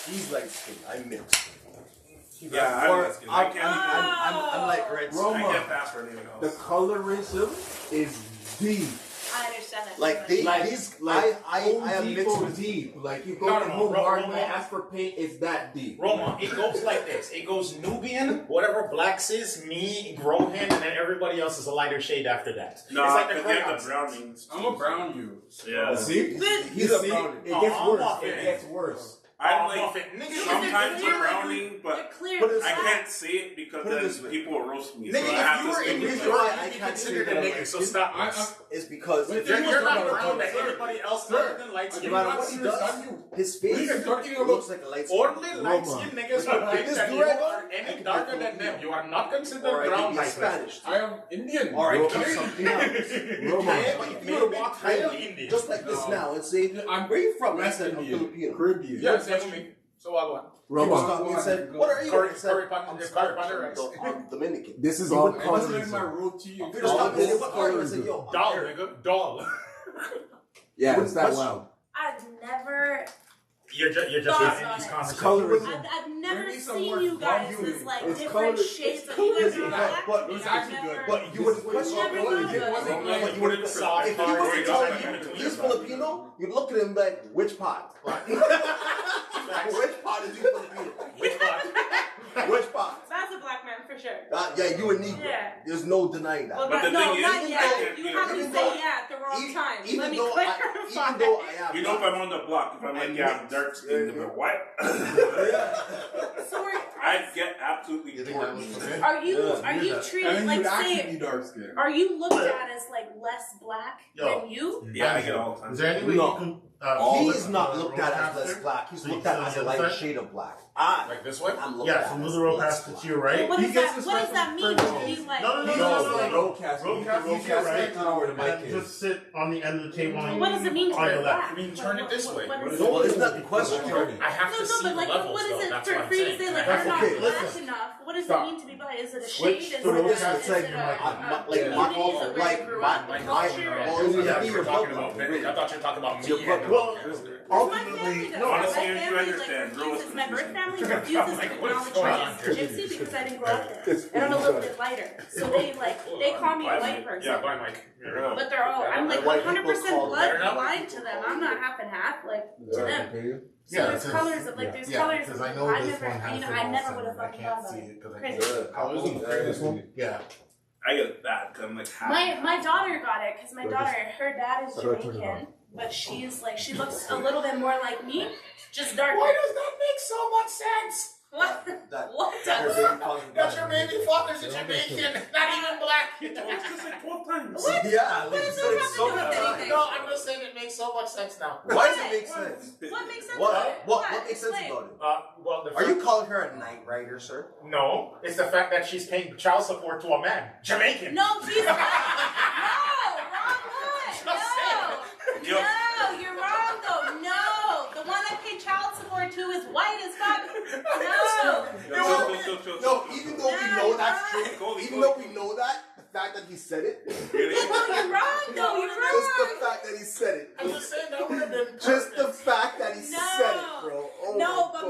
He's light skinned. I'm mixed. Yeah, I'm like red. Roma, I can't pass for anything else. The colorism is deep. I understand that. Like I am mixed with deep. Like you go to home hard and ask for paint, it's that deep. Roma, it goes like this. It goes Nubian, whatever blacks is, me, Grohan, and then everybody else is a lighter shade after that. No, it's like the brownings. I'm a brown you. Yeah. See? He's a brownie. It gets worse. It gets worse. I'm like sometimes a browning, but I can't say it because then people will roast me. Nigga, so I have if you were in to New stay York, I you'd be can't considered say a that nigga, so stop. It's because You're not brown like everybody else other than light no skin. matter what he does, his face looks like a light skin. Only light skin niggas will think that you are any darker than them. You are not considered brown like Spanish. I am Indian. Or I could be something else. If you were to walk Indian, just like this now, and say, where are you from? I said, I'm Filipino. Caribbean. Yeah, same with me. So I'll go on. Roma stopped me and said, what are you? Curry I said, pan I'm Spanish. I'm Dominican. This is all I was like my colorism. roti. You just stopped me and said, what are you? I said, yo, Doll, nigga. Doll. Yeah, it's that wild. I've never You're just Thoughts having on these it. conversations. Colorism. I've never Maybe some seen more you guys volume. as like It's different color- shades it's of you guys colorism. are black. But it was I've actually never- good. But you wouldn't question Never it. thought It about wasn't it. like You wouldn't decide. If he was to tell you he's Filipino, you'd look at him like, which pot? Which pot is you Filipino? Which part? Which pot? That's a black man for sure. Yeah, you and Negro. Yeah. There's no denying that. Well, But the no, thing is, not yet. you You know, have to even say though- yeah at the wrong time. Let Even me though clarify. I am. You know, if I'm on the block, if I'm like, yeah, I'm dark skinned, if I'm white, So I'd get absolutely torched. are you treated And like you'd actually say? be dark skinned. Are you looked at as like less black than you? Yeah, I get it all the time. Is there any way No. you can? He's not looked at as less black. He's So you looked at sit on as the a other lighter side? shade of black. Like this way? I'm looked Yeah, at so as move the road less past to black. your right. What He does gets that? What does that mean to be like? No, no, no, He's no, also no, like no. roadcast. Roadcast, Roadcast you're right. right now where the mic And is. just sit on the end of the table. What does it mean to on be your black? left. I mean, turn it this way. What is Well, it? isn't that the question? I have to see but the like, levels, what is though. it That's for what I'm you to saying. say like That's you're not okay, black listen. enough? What does Stop. it mean to be black? Is it a Switch shade? Is to it the a, left is side, it your a, mic. community? Is it where you grew up? Culture? I Oh, thought yeah, you were talking about really. I thought you were talking about me. Your and- Well, My ultimately, family does. no. My Honestly, family, you understand. like, Girls refuses, my birth confuse family me. refuses to Like, what is acknowledge going me on as gypsy because I didn't grow up there. And I'm a little bit lighter. So they call me a white person. Yeah, bye, Mike. But they're all, I'm like White people 100% call blood better now. blind to them. I'm not half and half, like, to them. So Yeah, there's because- colors of, like, there's colors because of, I know I this never, one has you know, the I walls never and would have I fucking can't thought see about it because I Crazy. can't. This one? Yeah. I get it bad because I'm like half. My daughter got it because my daughter, her dad is Jamaican, but she's like, she looks a little bit more like me, just darker. Why does that make so much sense? What? What does? That your baby father's a Jamaican, not even black. It's just like 12 times. What? Yeah, What like you does said that it have so to do many with times. anything? No, I'm just saying it makes so much sense now. Why does it make sense? What makes sense What? about it? What makes sense Explain. about it? Well, the Are you calling her a night rider, sir? No, it's the fact that she's paying child support to a man. Jamaican. No, Jesus. No, wrong one. Yo. No, you're wrong though. No, the one I pay child support to is white as fuck. No. No, even though we know that's true, even though we know that, the fact that he said it, Really? No, you're wrong though. You're just wrong. the fact that he said it. I'm just saying that would have been Just the fact that he No. said it, bro. Oh No, my but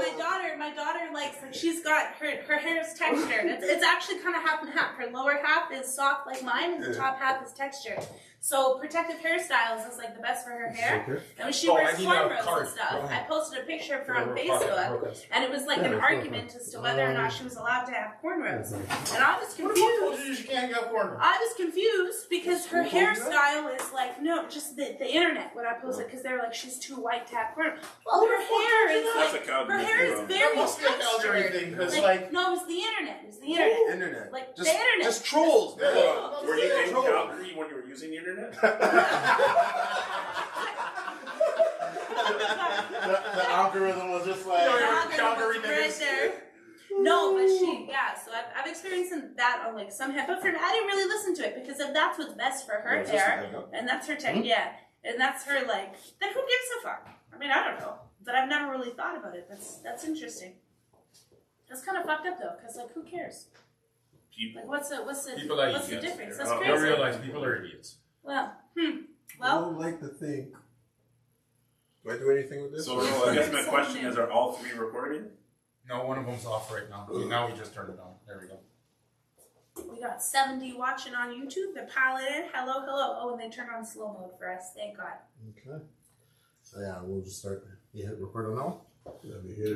my daughter likes, like, she's got her hair is textured. It's actually kind of half and half. Her lower half is soft like mine, and the top half is textured. So protective hairstyles is like the best for her hair. And when she wears I need a cornrows card. and stuff, I posted a picture of her on Facebook, and it was like an argument as to whether or not she was allowed to have cornrows. And I was confused. She can't get corner. I was confused because her hairstyle is like, no, just the internet when I posted, because they were like, she's too white to have cornrows. Well, her hair is That's like, a Calgary her hair is thing, very That must be a Calgary textured. thing, because Like, no, it's the internet. It's the internet. Internet. Like, just, the internet. Just trolls, man. Were you in Calgary when you were using the internet? The algorithm was just like. Calgary Right niggas. there. No, but so I've experienced that on like some hair, but I didn't really listen to it because if that's what's best for her hair, and that's her tech, and that's her like, then who gives a fuck? I mean, I don't know, but I've never really thought about it. That's interesting. That's kind of fucked up though, because like, who cares? Like, what's the People are what's the idiots. difference? That's Oh, crazy. I realize people are idiots. Well, I well, don't like to think Do I do anything with this? So I guess my question is: are all three recording? No, one of them's off right now. Now we just turned it on. There we go. We got 70 watching on YouTube. They're piling in. Hello, hello. Oh, and they turned on slow mode for us. Thank God. Okay. So yeah, we'll just start. You hit record now?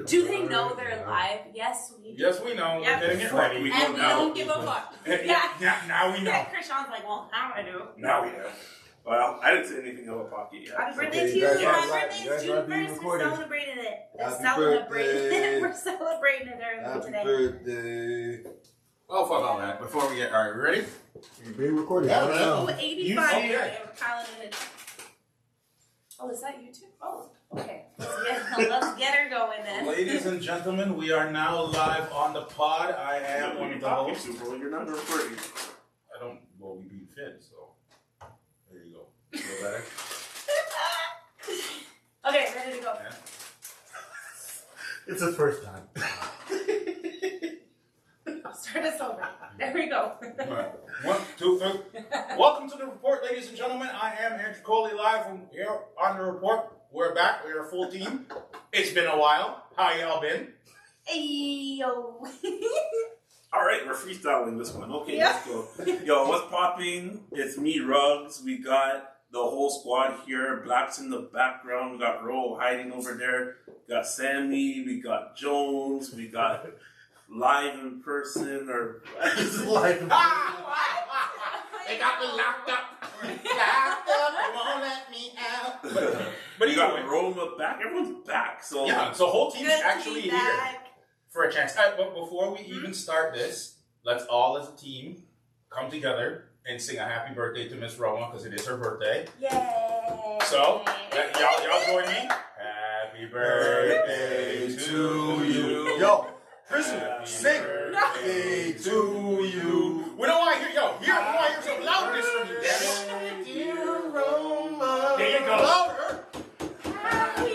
Do they know they're live? Yes, we do. Yes, we know. Yep. We're getting it ready. And we don't give a fuck. Yeah, now we know. Yeah, Krishan's like, well, now I do. Now we know. Well, I didn't say anything about Pocket yet. Happy birthday Okay, to you you. guys are My live. birthday's You guys June are being 1st. We're recorded. celebrating it. Happy birthday. We're celebrating it early Happy today. birthday. Oh, fuck all that. Before we get... All right, we ready? You're being recorded. Yeah, Yeah, Oh, 85. Okay. We're piling in. Oh, is that YouTube? Oh, okay. Let's get her going then. Ladies and gentlemen, we are now live on the pod. I am one of the hosts. Super when you're not recording. I don't... Well, we beat Finn, so... There you go. Feel better? Okay, ready to go. Yeah. It's his first time. Start us over. There we go. All right. 1, 2, 3. Welcome to the report, ladies and gentlemen. I am Andrew Coley live from here on the report. We're back. We're a full team. It's been a while. How y'all been? Ayo. All right, we're freestyling this one. Okay, Yeah. let's go. Yo, what's popping? It's me, Ruggs. We got the whole squad here. Black's in the background. We got Ro hiding over there. We got Sammy. We got Jones. We got live in person or Like, They got me locked up. Locked up. They won't let me out. But we either way. got Roma back. Everyone's back. So Yeah, so the whole team's Good to actually be here back. for a chance. But before we even start this, let's all as a team come together and sing a happy birthday to Miss Roma because it is her birthday. Yay. So, y'all join me. Happy birthday to you. Yo, Kristen, Happy sing. birthday to you. We don't want to hear, we want to hear some loudness from you, damn it. Dear Roma. There you go. Louder. Happy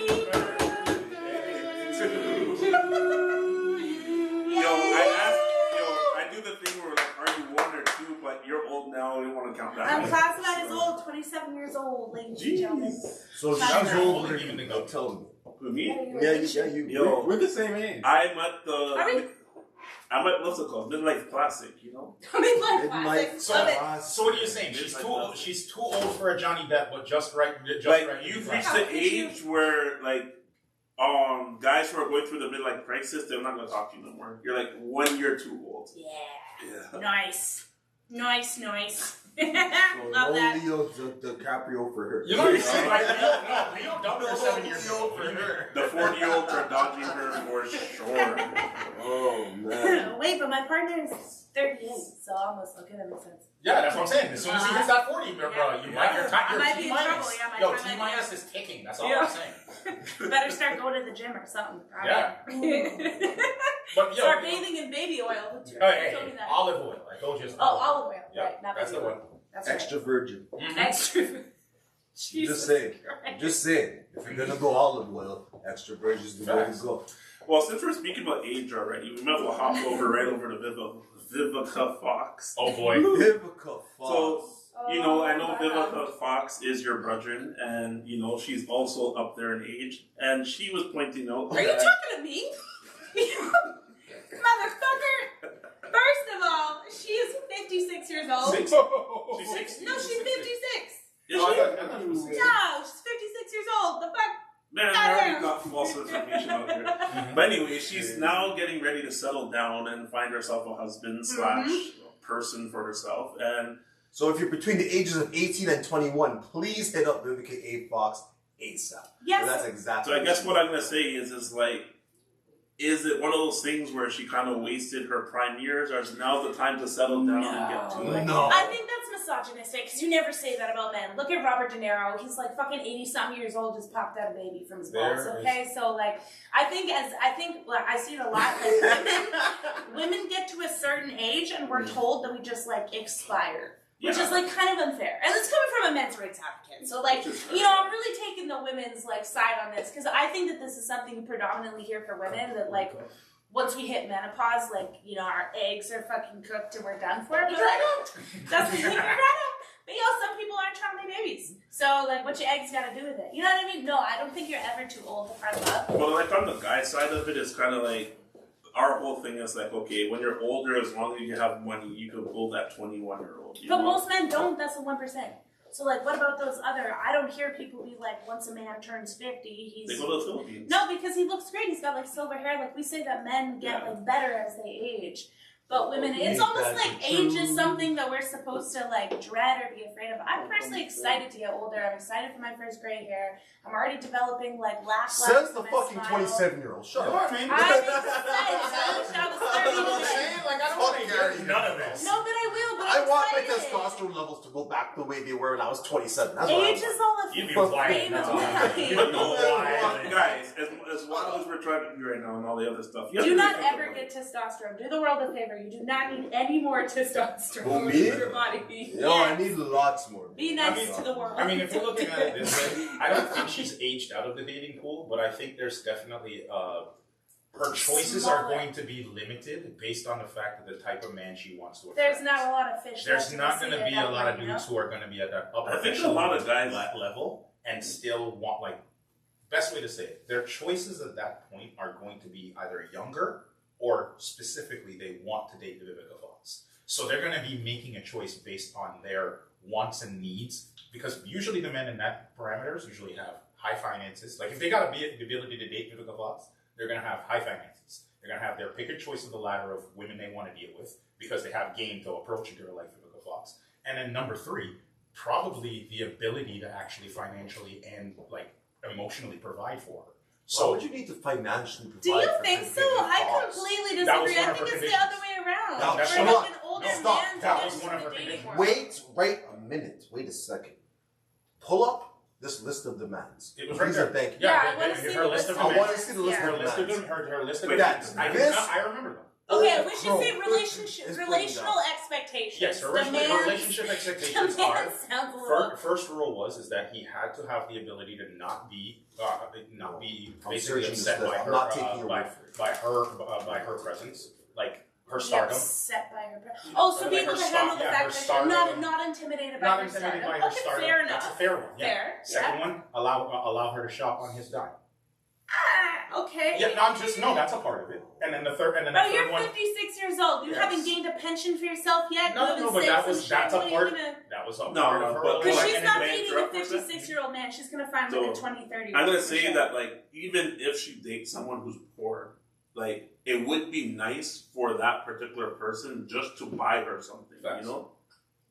I do the thing where like, are you 1 or 2? But you're old now. We don't want to count that. I'm classified as old, 27 years old, ladies and gentlemen. So Shut she's up. older. Even to go. Tell me. Who, me? Yeah, you. Yo. We're the same age. I'm at what's it called? Midlife Classic, you know? Midlife So what are you saying? She's too old for a Johnny Depp, but just right. Like right you've right. reached the age where like guys who are going through the midlife crisis, they're not gonna talk to you no more. You're like 1 year too old. Yeah. Yeah. Nice. Love no that. Leo DiCaprio for her. You know what you're saying, right? Leo doubled her 7 years old for her. The 40-years are dodging her for sure. Oh man. Wait, but my partner is 38, so I almost look at him and sense. Yeah, that's what I'm saying. As soon as he hits that 40, bro, you might your I might T be in trouble. minus. Yeah, my Yo, time T might minus be is ticking. That's all Yeah. I'm saying. Better start going to the gym or something. Yeah. But yo, Start bathing in baby oil. Who hey, told me that? olive oil. I told you. It's Oh, olive oil. Yeah, Right, not that's baby the oil. one. That's Extra virgin. Mhm. Extra. Jesus Just saying. Christ. Just saying. If you're gonna go olive oil, extra virgin is the way to Facts. go. Well, since we're speaking about age already, we might as well hop right over to Vivica Fox. Oh boy. Vivica Fox. So, you know, I know wow. Vivica Fox is your brethren, and you know she's also up there in age, and she was pointing out Are you talking to me? Motherfucker! First of all, she is 56 years old. She's 60. No, she's 56. Is Oh, I she? thought- I thought she was 60. No, she's 56 years old. The fuck? Man, I already got false information out there. But anyway, she's now getting ready to settle down and find herself a husband / person for herself. And So if you're between the ages of 18 and 21, please hit up Vivica A. Fox ASAP. Yes. So that's exactly. so I guess what I'm gonna say is like, is it one of those things where she kind of wasted her prime years, or is now the time to settle down and get to it? No. I think that's misogynistic because you never say that about men. Look at Robert De Niro. He's like fucking 80-something years old, just popped out a baby from his balls. There Okay, so like, I think like, I see it a lot. Like women get to a certain age and we're told that we just like expire. Which is like kind of unfair. And it's coming from a men's rights advocate. So like, you know, I'm really taking the women's like side on this because I think that this is something predominantly here for women that like once we hit menopause, like, you know, our eggs are fucking cooked and we're done for. But I don't. That's the thing. But some people aren't trying to make babies. So, like, what your eggs got to do with it? You know what I mean? No, I don't think you're ever too old to find love. Well, like on the guy side of it, it's kind of like our whole thing is like, okay, when you're older, as long as you have money, you can pull that 21-year-old. But most men don't. That's the 1%. So, like, what about those other? I don't hear people be like, once a man turns 50, he's. They go to the Philippines. No, because he looks great. He's got like silver hair. Like we say that men get like better as they age. But women, it's almost like age is something that we're supposed to like dread or be afraid of. I'm personally excited to get older. I'm excited for my first gray hair. I'm already developing like laugh lines. Says the fucking 27-year-old. Shut Come up. on, man. I'm excited. I wish I was 30. You know what I'm saying? Like, I don't want to hear none of this. No, but I will. But I I'm want my excited. testosterone levels to go back the way they were when I was 27. That's what I Age want. is all a You'd be frame lying. of No. mind. But no, Why? guys, as wild as we're trying to be right now and all the other stuff, you have Do to not think ever about get testosterone. Do the world a favor. You do not need any more testosterone Who, me? in your body. Yo, I need lots more. Be nice to the world. I mean, if you're looking at it this way, I don't think she's aged out of the dating pool, but I think there's definitely her choices are going to be limited based on the fact that the type of man she wants to attract. There's not a lot of fish. There's left not to going to see be at a that lot of point, dudes who are going to be at that upper I think a lot of guys level and still want, like, best way to say it, their choices at that point are going to be either younger or specifically they want to date the Vivica Fox. So they're going to be making a choice based on their wants and needs, because usually the men in that parameters usually have high finances. Like if they got the ability to date Vivica Fox, they're going to have high finances. They're going to have their pick a choice of the ladder of women they want to deal with because they have game to approach a girl like Vivica Fox. And then number 3, probably the ability to actually financially and like emotionally provide for her. So why would you need to financially provide? Do you for think Vivica so? I Fox? completely That was disagree. one I of think her it's the conditions. other way around. No, that's For not- like an older stop. man to That get was into one of the her dating conditions. world. Wait a minute. Wait a second. Pull up this list of demands. It was right Please there. and thank you. Yeah, I they- wanna they- see her the list of list I of want to demands. see the list Yeah. of Her list of demands. her list of Wait, demands. this- I remember them. Okay, we should Bro, say relationship, it's relational expectations. Yes, her relationship expectations are. Demand sounds a little. First rule was that he had to have the ability to not be I'm basically searching this upset list. by I'm her not taking your word for it. by her presence, like her Be stardom. upset by her. Oh, so Like be her able to star- handle the yeah, fact her that stardom. not intimidated by Not her intimidated stardom. by her Okay, stardom. fair That's a enough. fair one. Yeah. Fair. Second one, allow her to shop on his dime. Okay. Yeah, no, that's a part of it. And then the third, and then But the you're third one. 56 years old. You Yes. haven't gained a pension for yourself yet. No, You no, haven't but saved that's some a shit. part. What are you gonna? That was a No, part no, of her. but Because like, she's and not then dating a bankrupt or 56-year-old man. She's gonna find like a 20, 30. I'm gonna say that like even if she dates someone who's poor, like it would be nice for that particular person just to buy her something, Facts. you know.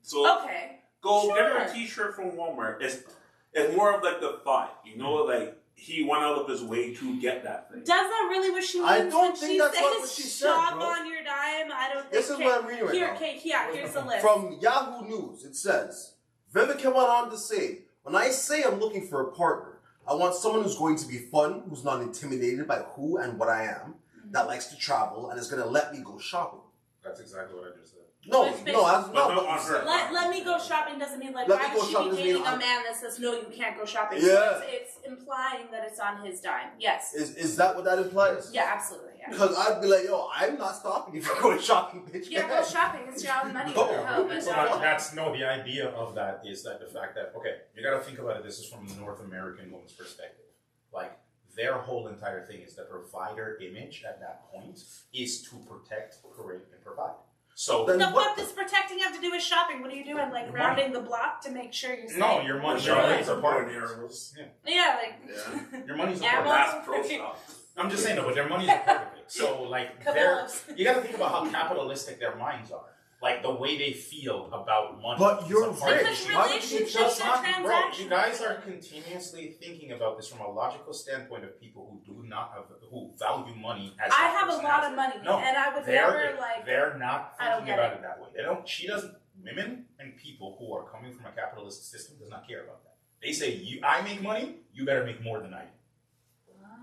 So Okay. go Sure. get her a T-shirt from Walmart. It's more of like the thought, you know, like he went out of his way to get that thing. Does that really what she means? I don't when think she that's says what she said, shop bro. on your dime? I don't think. This is what I'm reading right Here, now. okay, here's the list. From Yahoo News, it says, Vivica went on to say, when I say I'm looking for a partner, I want someone who's going to be fun, who's not intimidated by who and what I am, that likes to travel, and is going to let me go shopping. That's exactly what I just said. No, Which no, that's But not not what on you her. said. Let me go shopping doesn't mean like Let why me would go she shopping be doesn't mean dating a I'm- man that says no you can't go shopping? Yeah. So it's implying that it's on his dime. Yes. Is that what that implies? Yeah, absolutely. Yeah. Because I'd be like, yo, I'm not stopping you from going shopping, bitch. Yeah, go shopping. It's your own money. No. What the hell? But, So the idea of that is that the fact that, okay, you got to think about it. This is from the North American woman's perspective. Like, their whole entire thing is the provider image at that point is to protect, create, and provide. So Then the what- fuck does protecting have to do with shopping? What are you doing? Like Your rounding the block to make sure you're safe? no, your money, your Sure. money's a part of it. Arrows. Yeah, like Yeah. Your money's a Yeah, part of well- Bass Pro Shop. it. I'm just saying though, but their money's a part of it. So like, they're, Cabela's. you got to think about how capitalistic their minds are. Like the way they feel about money. But is you're a part of Because it. Why would you relationships just are Bro, transactional. you guys are continuously thinking about this from a logical standpoint of people who value money as I that have a person lot has of it. money, No, and I would they're, never like. they're not I don't thinking get about it. it that way. They don't. She doesn't. Women and people who are coming from a capitalist system does not care about that. They say, I make money, you better make more than I do.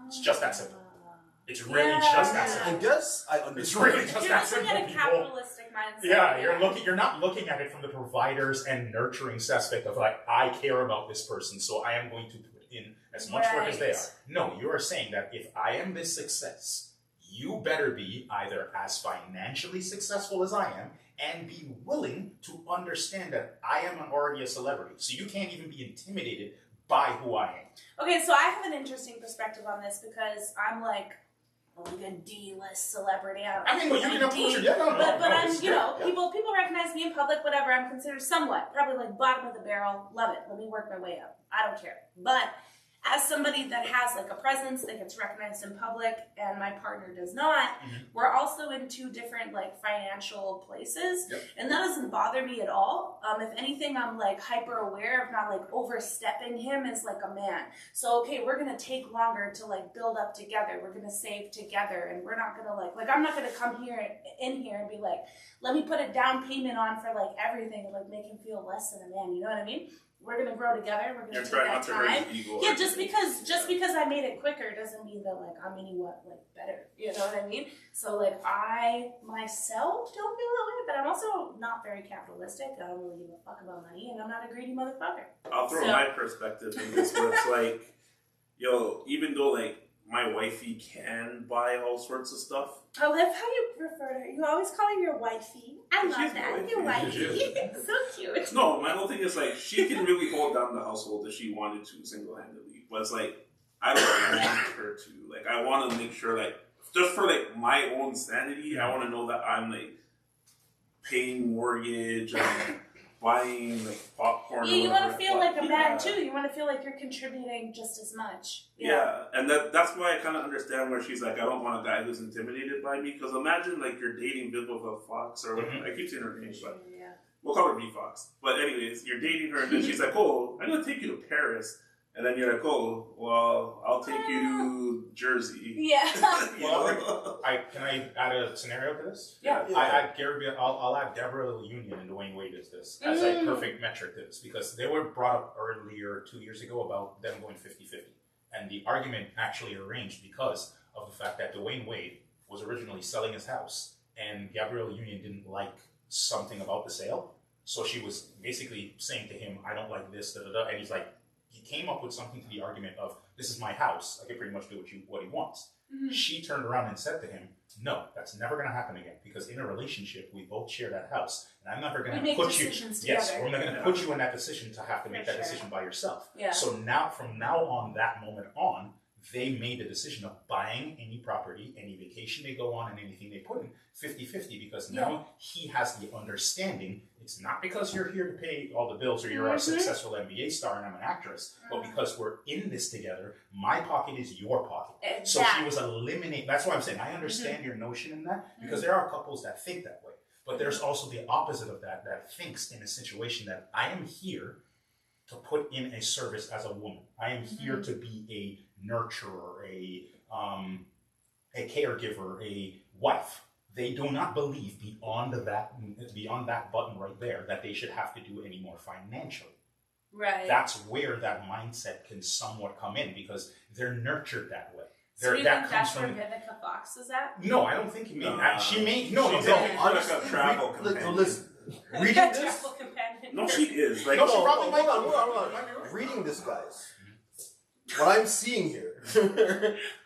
It's just that simple. It's really Yeah. just that I simple. guess I It's understand. really just You're that looking simple, at a people. capitalistic mindset. Yeah, you're not looking at it from the providers and nurturing aspect of like, I care about this person, so I am going to put in as much work as they are. Right. No, you are saying that if I am this success, you better be either as financially successful as I am and be willing to understand that I am already a celebrity. So you can't even be intimidated by who I am. Okay, so I have an interesting perspective on this because I'm like a D-list celebrity. I mean, well, you can approach it. Yeah, but I'm, it's you know, great, yeah. people recognize me in public, whatever. I'm considered somewhat, probably like bottom of the barrel. Love it. Let me work my way up. I don't care. But as somebody that has like a presence that gets recognized in public and my partner does not, we're also in two different like financial places. Yep. And that doesn't bother me at all. If anything, I'm like hyper aware of not like overstepping him as like a man. So, okay, we're going to take longer to like build up together. We're going to save together, and we're not going to like I'm not going to come in here and be like, let me put a down payment on for like everything and like make him feel less than a man. You know what I mean? We're gonna grow together. We're gonna take that time. Yeah, just because I made it quicker doesn't mean that like I'm any better. You know what I mean? So like I myself don't feel that way, but I'm also not very capitalistic. I don't really give a fuck about money, and I'm not a greedy motherfucker. I'll throw my perspective in this, where it's like, yo, even though like my wifey can buy all sorts of stuff. I love how you refer to her. You always call her your wifey. I love that. Your wifey. So cute. No, my whole thing is like she can really hold down the household if she wanted to single-handedly. But it's like I don't want her to. Like I want to make sure, like just for like my own sanity, I want to know that I'm like paying mortgage and buying like popcorn. Yeah, you want to feel like a man too. You want to feel like you're contributing just as much. Yeah, and that's why I kind of understand where she's like, I don't want a guy who's intimidated by me. Because imagine like you're dating Vivica Fox, or I keep saying her name, but we'll call her V Fox. But anyways, you're dating her, and then she's like, oh, I'm gonna take you to Paris. And then you're like, oh, well, I'll take you to Jersey. Yeah. Well, can I add a scenario to this? Yeah. I'll add Gabrielle Union and Dwayne Wade as this as a perfect metric to this, because they were brought up earlier 2 years ago about them going 50-50. And the argument actually arranged because of the fact that Dwayne Wade was originally selling his house, and Gabrielle Union didn't like something about the sale. So she was basically saying to him, I don't like this, and he's like, he came up with something to the argument of, this is my house, I can pretty much do what he wants. She turned around and said to him, no, that's never going to happen again, because in a relationship, we both share that house, and I'm never going to put you, we're not going to put you in that position to have to make that decision by yourself. Yeah. So now, from now on, that moment on, they made the decision of buying any property, any vacation they go on, and anything they put in 50-50, because now he has the understanding. It's not because you're here to pay all the bills or you're a successful NBA star and I'm an actress, but because we're in this together, my pocket is your pocket. So she was eliminating. That's why I'm saying I understand your notion in that, because there are couples that think that way. But there's also the opposite of that thinks in a situation that I am here to put in a service as a woman. I am here to be a nurturer, a caregiver, a wife. They do not believe beyond that button right there that they should have to do any more financially. Right. That's where that mindset can somewhat come in, because they're nurtured that way. So you think that's where Vivica Fox is at? No, I don't think she may. Travel companion. Listen, reading this. Travel companion. No, she is. Like, no, she probably might. Hold on. Reading this, guys. What I'm seeing here.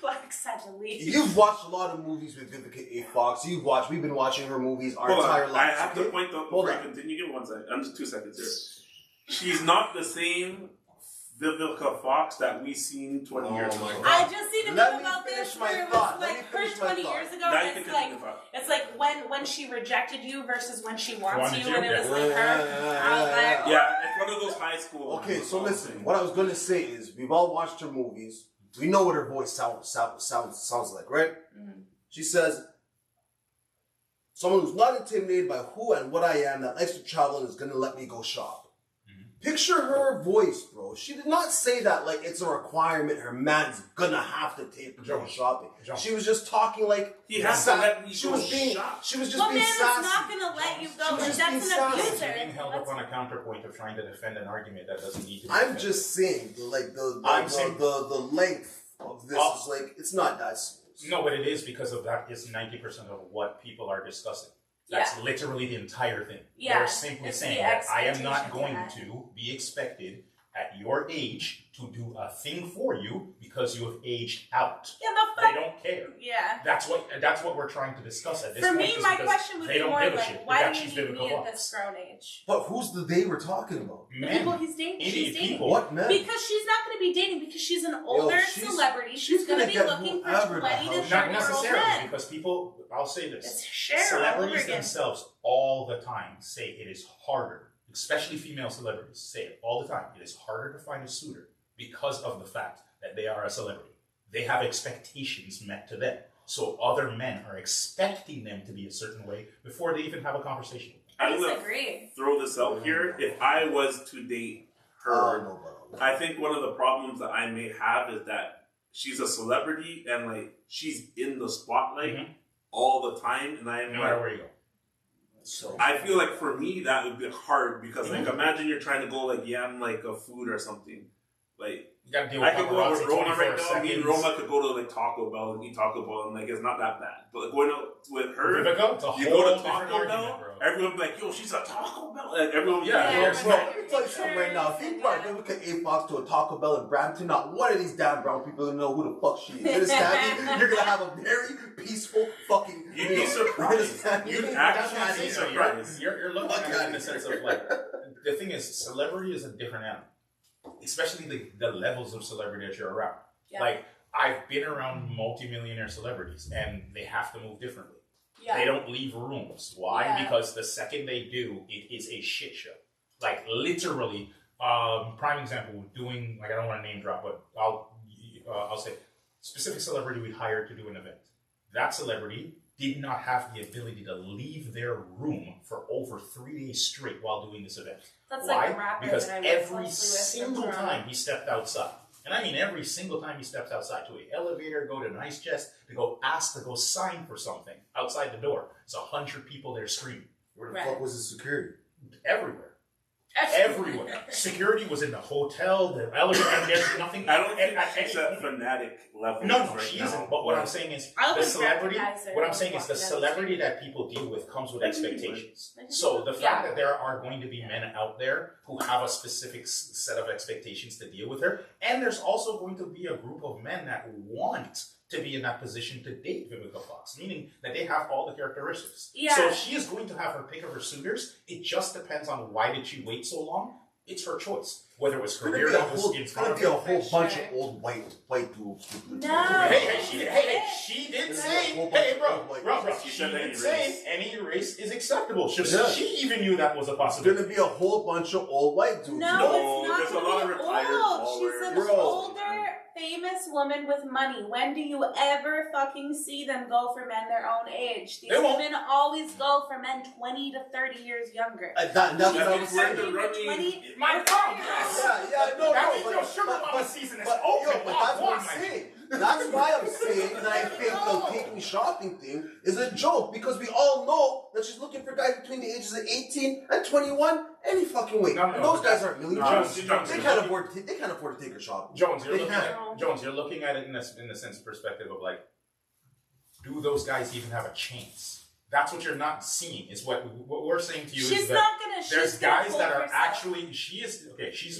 Black Satellite. You've watched a lot of movies with Vivica A. Fox. We've been watching her movies our entire lives. I have to point out before I continue. Give me 1 second. I'm just 2 seconds here. She's not the same Vivica Fox that we seen 20 years ago. I just seen a meme about this where it was like her 20 years ago. It's like when she rejected you versus when she wants you, and it was like her. I was like, yeah, it's one of those high school. Okay, so listen. What I was gonna say is, we've all watched her movies. We know what her voice sounds like, right? She says, someone who's not intimidated by who and what I am, that likes to travel and is gonna let me go shop. Picture her voice, bro. She did not say that like it's a requirement. Her man's gonna have to take her to shopping. She was just talking like he has to let me go shop. She was just being sassy. That's not gonna let you go. That's an abuser. Being held up on a counterpoint of trying to defend an argument that doesn't need to be I'm just saying, like the length of this is like it's not that serious. No, but it is, because of that is 90% of what people are discussing. That's literally the entire thing. Yeah. They're simply saying that I am not going to be expected at your age to do a thing for you because you have aged out. Yeah, the fuck. They don't care. Yeah. That's what we're trying to discuss at this For point. me, is my because question would they be don't more give a like, shit why that do she's you need Vivica me at Fox. this grown age? But who's the they we're talking about? The Men, people he's dating. idiot She's dating. people. What men? Because she's not going to be dating because she's an older celebrity. She's going to be get looking for whoever the 20 hell to she 30 Not year old necessarily, men. because people, I'll say this. It's Cher all over Celebrities again. themselves all the time say it is harder, especially female celebrities say it all the time. It is harder to find a suitor because of the fact that they are a celebrity. They have expectations met to them. So other men are expecting them to be a certain way before they even have a conversation. I I will disagree. throw this out here. If I was to date her, I think one of the problems that I may have is that she's a celebrity and like she's in the spotlight all the time, and I'm No like, matter where you go. So I feel like for me that would be hard because like imagine you're trying to go like yam like a food or something. Like You gotta deal I with could go out with paparazzi Roma 24 right now. Me and seconds. Roma could go to like Taco Bell and eat Taco Bell and like it's not that bad. But like, going out with her, Vivica, it's a you whole go to different Taco argument, Bell, bro. everyone be like, yo, she's a Taco Bell. Like, everyone Yeah, be yeah, like, Bro, let me tell you something right now. If you brought Vivica A. Fox to a Taco Bell in Brampton, not one of these damn brown people gonna know who the fuck she is. You understand me? You're gonna have a very peaceful fucking You'd be meal. surprised. understand me? You'd That's what I'm actually be saying. surprised. You're looking at it in the sense of like, the thing is, celebrity is a different animal. Especially the levels of celebrity that you're around. Yeah. Like, I've been around multimillionaire celebrities and they have to move differently. Yeah. They don't leave rooms. Why? Yeah. Because the second they do, it is a shit show. Like, literally, prime example, doing, like, I don't want to name drop, but I'll say, specific celebrity we hired to do an event. That celebrity did not have the ability to leave their room for over 3 days straight while doing this event. That's Why? like a rapper Because that I work every closely with single from Toronto. time he stepped outside, and I mean every single time he steps outside to an elevator, go to an ice chest, to go ask to go sign for something outside the door, it's 100 people there screaming. Where the Right. fuck was his security? Everywhere. Everywhere. Security was in the hotel, the elevator, and there's nothing. I don't think at she's any- at fanatic level. No, right she now. isn't. But what I'm saying is, I the would celebrity. recognize her What I'm when saying you is, the walk down the celebrity street. that people deal with comes with I think you would. expectations. I think So you the would. fact Yeah. that there are going to be men out there who have a specific set of expectations to deal with her, and there's also going to be a group of men that want to be in that position to date Vivica Fox, meaning that they have all the characteristics. Yeah. So she is going to have her pick of her suitors. It just depends on why did she wait so long. It's her choice. Whether it was It's gonna career be a that was whole, in it's front gonna of be a her. whole For bunch sure. of old white dudes. No. She did There's say, a whole bunch hey, of bro, old white bro, dudes. she She said did any say race. any race is acceptable. She Yeah. even knew that was a There's possibility. gonna be a whole bunch of old white dudes. No, No, it's not there's a gonna lot of be retired old. She's ballers. an Bro. older, famous woman with money. When do you ever fucking see them go for men their own age? These They won't. women always go for men 20 to 30 years younger. That's what Yeah, I but was it's like saying. the running- My God, yes. Yeah, no, That no, means but, your sugar but, mama season is but, open. yo, but that's what I'm Why, man? saying. That's why I'm saying that I think the take me shopping thing is a joke because we all know that she's looking for guys between the ages of 18 and 21 any fucking way. No, And those but guys that- aren't millionaires. Jones, They can't afford to take her shopping. Jones, you're They looking can't. at Jones, you're looking at it in the sense perspective of like, do those guys even have a chance? That's what you're not seeing. Is what we're saying to you She's is that not gonna. there's She's gonna guys hold that are herself. actually she's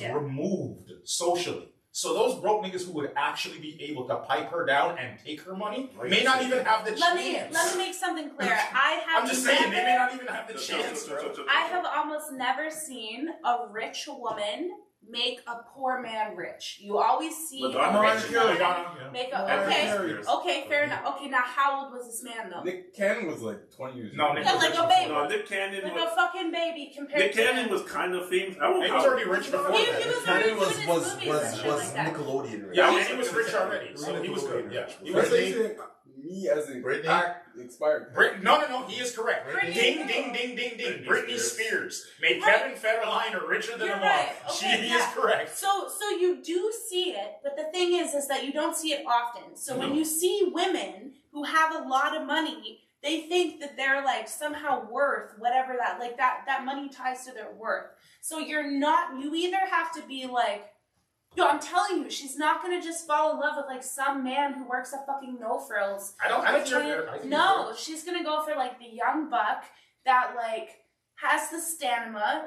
Yeah. removed socially. So those broke niggas who would actually be able to pipe her down and take her money may not even have the Let me chance. make something clear. I have I'm just saying they may never- not even have the chance, bro. I have almost never seen a rich woman make a poor man rich. You always see Madonna. a rich woman Madonna, make Mariah a Carey. okay, fair enough. Okay, now how old was this man though? Nick Cannon was like 20 years No, old. Nick Yeah, was like rich a before baby. No, that. Nick Cannon Like was. a fucking baby compared Nick to Cannon was kind of famous. I won't He was count. already rich before He that. was Cannon already was doing was his movies was and shit was like that. Nickelodeon. Right? Yeah, and he was rich already, so he was good. Yeah, he was That's good. like saying me as a Britney? expired. No, he is correct. Britney Ding, Spears. ding, ding, ding, ding. Britney Britney Spears. Spears made Right. Kevin Federline richer than You're them all. right. She Okay, is yeah. correct. So you do see it, but the thing is that you don't see it often. So when you see women who have a lot of money, they think that they're like somehow worth whatever that money ties to their worth. So you either have to be like, yo, I'm telling you, she's not gonna just fall in love with like some man who works at fucking No Frills. I think you're fair. I think you're No, she's gonna go for like the young buck that like has the stamina,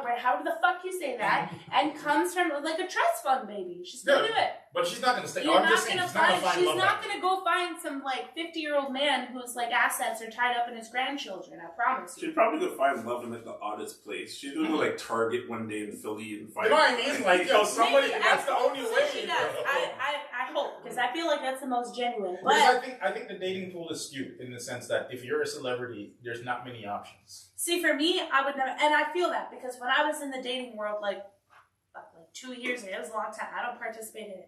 or however the fuck you say that, and comes from like a trust fund baby. She's gonna do it. But she's not gonna stay. You're I'm not just saying, gonna she's not find. gonna find She's love not that gonna go find some like 50-year-old man whose like assets are tied up in his grandchildren. I promise you. She'd probably go find love in like the oddest place. She'd go to like Target one day in Philly and find. You know what I mean? Like, yo, somebody. Maybe, That's the only way. She does. I hope, because I feel like that's the most genuine. Because But I think the dating pool is skewed in the sense that if you're a celebrity, there's not many options. see, for me, I would never, and I feel that because when I was in the dating world, like 2 years ago, it was a long time. I don't participate in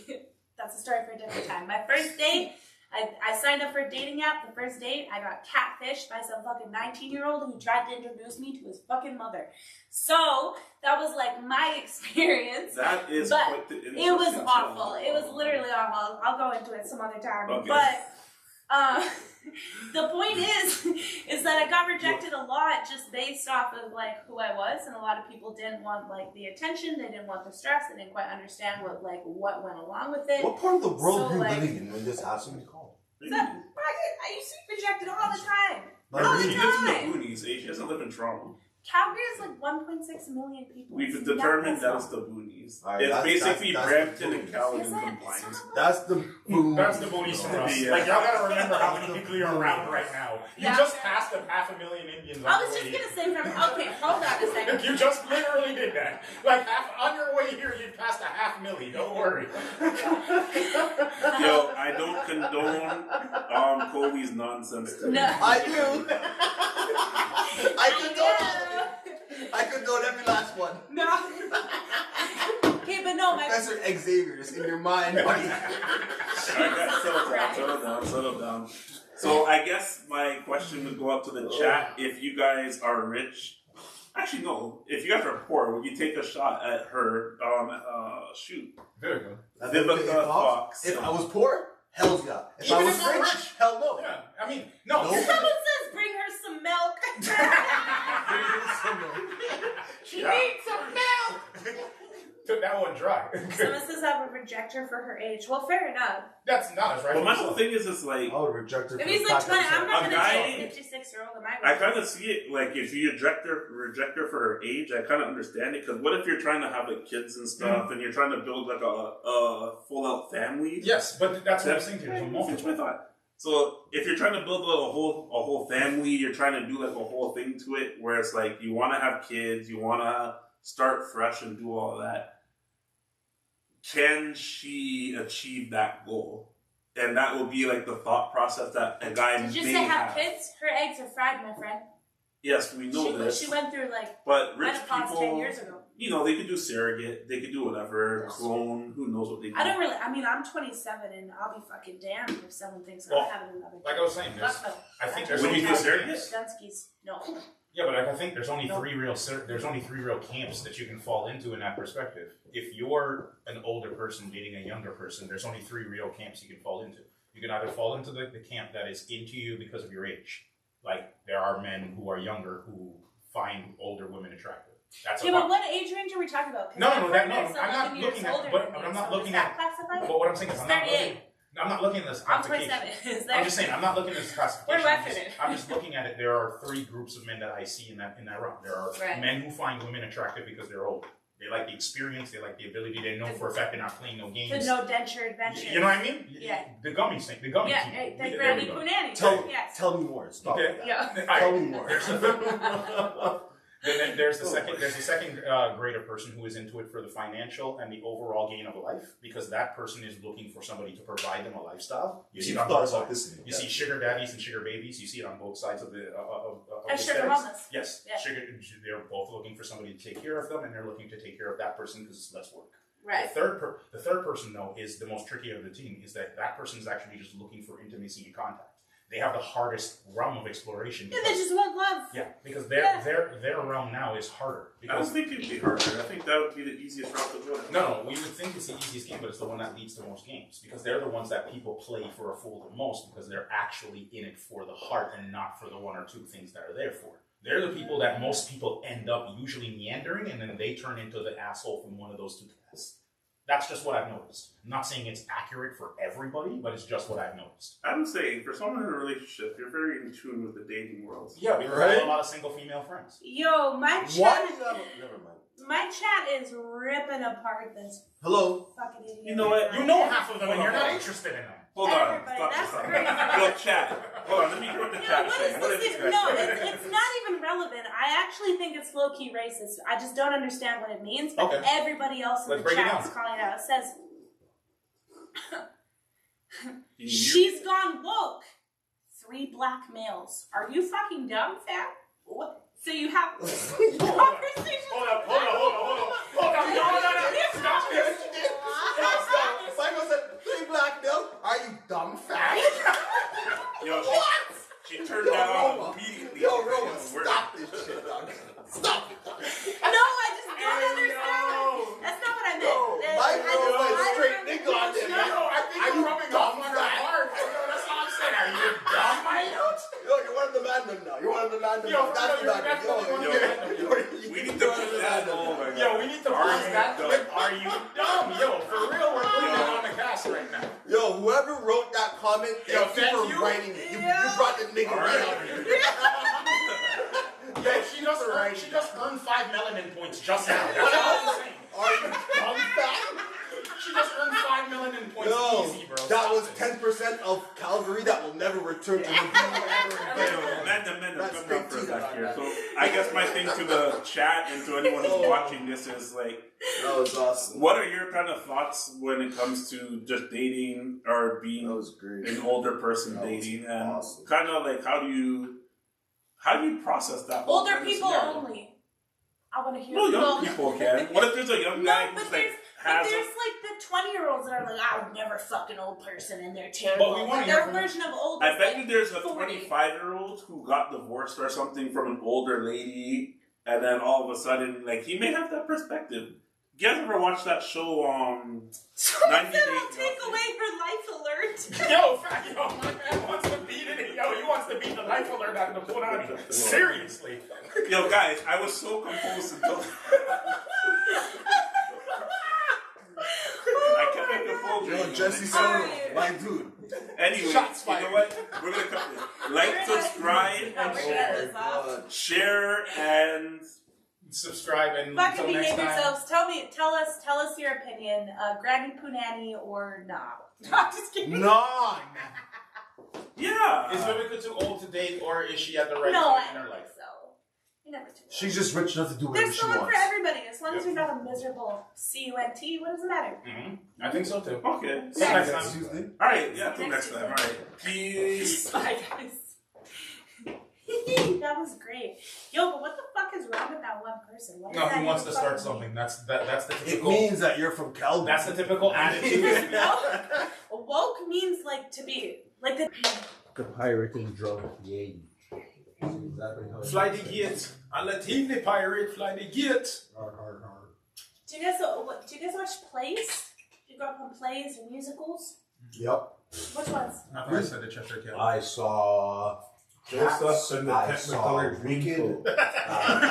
it. That's a story for a different time. My first date, I signed up for a dating app. The first date, I got catfished by some fucking 19-year-old who tried to introduce me to his fucking mother. So that was like my experience. That is but quite the it was interesting awful. challenge. It was literally awful. I'll go into it some other time. Okay. But the point is that I got rejected a lot just based off of like who I was, and a lot of people didn't want like the attention. They didn't want the stress. They didn't quite understand what went along with it. What part of the world So, are you like- living in when this has to be called? So, I used to be rejected all the time. Like, all the She lives in time. the boonies. She doesn't live in Toronto. Calgary is like 1.6 million people. We've It's determined not that it's the boonies. Alright, It's that's- basically that's Brampton the and boonies. Calgary Is that- combined. it's not- That's the boom. That's the boonies for us. Yeah. Like, y'all gotta remember how many people you're around right now. You Yeah. just passed 500,000 Indians on I was the just way gonna say okay, hold on a second. You just literally did that. Like, on your way here, you passed 500,000. Don't worry. Yo, I don't condone Coley's nonsense today. No. I do. I condone every last one. No. Okay, but no, my Professor Xavier's in your mind, buddy. Alright, settle down. So I guess my question would go up to the chat. If you guys are rich, actually no. If you guys are poor, would you take a shot at her? Shoot. Very good. Vivica Fox. If I was poor, hell's yeah. If Even I was if I'm rich, rich. hell no. Yeah, I mean, no. No. someone says bring her some milk. She needs some milk. Took that one dry. Someone says I would reject her for her age. Well, fair enough. That's not as right. But my whole thing is, it's like I would reject her. If for he's the like fact 20, that I'm not A gonna guy- date a 56-year-old. Am I? I kind of see it like if you reject her for her age, I kind of understand it because what if you're trying to have like kids and stuff and you're trying to build like a full out family? Yes, but that's what I'm saying to you. There's a Finish multiple. my thought. So if you're trying to build a whole family, you're trying to do like a whole thing to it, where it's like you want to have kids, you want to start fresh and do all of that. Can she achieve that goal? And that will be like the thought process that a guy Did you may say have kids? Her eggs are fried, my friend. Yes, we know this. She went through like But rich menopause 10 people, years ago. you know, they could do surrogate, they could do whatever, clone, who knows what they do. I mean, I'm 27 and I'll be fucking damned if someone thinks Well, I'm having another kid. Like I was saying, I think there's only Would you do three surrogate? camps. Dunskies. No. Yeah, but I think there's only three real camps that you can fall into in that perspective. If you're an older person dating a younger person, there's only three real camps you can fall into. You can either fall into the camp that is into you because of your age. Like, there are men who are younger who find older women attractive. That's Yeah, but what age range are we talking about? 'Cause No, my no, partner's I'm not 11 years looking at- older but than me, I'm not so looking is that at- classified? But what I'm saying is, I'm not 38. looking at this I'm classification. 27. Is that? I'm just saying, I'm not looking at this classification. We're left in it. I'm just looking at it. There are three groups of men that I see in that realm. There are Right. men who find women attractive because they're older. They like the experience. They like the ability. They know for a fact they're not playing no The games. no denture adventure. You know what I mean? Yeah. The gummy thing. The gummy Yeah, team. the There Granny we go. Poonanny. Yes. Tell me more. Stop. Okay. That. Yeah. Tell me more. Then there's the second grade of person who is into it for the financial and the overall gain of life, because that person is looking for somebody to provide them a lifestyle. You see it You've on thought both about sides. this. You see sugar daddies and sugar babies. You see it on both sides of the And sugar scales. mamas. Yes, Yeah. they're both looking for somebody to take care of them, and they're looking to take care of that person because it's less work. Right. The third person, though, is the most tricky of the team. Is that person is actually just looking for intimacy and contact. They have the hardest realm of exploration. Yeah, they just want love. Yeah, because their realm now is harder. I don't Because think it'd be harder. I think that would be the easiest route to go. no, we would think it's the easiest game, but it's the one that leads to most games because they're the ones that people play for a fool the most because they're actually in it for the heart and not for the one or two things that are there for. They're the people that most people end up usually meandering, and then they turn into the asshole from one of those two classes. That's just what I've noticed. I'm not saying it's accurate for everybody, but it's just what I've noticed. I'm saying, for someone in a relationship, you're very in tune with the dating world. Yeah, we have a lot of single female friends. Yo, my Why chat. do you have never mind. My chat is ripping apart this Hello? fucking idiot. You know what? You know half of them, and you're not interested in them. Hold on. Everybody, Stop that's this. crazy. Yo, chat. Hold on, let me hear what the Yeah, chat is what saying. is What is this? this guy No, saying? it's not even relevant. I actually think it's low-key racist. I just don't understand what it means, but Okay. everybody else in Let's the break it chat is down. calling it out. It says, You- she's gone woke. 3 black males. Are you fucking dumb, fam? What? So you have conversations. Hold up. Stop this. Psycho said, 3 black males? Are you dumb fat? Yo, What? she turned Yo, that on Roma. immediately. Yo, Roma, It's weird. stop this shit, dog. Stop it, dog. No, I just don't understand. That's not what I meant. No, my girl went straight nigga on there. No, I think you're rubbing off on her heart. That's all I'm saying. Are you dumb, my dude? Yo, you're one of the man them now. You're one of the man them Yo, now. That's the man them. We need to put that. Oh my god. Yo, we need to pause that clip. Are you dumb? Yo, for real, we're putting it on the cast right now. Yo, whoever wrote that comment, Yo, thank you thank for you. writing it. You brought the nigga right out here. Yo, she just earned 5 melanin points just now. That's all I'm saying. Are you dumb fat? She just earned 5 melanin points No, easy, bro. that Stop was this. 10% of Calgary that will never return to him ever again. Men That's are coming big up for tea, that that here. man. So I guess my thing to the chat and to anyone who's watching this is like, That was awesome. what are your kind of thoughts when it comes to just dating or being That was great. an older person That was dating, and awesome. kind of like how do you process that? whole Older kind of people scenario? only. I want to hear No, young no. people can. What if there's a young No, guy but who's there's, like but has there's like the 20-year-olds that are like, I would never fuck an old person and they're terrible. But we wanna Like, hear their from version of old I is bet like you there's a 40. 25-year-old who got divorced or something from an older lady, and then all of a sudden, like, he may have that perspective. You guys ever watch that show, Someone 90 said Day I'll take away her life alert. Yo, my man wants to beat it. Yo, he wants to beat the life alert out of the Punani. Seriously. Yo, guys, I was so composed until I kept my composure. Yo, Jesse Alright. Solo, my dude. Anyway, Shots you know fired. what? We're gonna cut this. Like, subscribe, No, we're gonna cut this off. share, and Subscribe and Fucking until next behave time. yourselves. Tell us your opinion. Granny Punani or nah? I'm just kidding. Nah. yeah. Is Vivica too old to date, or is she at the right No, point I in her don't life? think so. You're never too old. She's just rich enough to do whatever There's she someone wants. for everybody. As long as you're not a miserable CUNT, what does it matter? Mm-hmm. I think so too. Okay. See you next Next time. Tuesday. All right. Yeah. Till next time. All right. Peace. Bye, guys. That was great. Yo, but what the fuck is wrong with that one person? What No, does he that wants even to start fucking something. That's the It typical. means that you're from Calgary. That's the typical attitude. mean? Woke means like to be like the. The pirate and drunk. Yeah. Exactly how Fly the gate. I'll let him the pirate fly the gate. Hard, hard, hard. Do you guys watch plays? Do you grow up on plays or musicals? Yep. Which ones? Nothing I said to Cheshire Cat. I saw Joseph and the I saw Technicolor Wicked.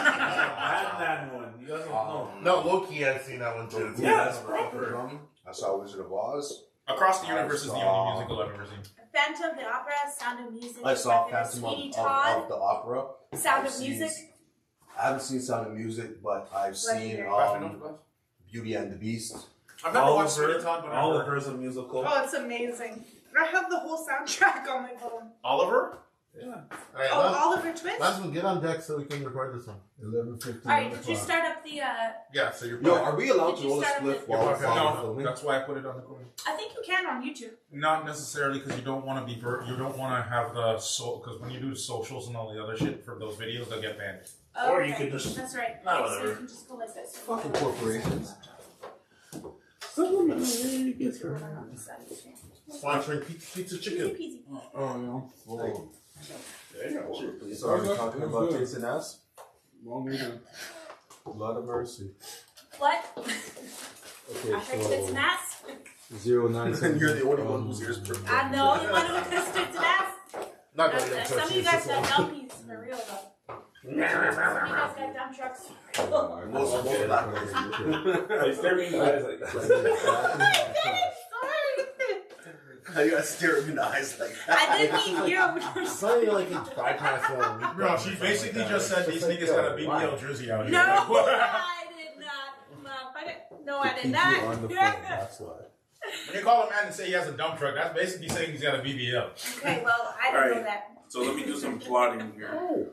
Batman one. You guys don't know. No, Loki, I've seen that one too. Yeah, that's proper. I saw Wizard of Oz. Across the Universe is the saw- only musical I've ever seen. Phantom of the Opera, Sound of Music. I saw Fucking Phantom Sweeney of Todd, the Opera. Sound I've of seen- Music. I haven't seen Sound of Music, but I've seen Legendary. Beauty and the Beast. I've never watched Oliver, Sweeney Todd, but I've Oliver heard. is a musical. Oh, it's amazing. I have the whole soundtrack on my phone. Oliver? Yeah. Oh, Oliver Twist? Last one, get on deck so we can record this one. 11:15. Alright, did you start up the, Yeah, so you're Yo, are we allowed Did to you roll a start split with- while Okay, no, filming? that's why I put it on the corner. I think you can on YouTube. Not necessarily because you don't want to be you don't want to have the because when you do the socials and all the other shit for those videos, they'll get banned. Oh, Or you okay. could just- That's right. Nah, So whatever. you can just go like this. Fucking corporations. Sponsoring pizza chicken. Easy peasy. Oh, no. There you go. Please, are we talking about tits and ass? Long way down. Blood of mercy. What? Okay, I heard tits and ass. 097. You're the only one who's yours per I'm the only one who has tits and ass. Not Some of you guys got dumpies, for real though. Some of you guys got dump trucks. Most black guys. They stare me in the eyes like How you gotta stare at me in the eyes like that? I didn't mean you. It's not even like it's bypass one. Bro, she basically just said these niggas got a BBL jersey out here. No, Like, what? I did not. Motherfucker. No, I did You not. on the phone, that's why. When you call a man and say he has a dump truck, that's basically saying he's got a BBL. Okay, well, I didn't know that. So let me do some plotting here.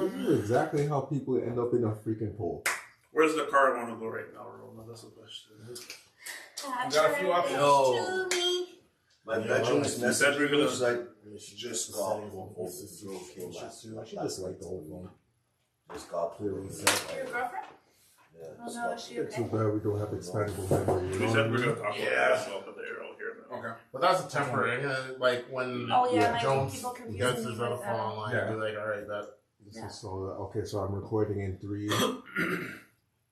This is exactly how people end up in a freaking poll. Where's the car I want to go right now, Roma? That's the question. We got a few options. Yo. My bedroom is You messy. said we're gonna- It's like just got came back. I should just like the whole phone. Just got Clearly, Your girlfriend? Yeah, Oh just no, got- is she it's too okay? bad we don't have expandable memory. You We know said what we're I gonna mean? talk about Yeah. this up there all here now. Okay. But that's a temporary. Like when Oh yeah, and I think Jones people confuse gets me his other with phone online, Yeah. be like, all right, that. This is so okay, so I'm recording in 3.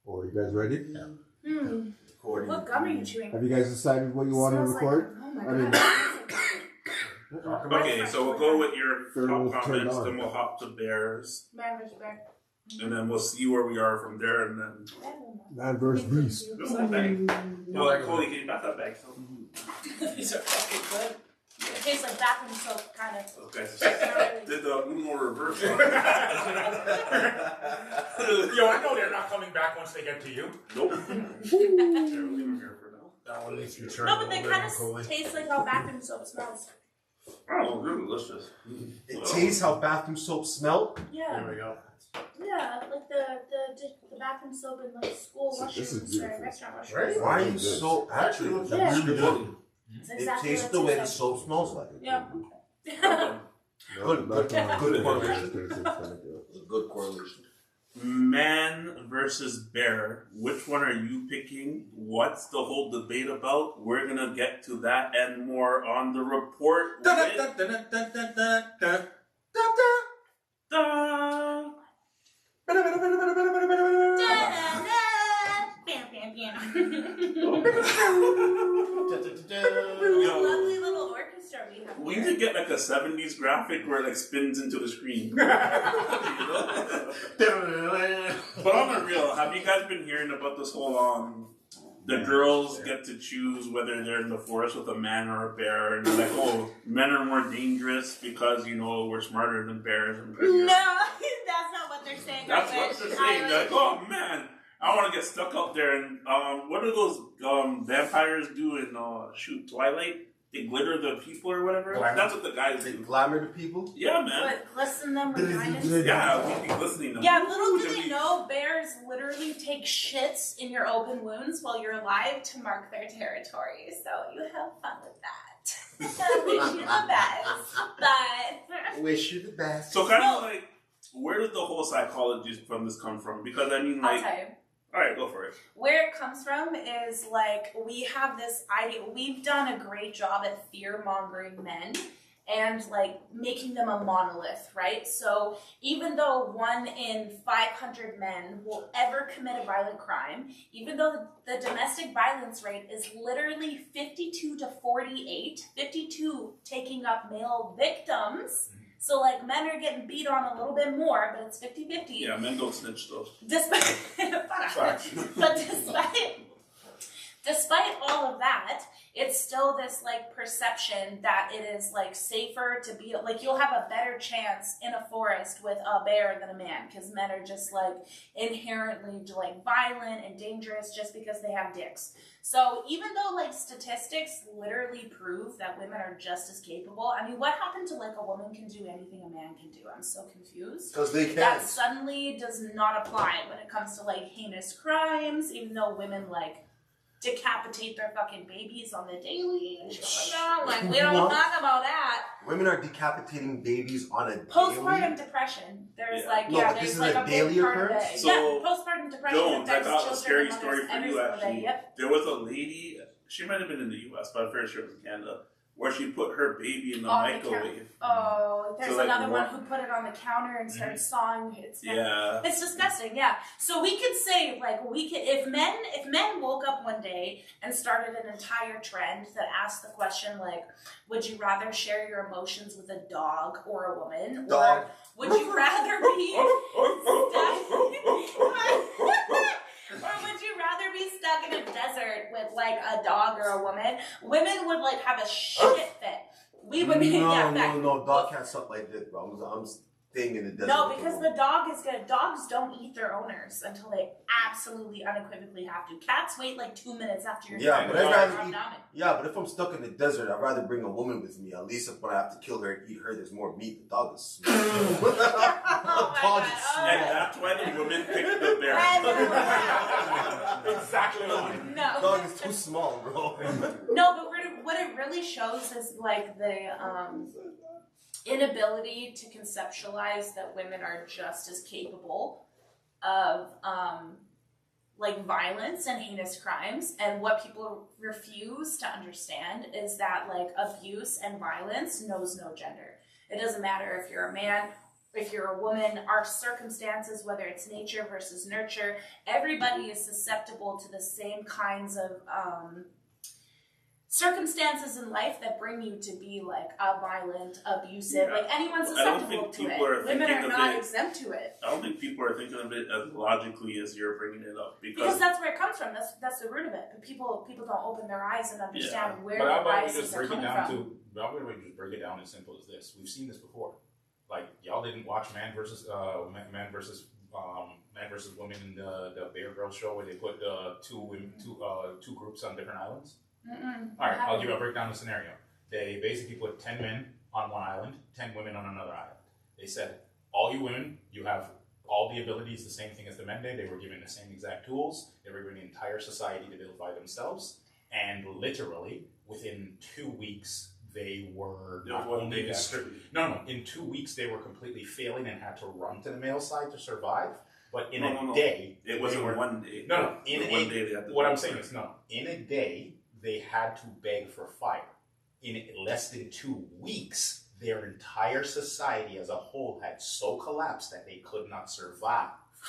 Oh, you guys ready? What gum are you chewing? Have you guys decided what you want to Smells record? Like, oh my I mean- god. Okay, so we'll go with your Third top one's turned comments, on. then we'll hop to Bears, Man versus bear. and then we'll see where we are from there, and then. Man versus beast. What's that bag? Yo, Cody, can you pass that bag? These are fucking good. It tastes like bathroom soap, kind of. Okay. Did the Uno reverse? Yo, I know they're not coming back once they get to you. Nope. They're leaving here for now. That one needs to be turned No, but they over kind and cool. of taste like how bathroom soap smells. Oh, they're delicious. It tastes how bathroom soap smell. Yeah. There we go. Yeah, like the bathroom soap in like school This washrooms is beautiful. or restaurant washrooms. Right? Why are you so actually? looks Yeah. Really good. It's It exactly tastes what the way the tastes soap smells like. Yeah. Good, good, good correlation. correlation. Good correlation. Man versus bear. Which one are you picking? What's the whole debate about? We're gonna get to that and more on the report. With Da. Lovely little orchestra we have. We here. need to get like a 70s graphic where it like spins into the screen. You know? But on the real, have you guys been hearing about this whole the girls get to choose whether they're in the forest with a man or a bear, and they're like, oh, men are more dangerous because, you know, we're smarter than bears. And No, that's not what they're saying. that's I what wish. they're saying. They're like, oh man, I want to get stuck up there. And what do those vampires do in Twilight? They glitter the people or whatever. Glamour. That's what the guys They do. glamour the people. Yeah, man. But glisten them with diamonds. Yeah, we be listening to them. Yeah, little do Should they we- know, bears literally take shits in your open wounds while you're alive to mark their territory. So you have fun with that. I wish you the best, but Wish you the best. So kind No. of like, where did the whole psychology from this come from? Because I mean, I'll like, tell you. all right, go for it. Where it comes from is like we have this idea. We've done a great job at fear mongering men and like making them a monolith, right? So even though 1 in 500 men will ever commit a violent crime, even though the domestic violence rate is literally 52 to 48, 52 taking up male victims. So, like, men are getting beat on a little bit more, but it's 50-50. Yeah, men don't snitch though. Despite, but despite all of that, it's still this like perception that it is like safer to be like you'll have a better chance in a forest with a bear than a man because men are just like inherently like violent and dangerous just because they have dicks. So even though like statistics literally prove that women are just as capable, I mean, what happened to like a woman can do anything a man can do? I'm so confused. Because they can. That suddenly does not apply when it comes to like heinous crimes, even though women like decapitate their fucking babies on the daily and shit like that. Like we don't What? talk about that. Women are decapitating babies on a Postpartum daily. depression. There's Yeah. like No, but there's this is like a big daily part of occurrence? it. So, Yeah, postpartum depression Jones, I affects got a children scary and story mothers for every you single day. actually. Yep. There was a lady, she might have been in the US, but I'm very sure it was in Canada. where she put her baby in the On the microwave. Oh, there's So, like, another one what- who put it on the counter and started sawing. It's Yeah. It's disgusting, yeah. So we could say, like, if men woke up one day and started an entire trend that asked the question, like, would you rather share your emotions with a dog or a woman? Dog. Or would you rather be or would you rather be stuck in a desert with, like, a dog or a woman? Women would, like, have a shit fit. We would be, No, dog can't suck like this, bro. I'm staying in the desert. No, because the dog is gonna. Dogs don't eat their owners until they absolutely unequivocally have to. Cats wait like 2 minutes after you're Yeah, done. but I'd rather eat. Vomit. Yeah, but if I'm stuck in the desert, I'd rather bring a woman with me. At least if when I have to kill her and eat her, there's more meat. The dog is small. Oh my Dog God, is oh. And that's why the women picked the bear. Exactly why. No. Dog is too small, bro. No, but what it really shows is like the inability to conceptualize that women are just as capable of like violence and heinous crimes. And what people refuse to understand is that like abuse and violence knows no gender. It doesn't matter if you're a man, if you're a woman, our circumstances, whether it's nature versus nurture, everybody is susceptible to the same kinds of circumstances in life that bring you to be like a violent, abusive, like anyone's I don't susceptible think to people are it. Women thinking are of not it- exempt to it. I don't think people are thinking of it as logically as you're bringing it up Because that's where it comes from. That's the root of it. But people don't open their eyes and understand where But how the about we biases just are break it coming down from. to? How about we just break it down as simple as this? We've seen this before. Like y'all didn't watch Man versus Woman in the Bear Grylls show where they put two groups on different islands. Mm-mm. All right, I'll give you a breakdown of the scenario. They basically put 10 men on one island, 10 women on another island. They said, all you women, you have all the abilities, the same thing as the men did. They were given the same exact tools. They were given the entire society to build by themselves. And literally, within 2 weeks, they were not only in 2 weeks, they were completely failing and had to run to the male side to survive. But in a day, it wasn't one day. In one day they had to what I'm saying is, in a day, they had to beg for fire. In less than 2 weeks, their entire society as a whole had so collapsed that they could not survive.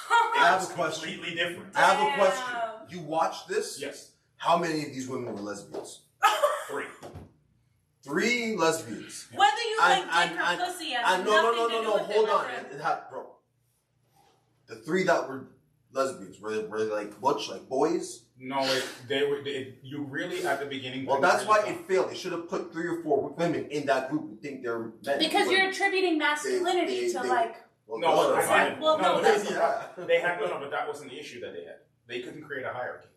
I have a question. Completely different. I have a question. You watched this? Yes. How many of these women were lesbians? 3. 3 lesbians. Whether you like And- dick or and- pussy has And nothing no, to do with hold it, on. my friend. It had, bro. The 3 that were lesbians were they like butch, like boys? No, you really at the beginning. Well, that's why it failed. They should have put 3 or 4 women in that group who think they're men. Because you're attributing masculinity to like. Well, No, no, that's fine. fine. Well, no, that's- They had but that wasn't the issue that they had. They couldn't create a hierarchy.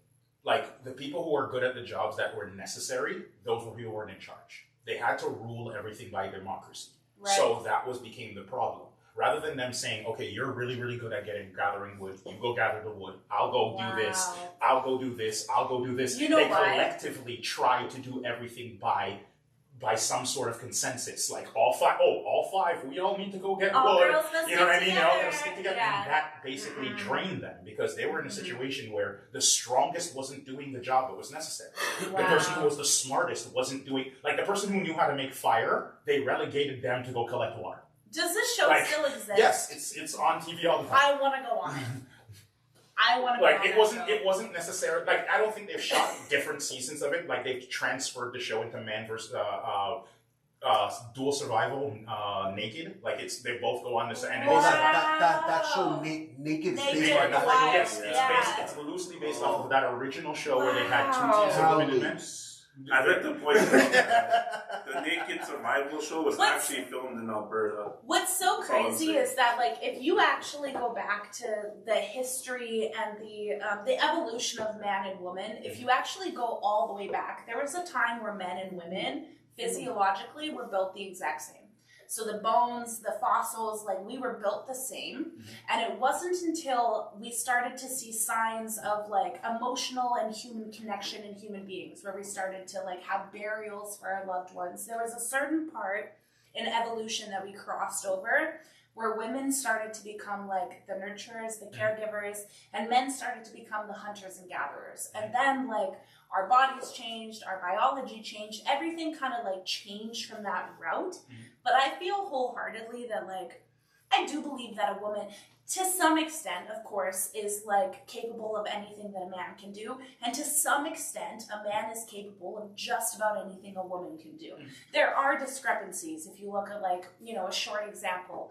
Like the people who are good at the jobs that were necessary, those were people who weren't in charge. They had to rule everything by democracy. Right. So that became the problem. Rather than them saying, okay, you're really, really good at gathering wood, you go gather the wood, I'll go do this, I'll go do this, I'll go do this. You know they why? collectively try to do everything by some sort of consensus. Like all five, we all need to go get All wood. girls must You know what I stick mean? They're all gonna together. stick together. Yeah. And that basically drained them because they were in a situation where the strongest wasn't doing the job that was necessary. The person who was the smartest wasn't doing, like the person who knew how to make fire, they relegated them to go collect water. Does this show still exist? Yes, it's on TV all the time. I want to go on. I want to go Like on. it wasn't necessary. Like I don't think they've shot different seasons of it. Like they've transferred the show into Man versus Dual Survival, Naked. Like they both go on this, and it Well, is that show Naked is Naked based on and that. Wild. yes, Yeah. it's loosely based off of that original show where they had 2 teams of women and men. I read the point that the Naked Survival show was What's- actually filmed in Alberta. What's so That's all I'm crazy saying. is that, like, if you actually go back to the history and the evolution of man and woman, if you actually go all the way back, there was a time where men and women physiologically were built the exact same. So the bones, the fossils, like we were built the same. And it wasn't until we started to see signs of like emotional and human connection in human beings where we started to like have burials for our loved ones. There was a certain part in evolution that we crossed over where women started to become like the nurturers, the caregivers, and men started to become the hunters and gatherers. And then like our bodies changed, our biology changed, everything kind of like changed from that route. But I feel wholeheartedly that like, I do believe that a woman, to some extent, of course, is like capable of anything that a man can do. And to some extent, a man is capable of just about anything a woman can do. There are discrepancies. If you look at like, you know, a short example,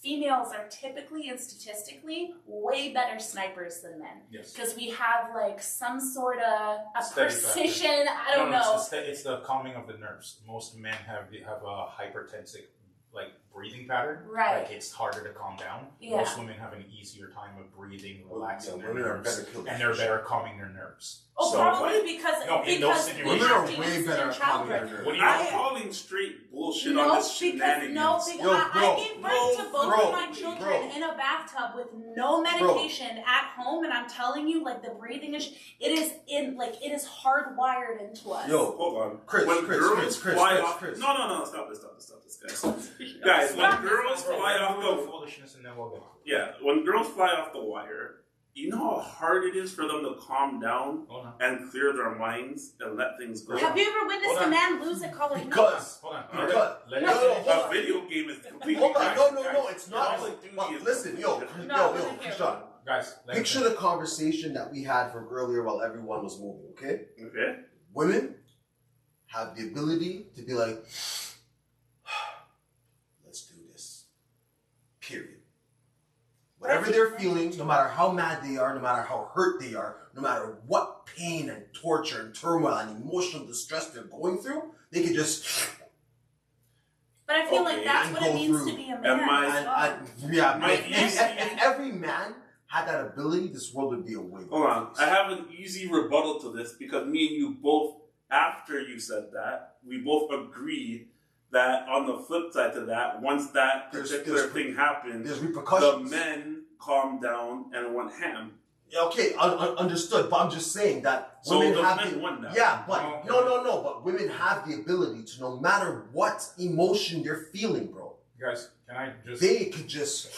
females are typically and statistically way better snipers than men. Yes. Because we have like some sort of a Steady precision, I don't know. It's the calming of the nerves. Most men have a hypertensive like breathing pattern. Right. Like it's harder to calm down. Yeah. Most women have an easier time of breathing, relaxing their women are nerves, better killers. and they're better calming their nerves. Oh, So- probably because No, in those we situations- Women are have to way use it better in at calming their childbirth. nerves. What are you calling straight bullshit on No, this because shenanigans? Yo, I bro, gave birth to both bro, of my children bro. in a bathtub with no medication at home, and I'm telling you, like the breathing is, it is hardwired into us. Yo, Hold on. Chris, when Chris, girls Chris, fly Chris, off, Chris. No, stop this, guys. Guys, when girls fly off the foolishness, and then we'll go. when girls fly off the wire, you know how hard it is for them to calm down Hold on. and clear their minds and let things go. Have you ever witnessed Hold a on. man lose a color? Because, Hold on. because, Let no, me no, finish. hold A on. video game is completely Hold on, different. no, it's not. Call of Duty But is listen, yo, completely No, yo, listen here. Krishan, Guys, let me picture finish. the conversation that we had from earlier while everyone was moving, okay? Okay. Women have the ability to be like, let's do this. Period. Whatever they're feeling, no matter how mad they are, no matter how hurt they are, no matter what pain and torture and turmoil and emotional distress they're going through, they can just But I feel Okay, like that's and what it go means through. to be a And man. my- as well. yeah. My If every man had that ability, this world would be a way. Hold on. I have an easy rebuttal to this because me and you both, after you said that, we both agreed that on the flip side to that, once that particular thing happened, There's the repercussions. men calmed down and went ham. Yeah, okay, understood. But I'm just saying that So women the have men the won that. yeah, but Okay. no. But women have the ability to, no matter what emotion they're feeling, bro, Guys, can I just... they could just.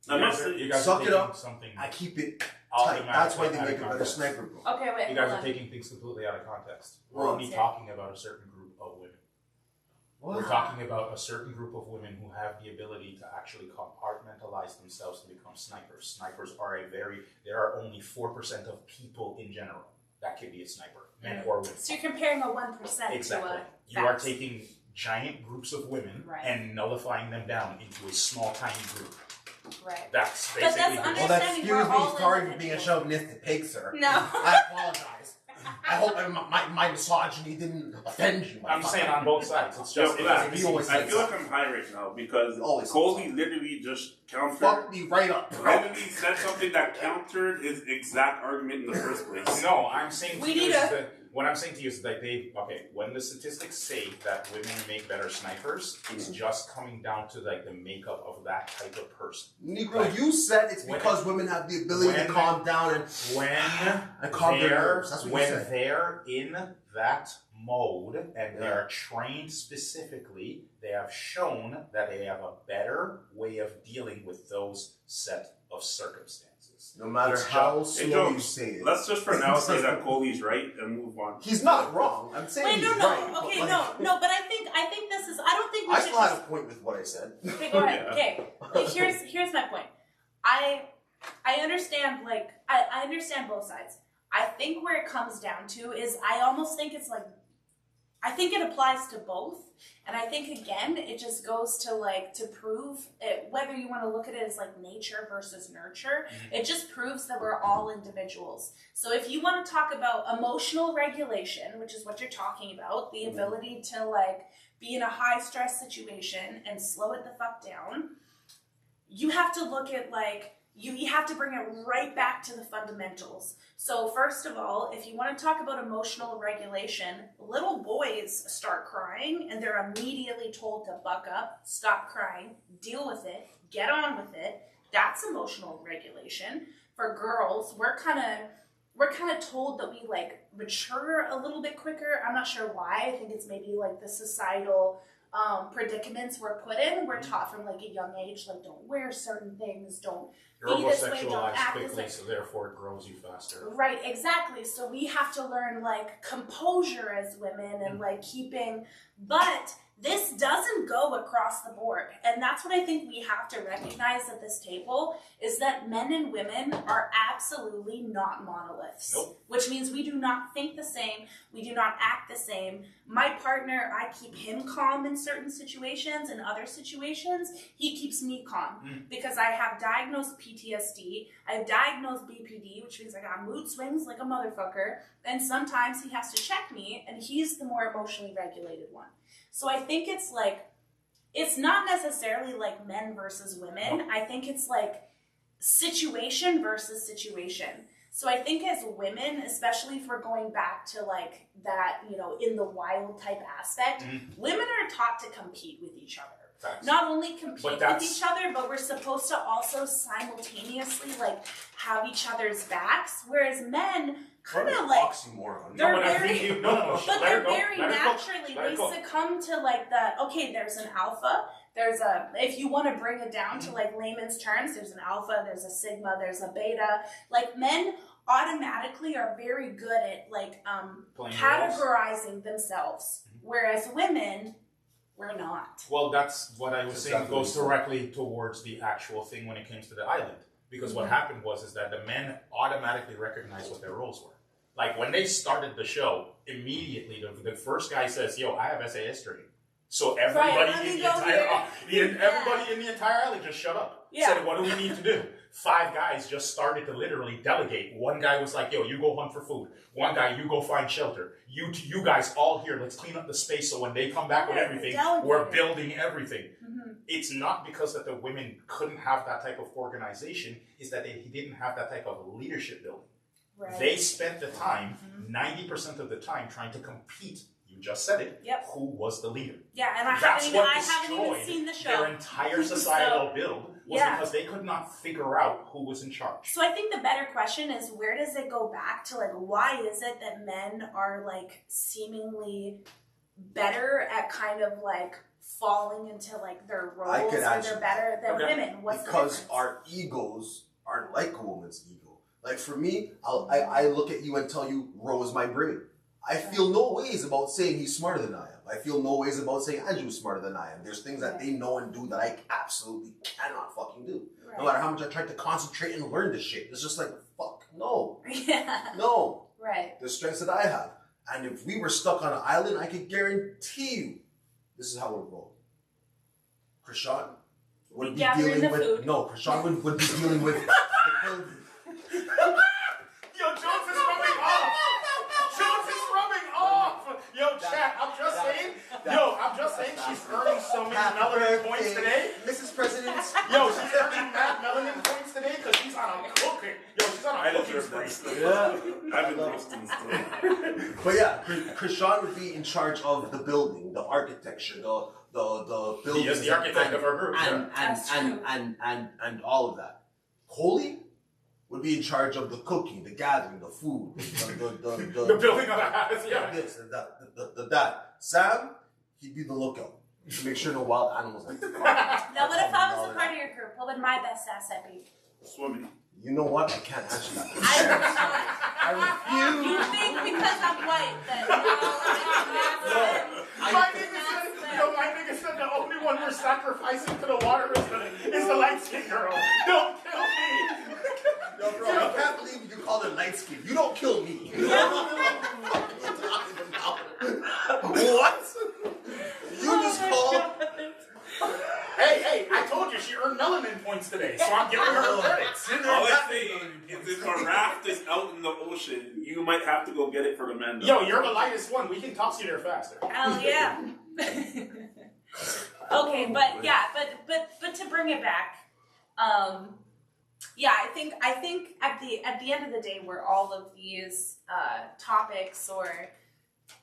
I'm not you guys Suck are it taking up. something I keep it tight. automatically That's why they out of make a better context. sniper, bro. Okay, wait. You guys hold are on. taking things completely out of context. We're Well, only yeah. talking about a certain group of women. What? We're talking about a certain group of women who have the ability to actually compartmentalize themselves to become snipers. Snipers are there are only 4% of people in general that can be a sniper, men or women. So you're comparing a 1% Exactly. to a You are fact. taking giant groups of women Right. and nullifying them down into a small, tiny group. Right. That's But that's basically under- Well, that's Understanding excuse we're me. all Sorry for being a individuals. chauvinistic pig, sir. No. I apologize. I hope my misogyny didn't offend you. I'm saying on both sides. It's Yo, just Black, you always I say feel like something. I'm high right now because Always say Colby something. literally just countered. Fuck me right up, bro. Literally said something that countered his exact argument in the first place. No, I'm saying We to you need is a- that what I'm saying to you is that when the statistics say that women make better snipers, it's just coming down to like the makeup of that type of person. Negro, Like, you said it's when- because women have the ability to when- calm down and calm their nerves. That's what you said. they're in that mode and they are trained specifically, they have shown that they have a better way of dealing with those set of circumstances. No matter It's how just- Hey, slow Joe, you say it. let's just for now say that Colby's right and move on. He's not wrong. I'm saying Wait, he's no. right. but Okay, like, no. But I think this is. I don't think we I should. still had Just, a point with what I said. okay, go ahead. Yeah. Okay. Here's my point. I understand. Like I understand both sides. I think where it comes down to is I almost think it's like. I think it applies to both. And I think, again, it just goes to, like, to prove it, whether you want to look at it as, like, nature versus nurture, it just proves that we're all individuals. So if you want to talk about emotional regulation, which is what you're talking about, the ability to, like, be in a high-stress situation and slow it the fuck down, you have to look at, like, you have to bring it right back to the fundamentals. So first of all, if you want to talk about emotional regulation, little boys start crying and they're immediately told to buck up, stop crying, deal with it, get on with it. That's emotional regulation. For girls, we're kind of told that we like mature a little bit quicker. I'm not sure why. I think it's maybe like the societal predicaments we're put in. We're taught from like a young age, like don't wear certain things, don't You're be this way, don't over-sexualized act this quickly, way. so therefore it grows you faster. Right, exactly. So we have to learn like composure as women and like keeping, but this doesn't go across the board. And that's what I think we have to recognize at this table is that men and women are absolutely not monoliths. Nope. Which means we do not think the same. We do not act the same. My partner, I keep him calm in certain situations. In other situations, he keeps me calm because I have diagnosed PTSD. I have diagnosed BPD, which means I got mood swings like a motherfucker. And sometimes he has to check me, and he's the more emotionally regulated one. So I think it's like, it's not necessarily like men versus women. I think it's like situation versus situation. So I think as women, especially if we're going back to like that, you know, in the wild type aspect, women are taught to compete with each other. Facts. Not only compete with each other, but we're supposed to also simultaneously like have each other's backs. Whereas men kind of like oxymoron. they're No, but I very, think no, but let they're her go, very let her go, naturally let her they go. succumb to like the okay. There's an alpha. There's a if you want to bring it down to like layman's terms. There's an alpha. There's a sigma. There's a beta. Like men automatically are very good at like Playing categorizing themselves, whereas women we're not. Well, that's what I was saying. Exactly. Goes directly towards the actual thing when it comes to the island. Because what happened was that the men automatically recognized what their roles were. Like when they started the show, immediately the first guy says, "Yo, I have SAS training." So everybody in the entire island just shut up. Yeah. Said, "What do we need to do?" 5 guys just started to literally delegate. One guy was like, "Yo, you go hunt for food." One guy, "You go find shelter." You guys all here. Let's clean up the space so when they come back with everything, we're building everything. It's not because that the women couldn't have that type of organization. It's that they didn't have that type of leadership building. Right. They spent the time, 90% of the time, trying to compete. You just said it. Yep. Who was the leader? Yeah, and I That's haven't what even destroyed seen the show. their entire societal build was yeah. because they could not figure out who was in charge. So I think the better question is where does it go back to like why is it that men are like seemingly better at kind of like falling into like their roles or they're better than women? What's because the difference? our egos aren't like a woman's ego. Like for me, I look at you and tell you, Ro is my brain. I feel no ways about saying he's smarter than I am. I feel no ways about saying Andrew's smarter than I am. There's things that they know and do that I absolutely cannot fucking do. Right. No matter how much I try to concentrate and learn this shit. It's just like, fuck, no. Yeah. No. Right. The strengths that I have. And if we were stuck on an island, I could guarantee you, this is how it would roll. Krishan would be gathering dealing the with... food. No, Krishan would be dealing with... Yo, Jones is rubbing off! Jones is rubbing off! Yo, chat, I'm just saying she's earning so many melanin points today. Mrs. President. Yo, she's earning mad melanin points today because she's on a cooking. Yo, she's on a cooking spree. Yeah. I've been roasting still. But yeah, Krishan would be in charge of the building, the architecture, the building. He is the architect of our group. And all of that. Coley would be in charge of the cooking, the gathering, the food, the building of the house, yeah. This and that. Sam, he'd be the lookout to make sure no wild animals. Now, what if I was a part of your group? What would my best asset be? Swimming. You know what? I can't answer that. I refuse. You think because I'm white that My nigga said the only one we're sacrificing to the water is the light skinned girl. Don't kill me. Yo, bro, I can't believe you call her light skin. You don't kill me. What? You just called. Hey, I told you she earned melanin points today, so I'm giving her her credits. All I'm saying is if a raft is out in the ocean, you might have to go get it for the men. Yo, you're the lightest one. We can toss you there faster. Hell yeah. Okay, but yeah, but to bring it back, yeah, I think at the end of the day, where all of these topics or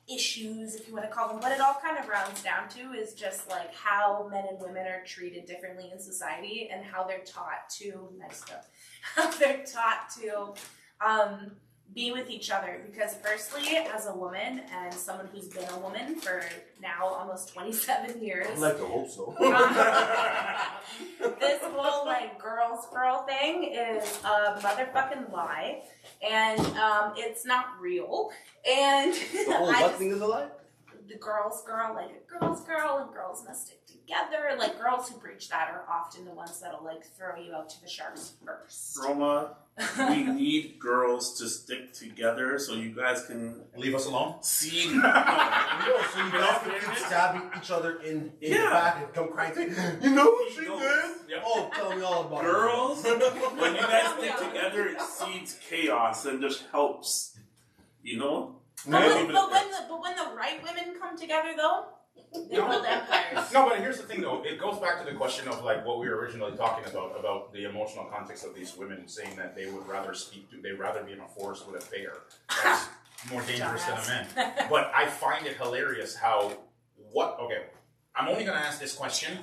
issues, if you want to call them, what it all kind of rounds down to is just like how men and women are treated differently in society and how they're taught to be with each other, because firstly, as a woman and someone who's been a woman for now almost 27 years, I'd like to hope so. this whole like girl thing is a motherfucking lie, and it's not real. And The whole what thing is a lie? the girl, like a girl's girl, and girls must stick together. Like girls who preach that are often the ones that'll like throw you out to the sharks first. Roma, we need girls to stick together so you guys can Leave us alone. see. So you guys can keep stabbing each other in the back and come crying saying, you know what she did? Yep. Oh, tell me all about Girls, when you guys stick together, it seeds chaos and just helps. You know? But when the right women come together, though, they build empires. No, but here's the thing, though. It goes back to the question of like what we were originally talking about the emotional context of these women saying that they would rather they'd rather be in a forest with a bear. That's more dangerous than a man. But I find it hilarious how okay, I'm only going to ask this question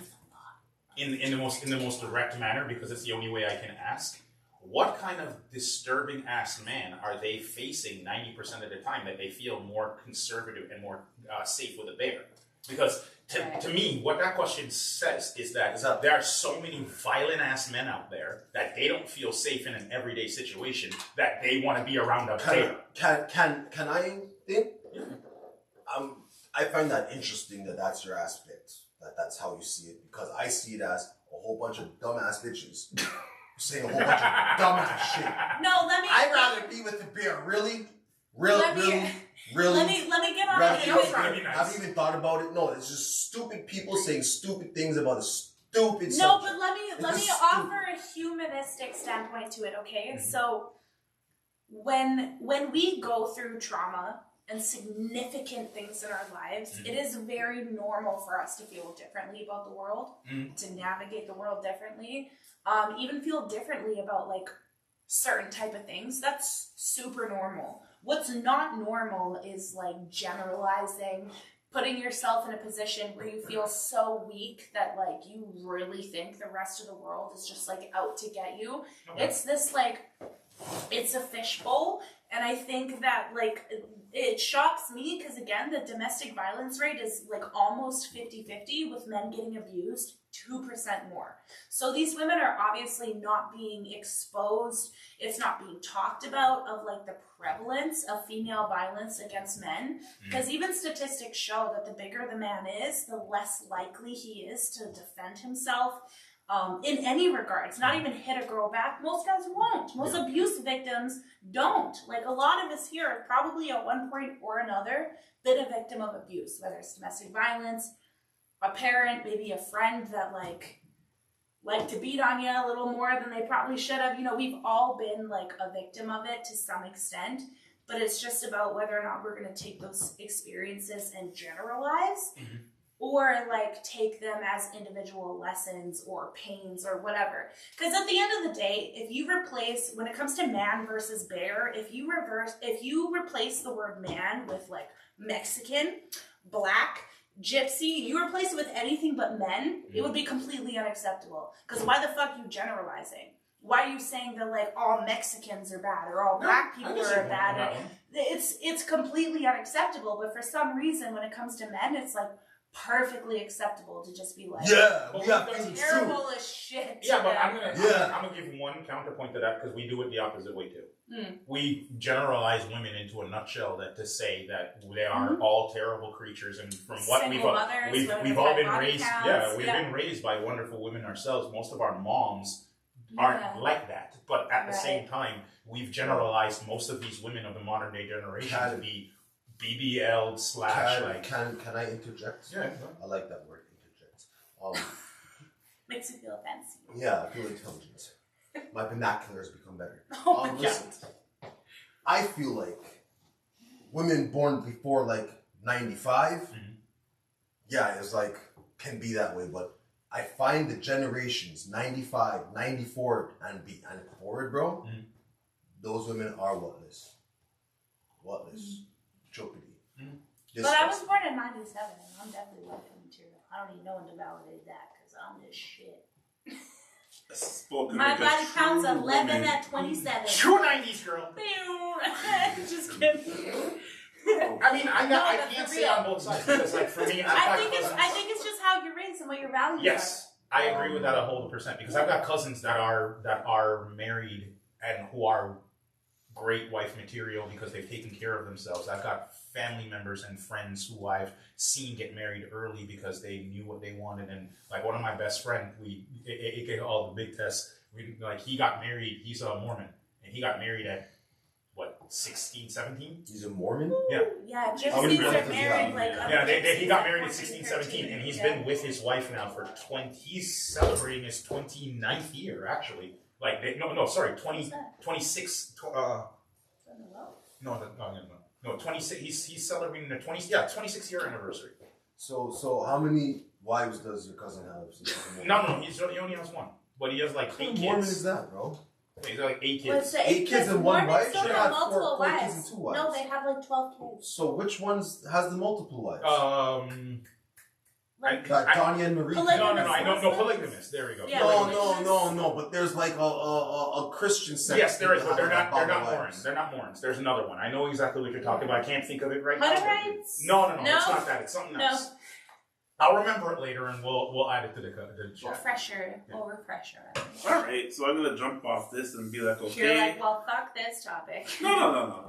in the most direct manner because it's the only way I can ask. What kind of disturbing ass man are they facing 90% of the time that they feel more conservative and more safe with a bear? Because to me, what that question says is that there are so many violent ass men out there that they don't feel safe in an everyday situation that they want to be around a bear. Can I think? I find that interesting that that's your aspect. That's how you see it, because I see it as a whole bunch of dumbass bitches saying a whole bunch of dumbass shit. No, I'd rather be with the bear. Really? Let me get on it. Have you even thought about it? No, it's just stupid people saying stupid things about a stupid subject. No, but let me offer a humanistic standpoint to it, okay? Mm-hmm. So when we go through trauma and significant things in our lives, it is very normal for us to feel differently about the world, to navigate the world differently, even feel differently about like certain type of things. That's super normal. What's not normal is like generalizing, putting yourself in a position where you feel so weak that like you really think the rest of the world is just like out to get you. Okay. It's this like, it's a fishbowl. And I think that like it shocks me because again, the domestic violence rate is like almost 50-50 with men getting abused, 2% more. So these women are obviously not being exposed. It's not being talked about of like the prevalence of female violence against men. Because even statistics show that the bigger the man is, the less likely he is to defend himself. In any regards, not even hit a girl back. Most guys won't. Most abuse victims don't. Like a lot of us here have probably at one point or another been a victim of abuse, whether it's domestic violence, a parent, maybe a friend that like to beat on you a little more than they probably should have. You know, we've all been like a victim of it to some extent, but it's just about whether or not we're going to take those experiences and generalize. Or like take them as individual lessons or pains or whatever. Because at the end of the day, if you replace, when it comes to man versus bear, if you replace the word man with like Mexican, black, gypsy, you replace it with anything but men, it would be completely unacceptable. Because why the fuck are you generalizing? Why are you saying that like all Mexicans are bad or all black people are bad? It's completely unacceptable. But for some reason, when it comes to men, it's like perfectly acceptable to just be like, terrible as shit. Yeah, but I'm gonna give one counterpoint to that because we do it the opposite way too. We generalize women into a nutshell that to say that they are all terrible creatures, and from what we've all been raised, been raised by wonderful women ourselves. Most of our moms aren't like that, but at the same time, we've generalized most of these women of the modern day generation to be BBL / Can I interject? Yeah. I like that word, interject. Makes you feel fancy. Yeah, I feel intelligent. My vernacular has become better. Oh my listen, I feel like women born before like 95, it's like can be that way, but I find the generations 95, 94 and forward, bro, those women are whatless. Choppity. But I was born in 97, and I'm definitely welcome material. I don't need no one to validate that, because I'm this shit. Spoken My like a body counts true 11 woman. at 27. True 90s girl. Just kidding. I mean, I No, can't that's say real. on both sides because, like, for me, I think it's just how you're raised and what your values yes, I agree with that 100% because I've got cousins that are married and who are great wife material because they've taken care of themselves. I've got family members and friends who I've seen get married early because they knew what they wanted. And like one of my best friends, aka all the big tests, he got married. He's a Mormon, and he got married at what 16, 17. He's a Mormon? Yeah. Yeah, How many gypsies are relatives married do like. you Yeah, he got married at 14, 16, 17, and he's 13, been with his wife now for 20. He's celebrating his 29th year, actually. Like, 26. No, 26. He's celebrating the 26-year anniversary. So how many wives does your cousin have? No, he only has one, but he has like How 8 many Mormon kids. is that, bro? He's got like 8 Well, kids. it's 8 kids and 1 Mormons wife? don't Should have have multiple 4 kids wives. and 2 wives. No, they have like 12 kids. So which ones has the multiple wives? Like, Tanya and Marie. No, I don't know. Polygamous. There we go. Yeah, No. But there's like a Christian sect. Yes, there is, but they're not wives. Mormons. They're not Mormons. There's another one. I know exactly what you're talking about. I can't think of it right now. Hutterites? No. No? It's not that. It's something No. else. I'll remember it later, and we'll add it to the chat. Refresher. All right, so I'm gonna jump off this and be like, You're okay. like, well, fuck this topic. No.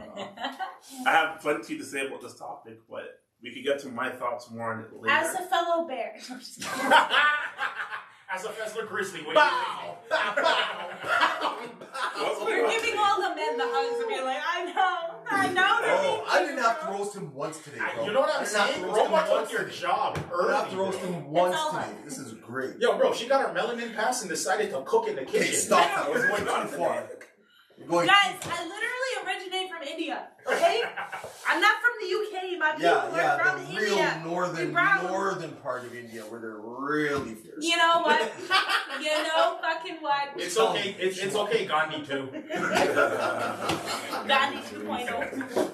I have plenty to say about this topic, but we could get to my thoughts more on it later. As a fellow bear. As a Fessler Grizzly, what do you think? You're giving all the men the hugs and being like, I know. Oh, I didn't have to roast him once today, bro. You know what I'm I didn't have to saying? roast him Roma once took your today. job I early. didn't have to roast him once all today. right. This is great. Yo, bro, she got her melanin pass and decided to cook in the kitchen. Okay, stop that. We're going too far. We're going Guys, too I literally originate from India. Okay? I'm not from the UK. My people are from the real India. northern part of India where they're really fierce. You know what? You know fucking what? It's okay. It's okay, Gandhi too. Gandhi 2.0.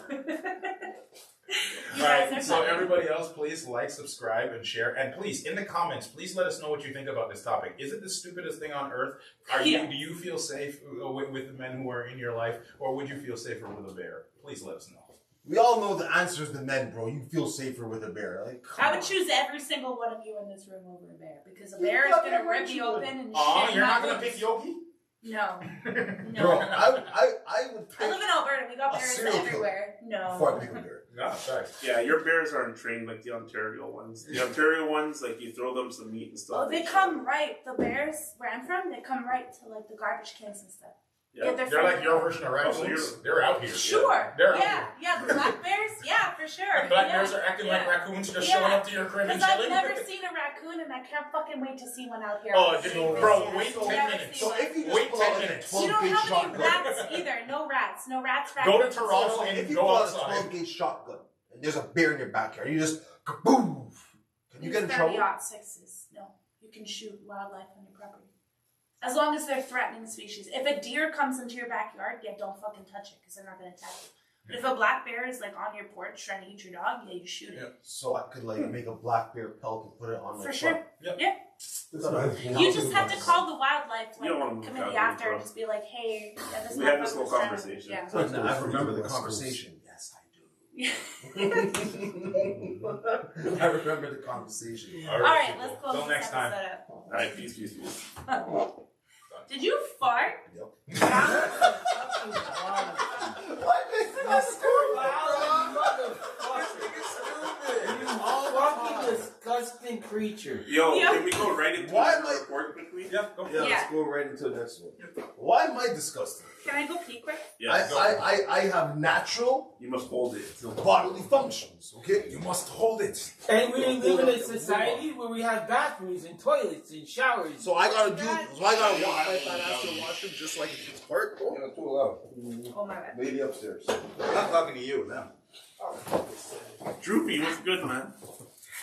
You guys Alright, are so funny. everybody else, please like, subscribe, and share. And please, in the comments, please let us know what you think about this topic. Is it the stupidest thing on earth? Do you feel safe with the men who are in your life, or would you feel safer with a bear? Please let us know. We all know the answer is the men, bro. You feel safer with a bear. Like, I would choose every single one of you in this room over a bear because a bear is gonna rip you open and shit. You're not my gonna boots. pick Yogi? No. bro, I would pick I live in Alberta. We got a bears serial killer everywhere. No. before I pick a bear. No, sorry. Yeah, your bears aren't trained like the Ontario ones. The Ontario ones, like you throw them some meat and stuff. Oh, they come right. The bears where I'm from, they come right to like the garbage cans and stuff. Yeah. Get their They're like food. your version of raccoons. you're- They're out here. Sure. They're out Yeah. Yeah. The black bears. Yeah, for sure. And black yeah. bears are acting like raccoons, just Yeah. showing up to your crib and Because I've chilling. never seen a raccoon and I can't fucking wait to see one out here. Oh, on the dude, street bro, this year. wait 10 Never minutes. seen So one. if you just Wait pull 10 out like a minutes. 12 You don't gauge have any shotgun. rats either. No rats. No rats. Go to raccoons. Toronto So and if you go pull out a outside. 12 gauge shotgun and there's a bear in your backyard, you just kaboom. Can you get in trouble? 30-06s. No, you can shoot wildlife on your property. As long as they're threatening species. If a deer comes into your backyard, yeah, don't fucking touch it because they're not going to attack you. But if a black bear is like on your porch trying to eat your dog, yeah, you shoot it. So I could like make a black bear pelt and put it on my For front. sure. Yep. Yeah. You just have to call the wildlife You don't wanna move committee that after way, and just be like, hey, yeah, this We had this motherfucker's whole trying to- conversation. Yeah. I remember the conversation. Yes, I do. I remember the conversation. All right, let's close Till this next time. episode up. All right, peace. Did you fart? Disgusting creature. Yo, Yeah. can we go right into Why the am I- report quickly? Yeah, go. Yeah, Yeah. let's go right into the next one. Why am I disgusting? Can I go pee quick? Yeah, go. I have natural You must hold it. bodily functions, okay? You must hold it. And we live in a society where we have bathrooms and toilets and showers. So I gotta wash my fat ass to wash it just like it's part. Yeah, too loud. Oh my bad. Lady upstairs. I'm not talking to you now. Droopy, what's good, man?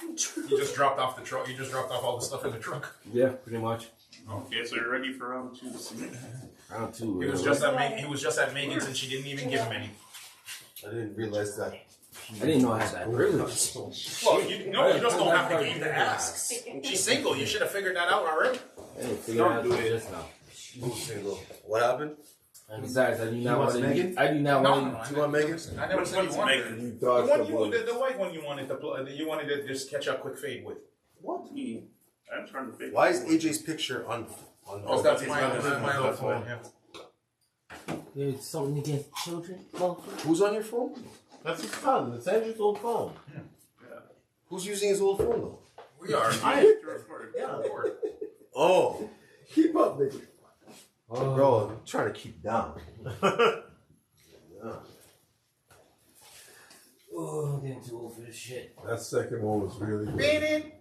You just dropped off the truck. You just dropped off all the stuff in the trunk. Yeah, pretty much. Okay, so you're ready for round 2. Round 2. He was just at Megan's and she didn't even give him any. I didn't realize that I didn't know I had that privilege. Well, you just don't have the game to ask. She's single. You should have figured that out already. I didn't figure out just now. Who's single? What happened? And besides, I do not want want Megan? to. I do not No, want You want Megan? I never said you wanted her. You The dodged one the you, bullet. the white one you wanted to just catch a quick fade with. What? Me. I'm trying to figure Why is AJ's picture on? Oh, that's my old phone. Yeah. There's something against children. Who's on your phone? That's his phone. It's Andrew's old phone. Who's using his old phone though? We are. Yeah. Oh, Keep up, nigga. bro, I'm trying to keep down. Oh, I'm getting too old for this shit. That second one was really good.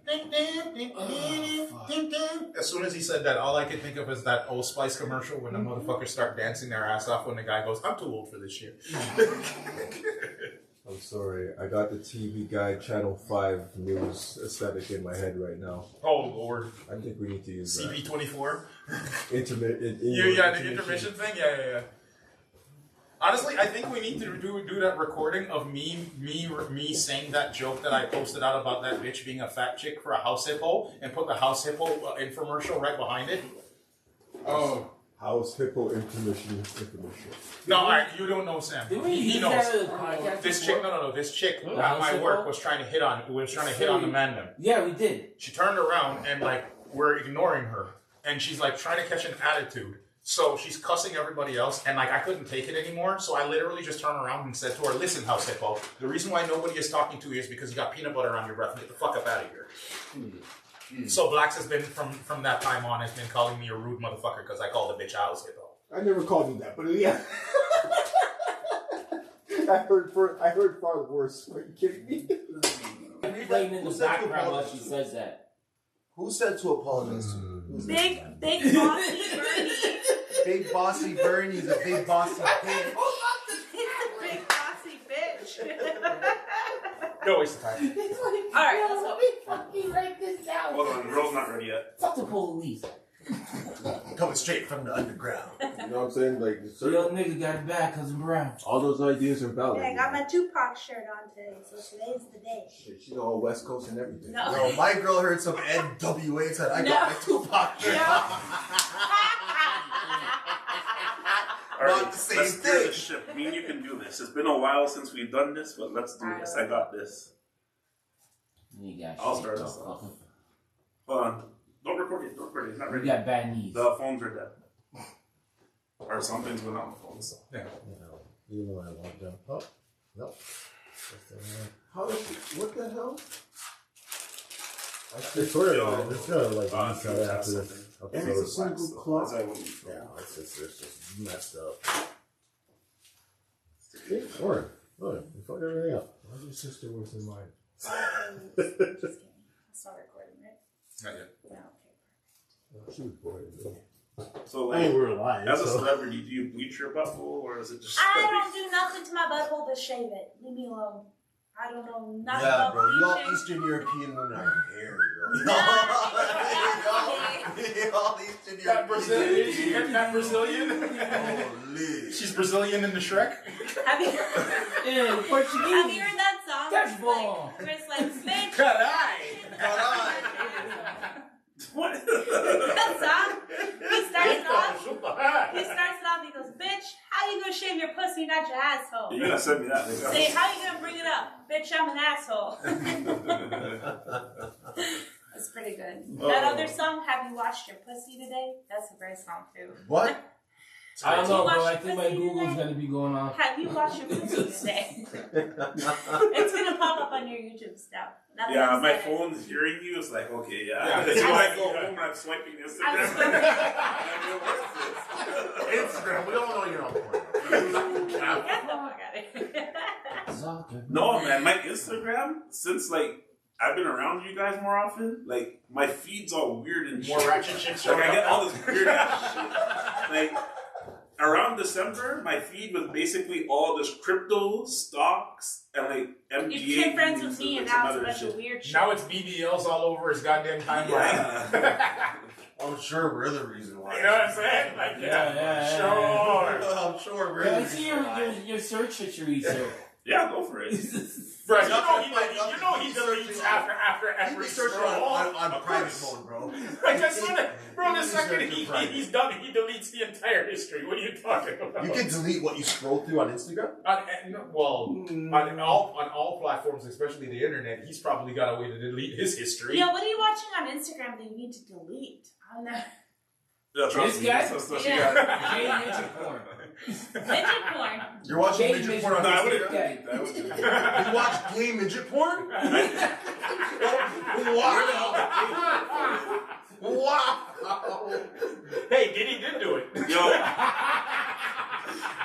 As soon as he said that, all I could think of is that Old Spice commercial when the motherfuckers start dancing their ass off when the guy goes, "I'm too old for this shit." I'm sorry. I got the TV Guide Channel 5 news aesthetic in my head right now. Oh Lord. I think we need to use that. CP24. The intermission thing. Yeah. Honestly, I think we need to do that recording of me saying that joke that I posted out about that bitch being a fat chick for a house hippo, and put the house hippo infomercial right behind it. Oh. House Hippo intermission. No, alright, you don't know Sam. He knows. This chick, no, this chick at my work was trying to hit on the mandem. Yeah, we did. She turned around and like we're ignoring her, and she's like trying to catch an attitude. So she's cussing everybody else, and like I couldn't take it anymore. So I literally just turned around and said to her, "Listen, house hippo, the reason why nobody is talking to you is because you got peanut butter on your breath. Get the fuck up out of here." So Blacks has been from that time on has been calling me a rude motherfucker because I called the bitch a house hippo. I never called you that, but yeah. I heard far worse. Are you kidding me? Playing in the background while she says that. Who said to apologize to you? Big bossy Bernie. Big bossy Bernie's a big bossy bitch. Big bossy bitch. No waste of time. Alright, let's go. Fucking write this down. Hold on, the girl's not ready yet. Fuck the police. Coming straight from the underground. You know what I'm saying? Like, The young nigga got it back because I'm brown. all those ideas are valid. Yeah, I got my Tupac shirt on today, so today's the day. Shit, she's all West Coast and everything. No. Yo, my girl heard some NWA said I got my Tupac shirt. Alright, Not the same let's steer thing. the ship. Me and you can do this. It's been a while since we've done this, but let's do this. I got this. You got I'll shit. start us off. Hold on. Don't record it. Don't record it. It's not You ready. got bad knees. The phones are dead. Or something's going on the phones. Yeah. You know I want them. Oh, nope. How is it? What the hell? It's sort of it's gonna like reset after this Maybe it's a episode. single clock. Yeah, it's just messed up. Or you fucked everything up. Why your sister was in mine? Just kidding. It's not recording, right? Not yet. No, okay. She was bored. So, I mean, like, we were lying. as a so. celebrity, do you bleach your butthole, or is it just... I don't do nothing to my butthole but shave it. Leave me alone. I don't know nothing Yeah, about bro. You all bleaching. Eastern European women are hairy, bro. Nah. Y'all Eastern That European. Brazilian, that Brazilian. Holy. She's Brazilian in the Shrek. Have you Yeah, Portuguese. have you heard that song? That's wrong. Where it's like, bitch. Carai. What? That song? He starts it off, he goes, bitch, how you gonna shave your pussy, not your asshole? You're gonna send me that. Say, how you gonna bring it up? Bitch, I'm an asshole. That's pretty good. That other song, Have You Washed Your Pussy Today? That's a great song, too. What? I don't Do you know, wash bro. I your think my pussy Google's today? gonna be going on. Have you washed your pussy today? It's gonna pop up on your YouTube stuff. That's what Yeah, I'm my saying. phone's hearing you. It's like, okay, Yeah. yeah. That's why I go home and I'm swiping I was Instagram. going Instagram. We all know you're on porn. Get the fuck out of here. No, man, my Instagram, since like I've been around you guys more often, like my feed's all weird and More shit. ratchet shit. Like I get all this weird ass shit. Like around December, my feed was basically all this crypto stocks and like MGA. You became friends with me, and now it's a bunch shit. of weird shit. Now it's BBLs all over his goddamn timeline. I'm sure we're the reason why. You know what I'm saying? Like, Yeah. sure. I'm sure we're Yeah, the I see reason why. your search history, so Yeah, go for it. Bro, you know he deletes after He every be searching scroll. on private mode, bro. Like, bro, the He second searching he, private. he's done, he deletes the entire history. What are you talking about? You can delete what you scroll through on Instagram? On all platforms, especially the internet, he's probably got a way to delete his history. Yeah, what are you watching on Instagram that you need to delete? I don't know. Yeah, trust This me. guy? That's what she Yeah. got. Gay midget porn. Midget porn. You're watching Gay midget porn on No, I Instagram? wouldn't. Okay. I wouldn't. You watch gay midget porn? Wow! Hey, Diddy did do it. Yo,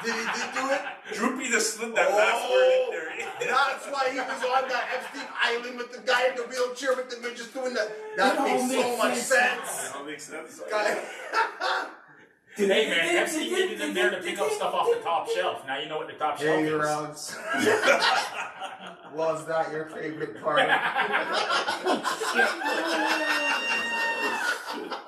Did he do it? Droopy just slid that last word in there. That's why he was on that Epstein Island with the guy in the wheelchair with the midgets doing that. That It all makes so makes much sense. sense. That makes sense. Guy. Hey man, Epstein needed him there to pick up stuff off the top shelf. Now you know what the top shelf Hey, is. rounds. Was that your favorite part?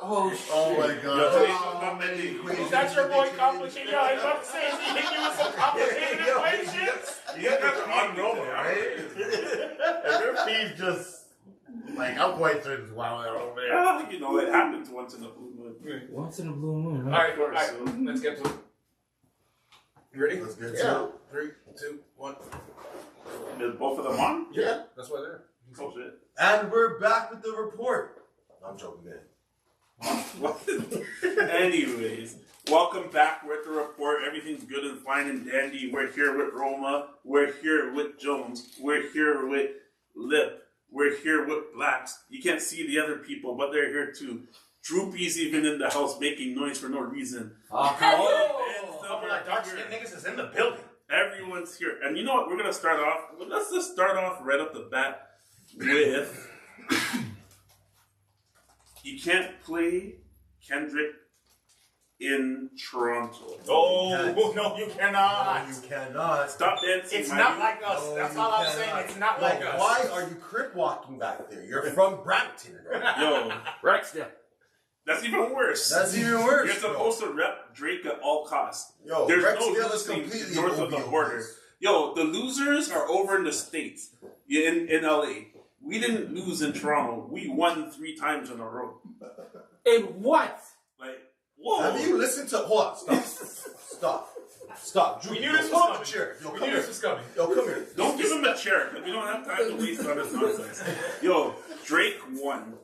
Oh, shit. Oh my Yo, god. today's show's not meant to be. Is that your boy complicated? Yo, I was about to say, is he hitting you with some complicated equations? You got the on Roma, right? And their feed just like I'm quite certain wow over there. Well, you know, it happens once in a blue moon. Once in a blue moon, All right? right, let's get to it. You ready? Let's get Yeah. to it. 3, 2, 1. Is both of them on? Yeah, that's why they're. Oh shit. And we're back with the report. I'm joking, man. Anyways, welcome back. We're at the report. Everything's good and fine and dandy. We're here with Roma. We're here with Jones. We're here with Lip. We're here with Blacks. You can't see the other people, but they're here too. Droopy's even in the house making noise for no reason. Dark skinned niggas is in the building. Everyone's here. And you know what? We're going to start off. Let's just start off right off the bat with you can't play Kendrick in Toronto. Oh, no, you cannot. No, you cannot. Stop dancing. It's my not dude. like us. No, That's you all I'm cannot. saying. It's not No, like us. why are you crip walking back there? You're from Brampton. Yo, Rexdale. that's even worse. That's even worse. You're supposed to rep Drake at all costs. Yo, There's no Rexdale is losing completely north of the OVO border. place. Yo, the losers are over in the States, in LA. We didn't lose in Toronto. We won 3 times in a row. In what? Like, whoa. Have you listened to? Hold on, stop. We Drew, knew this pull was up a coming. chair. Yo, We come knew here. this was coming. Yo, come here. Don't give him a chair, because we don't have time to waste on this nonsense. Yo, Drake won.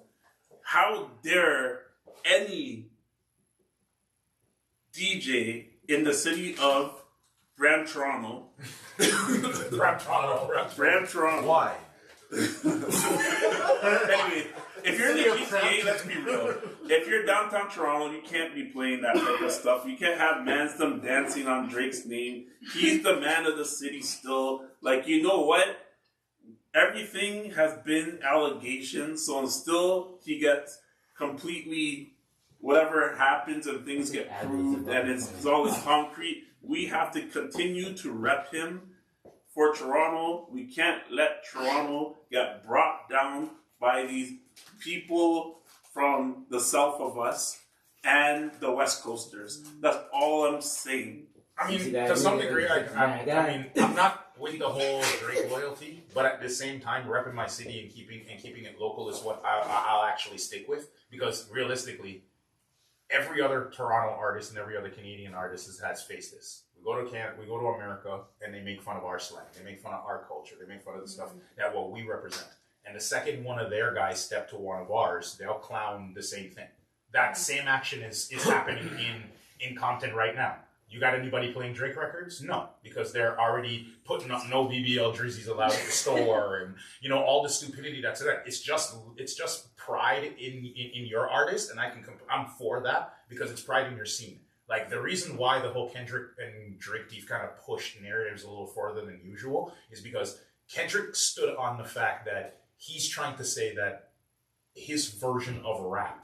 How dare any DJ in the city of Bram Toronto, Rap Toronto. Why? Anyway, if you're in the GTA, let's be real. If you're downtown Toronto, you can't be playing that type of stuff. You can't have Mansdom dancing on Drake's name. He's the man of the city still. Like, you know what? Everything has been allegations, so still he gets completely whatever happens and things get proved and it's all in concrete. We have to continue to rep him for Toronto. We can't let Toronto get brought down by these people from the south of us and the West Coasters. That's all I'm saying. I mean, to some degree, I'm not with the whole Drake loyalty, but at the same time, repping my city and keeping it local is what I'll actually stick with. Because realistically, every other Toronto artist and every other Canadian artist has faced this. We go to Canada, we go to America, and they make fun of our slang. They make fun of our culture. They make fun of the stuff that what we represent. And the second one of their guys step to one of ours, they'll clown the same thing. That same action is happening in Compton right now. You got anybody playing Drake records? No, because they're already putting up no BBL jerseys allowed at the store, and you know all the stupidity that's in it. It's just pride in your artist, and I'm for that because it's pride in your scene. Like the reason why the whole Kendrick and Drake beef kind of pushed narratives a little further than usual is because Kendrick stood on the fact that he's trying to say that his version of rap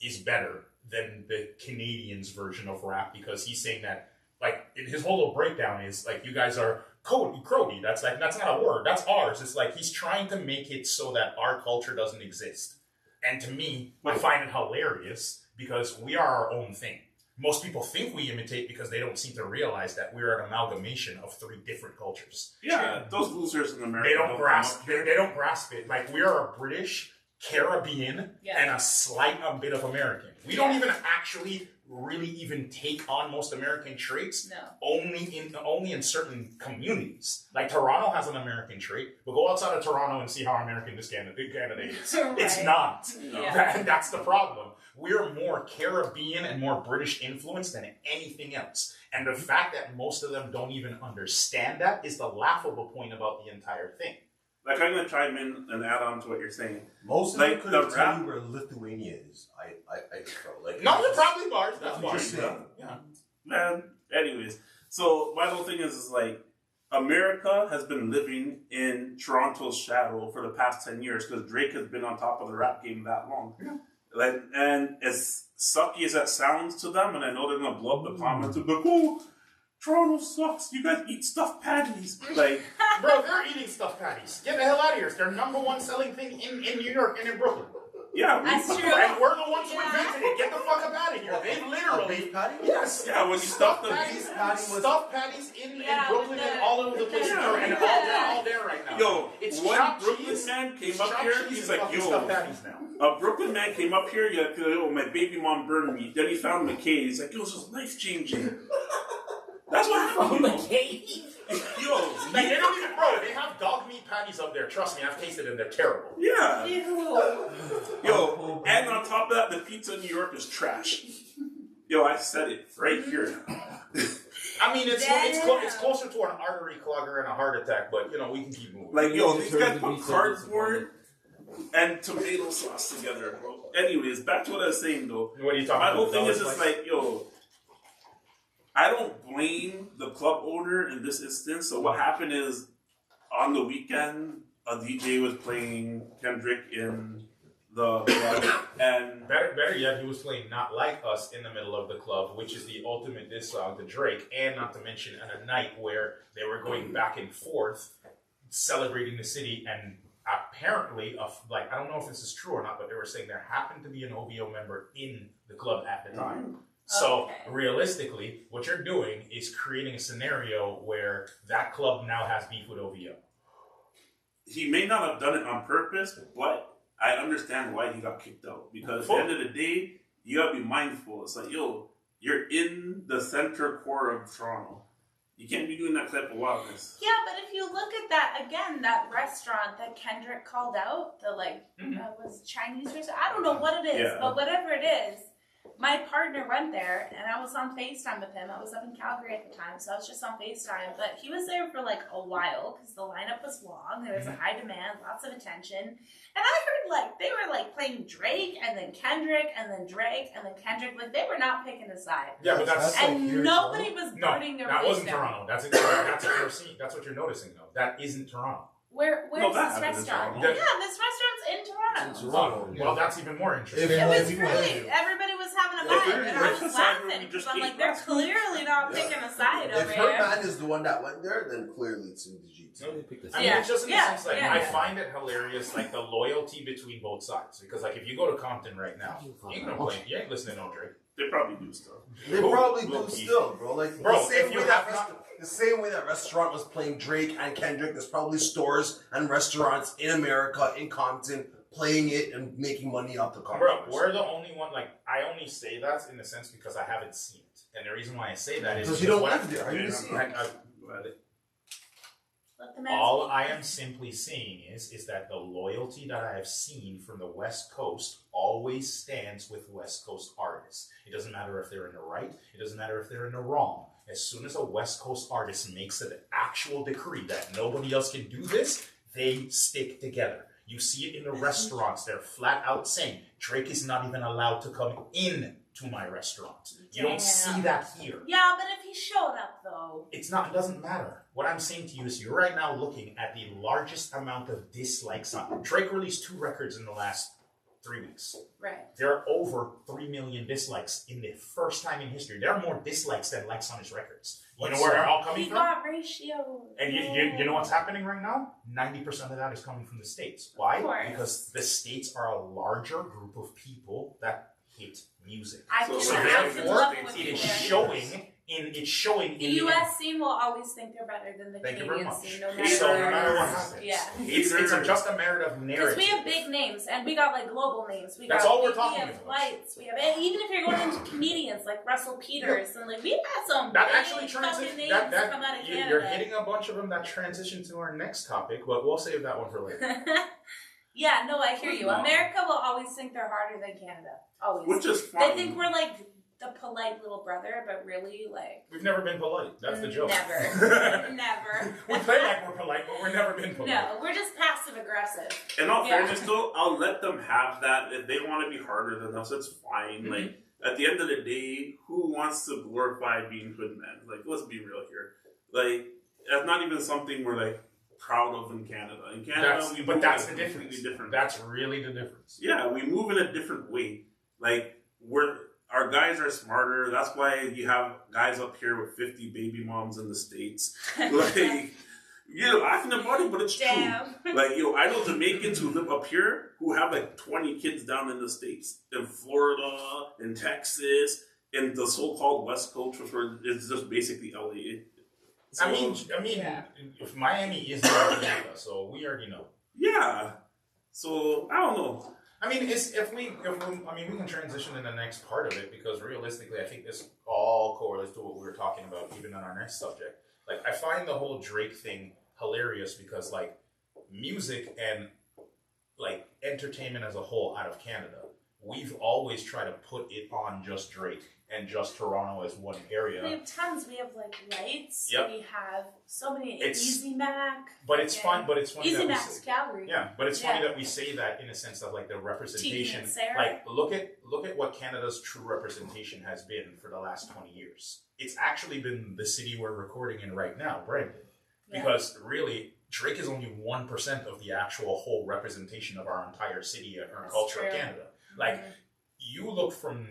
is better than the Canadians' version of rap because he's saying that, like, his whole little breakdown is, like, you guys are Crody. That's not a word. That's ours. It's like he's trying to make it so that our culture doesn't exist. And to me, I find it hilarious because we are our own thing. most people think we imitate because they don't seem to realize that we're an amalgamation of 3 different cultures. Yeah, those losers in America. They don't grasp. They don't grasp it. Like we are a British, Caribbean, and a slight bit of American. We don't even actually really even take on most American traits. No. Only in certain communities. Like Toronto has an American trait, but go outside of Toronto and see how American this candidate is. Right. It's not. Yeah. That's the problem. We're more Caribbean and more British influenced than anything else. And the fact that most of them don't even understand that is the laughable point about the entire thing. Like, I'm going to chime in and add on to what you're saying. Most of Like, them could the have rap- told you where Lithuania is. I just felt like... No, they're probably bars. That's I'm why. just saying. Yeah. Man, anyways. So, my whole thing is like, America has been living in Toronto's shadow for the past 10 years because Drake has been on top of the rap game that long. Yeah. Like, and as sucky as that sounds to them, and I know they're going to blow up the comments and be like, oh, Toronto sucks. You guys eat stuffed patties. Like, Bro, they're eating stuffed patties. Get the hell out of here. It's their number 1 selling thing in New York and in Brooklyn. yeah. That's true. And we're the ones who Yeah. invented it. Get the fuck up out of here. They A literally... beef patty? Yes. Yeah, when you stuff the patties, beef patty was- stuffed patties in Yeah, Brooklyn with and the- all over the place. Yeah. And they're all there right now. Yo, it's one chopped Brooklyn cheese. man came It's up chopped here, cheese he's and like, fucking yo, stuffed patties now. a Brooklyn man came up here, like, yo, my baby mom burned me. Then he found McKay. He's like, yo, this is life changing. That's what happened. Yo, Like, they don't even, bro, they have dog meat patties up there. Trust me, I've tasted them. They're terrible. yeah. Ew. Yo, and on top of that, the pizza in New York is trash. Yo, I said it right here. I mean, it's Damn. closer to an artery clogger and a heart attack, but, you know, we can keep moving. Like, yo, Yeah, these in guys terms of put pizza, cardboard and tomato sauce together, bro. Anyways, back to what I was saying, though. What are you talking My about? whole thing is Dollars just slice? like, yo, I don't blame the club owner in this instance. So what happened is, on the weekend, a DJ was playing Kendrick in the club, and Better yet, he was playing Not Like Us in the middle of the club, which is the ultimate diss song to Drake, and not to mention on a night where they were going back and forth, celebrating the city, and apparently, like, I don't know if this is true or not, but they were saying there happened to be an OVO member in the club at the time. So, Okay. realistically, what you're doing is creating a scenario where that club now has beef with OVO. he may not have done it on purpose, but I understand why he got kicked out. Because at the end of the day, you gotta be mindful. It's like, yo, you're in the center core of Toronto. You can't be doing that type of wildness. Yeah, but if you look at that again, that restaurant that Kendrick called out, the was Chinese restaurant. I don't know what it is, Yeah. but whatever it is, my partner went there, and I was on FaceTime with him. I was up in Calgary at the time, so I was just on FaceTime. But he was there for like a while because the lineup was long. There was a high demand, lots of attention, and I heard like they were like playing Drake and then Kendrick and then Drake and then Kendrick. Like they were not picking a side. Yeah, but that's... like And here in nobody was No, burning their that face wasn't down. Toronto. That's what you're seeing. That's what you're noticing, though. That isn't Toronto. Where's No, that this happened in restaurant? Toronto. Yeah, this restaurant's in Toronto. In Toronto. Well, that's even more interesting. It was If- great. Everybody was having a Yeah, vibe, if and you're I was in laughing we because just I'm ate like, they're last week. clearly not picking a side over If her here. man is the one that went there, then clearly it's in the G2. I mean, Yeah, it's just in the yeah, sense, like, yeah, I yeah. find it hilarious, like, the loyalty between both sides. Because, like, if you go to Compton right now, you ain't gonna play, you ain't listening to no Drake. They probably do stuff. They probably do Low-key. still, bro. Like Bro, the same if you way have the same way that restaurant was playing Drake and Kendrick, there's probably stores and restaurants in America, in Compton, playing it and making money off the Bro, covers. we're the only one, like, I only say that in the sense because I haven't seen it. And the reason why I say that is Because you don't what live there. How you Yeah, gonna see I- it? Let the man all speak. I am simply saying is that the loyalty that I have seen from the West Coast always stands with West Coast artists. It doesn't matter if they're in the right, it doesn't matter if they're in the wrong. As soon as a West Coast artist makes an actual decree that nobody else can do this, they stick together. You see it in the restaurants. They're flat out saying, Drake is not even allowed to come in to my restaurant. You don't see Damn. that here. Yeah, but if he showed up though, It doesn't matter. What I'm saying to you is you're right now looking at the largest amount of dislikes on Drake released 2 records in the last 3 weeks. right? There are over 3 million dislikes in the first time in history. There are more dislikes than likes on his records. You know where they're all coming He from? got ratio. And you know what's happening right now? 90% of that is coming from the States. Why? Of course. Because the States are a larger group of people that hit music. I So can therefore, love what it you is said. showing The U.S. scene will always think they're better than the Thank you very Canadian much. scene, no matter, So no matter what happens, yeah. it's just a matter of Because narrative. we have big names, and we got like global names. We That's got, all we're we talking have about. Flights. We have, and even if you're going into comedians like Russell Peters, and like we've got some That big actually fucking transitions. names That come out of you're Canada. hitting a bunch of them that transition to our next topic, but we'll save that one for later. Yeah, no, I hear you. No. America will always think they're harder than Canada. Always. Which is fine. They think we're like the polite little brother, but really, like, We've never been polite. That's the joke. Never. Never. We play like we're polite, but we've never been polite. No, we're just passive aggressive. In all Yeah. fairness, though, I'll let them have that. If they want to be harder than us, it's fine. Like, at the end of the day, who wants to glorify being hood men? Like, let's be real here. Like, that's not even something we're, like, proud of in Canada. In Canada, That's, we but move that's in the a difference. completely different That's really the difference. Yeah, we move in a different way. Like, our guys are smarter. That's why you have guys up here with 50 baby moms in the States. Like, you're laughing about it, but it's Damn. true. Like, I know Jamaicans who live up here who have like 20 kids down in the States. In Florida, in Texas, in the so-called West Coast, which is just basically LA. So, I mean, Yeah. if Miami is America, so we already know. yeah. So, I don't know. I mean, we can transition in the next part of it because realistically, I think this all correlates to what we were talking about, even on our next subject. Like, I find the whole Drake thing hilarious because, like, music and like entertainment as a whole out of Canada, we've always tried to put it on just Drake and just Toronto as one area. We have tons. We have like Lights. Yep. We have so many. It's- Easy Mac. But it's fun. But it's funny Easy that we Mac's say, Gallery. yeah. But it's funny Yeah. that we say that in a sense of like the representation. TV and Sarah. Like look at what Canada's true representation has been for the last 20 years. It's actually been the city we're recording in right now, Brampton. Yeah. Because really, Drake is only 1% of the actual whole representation of our entire city and our That's culture of true. Canada. Like, you look from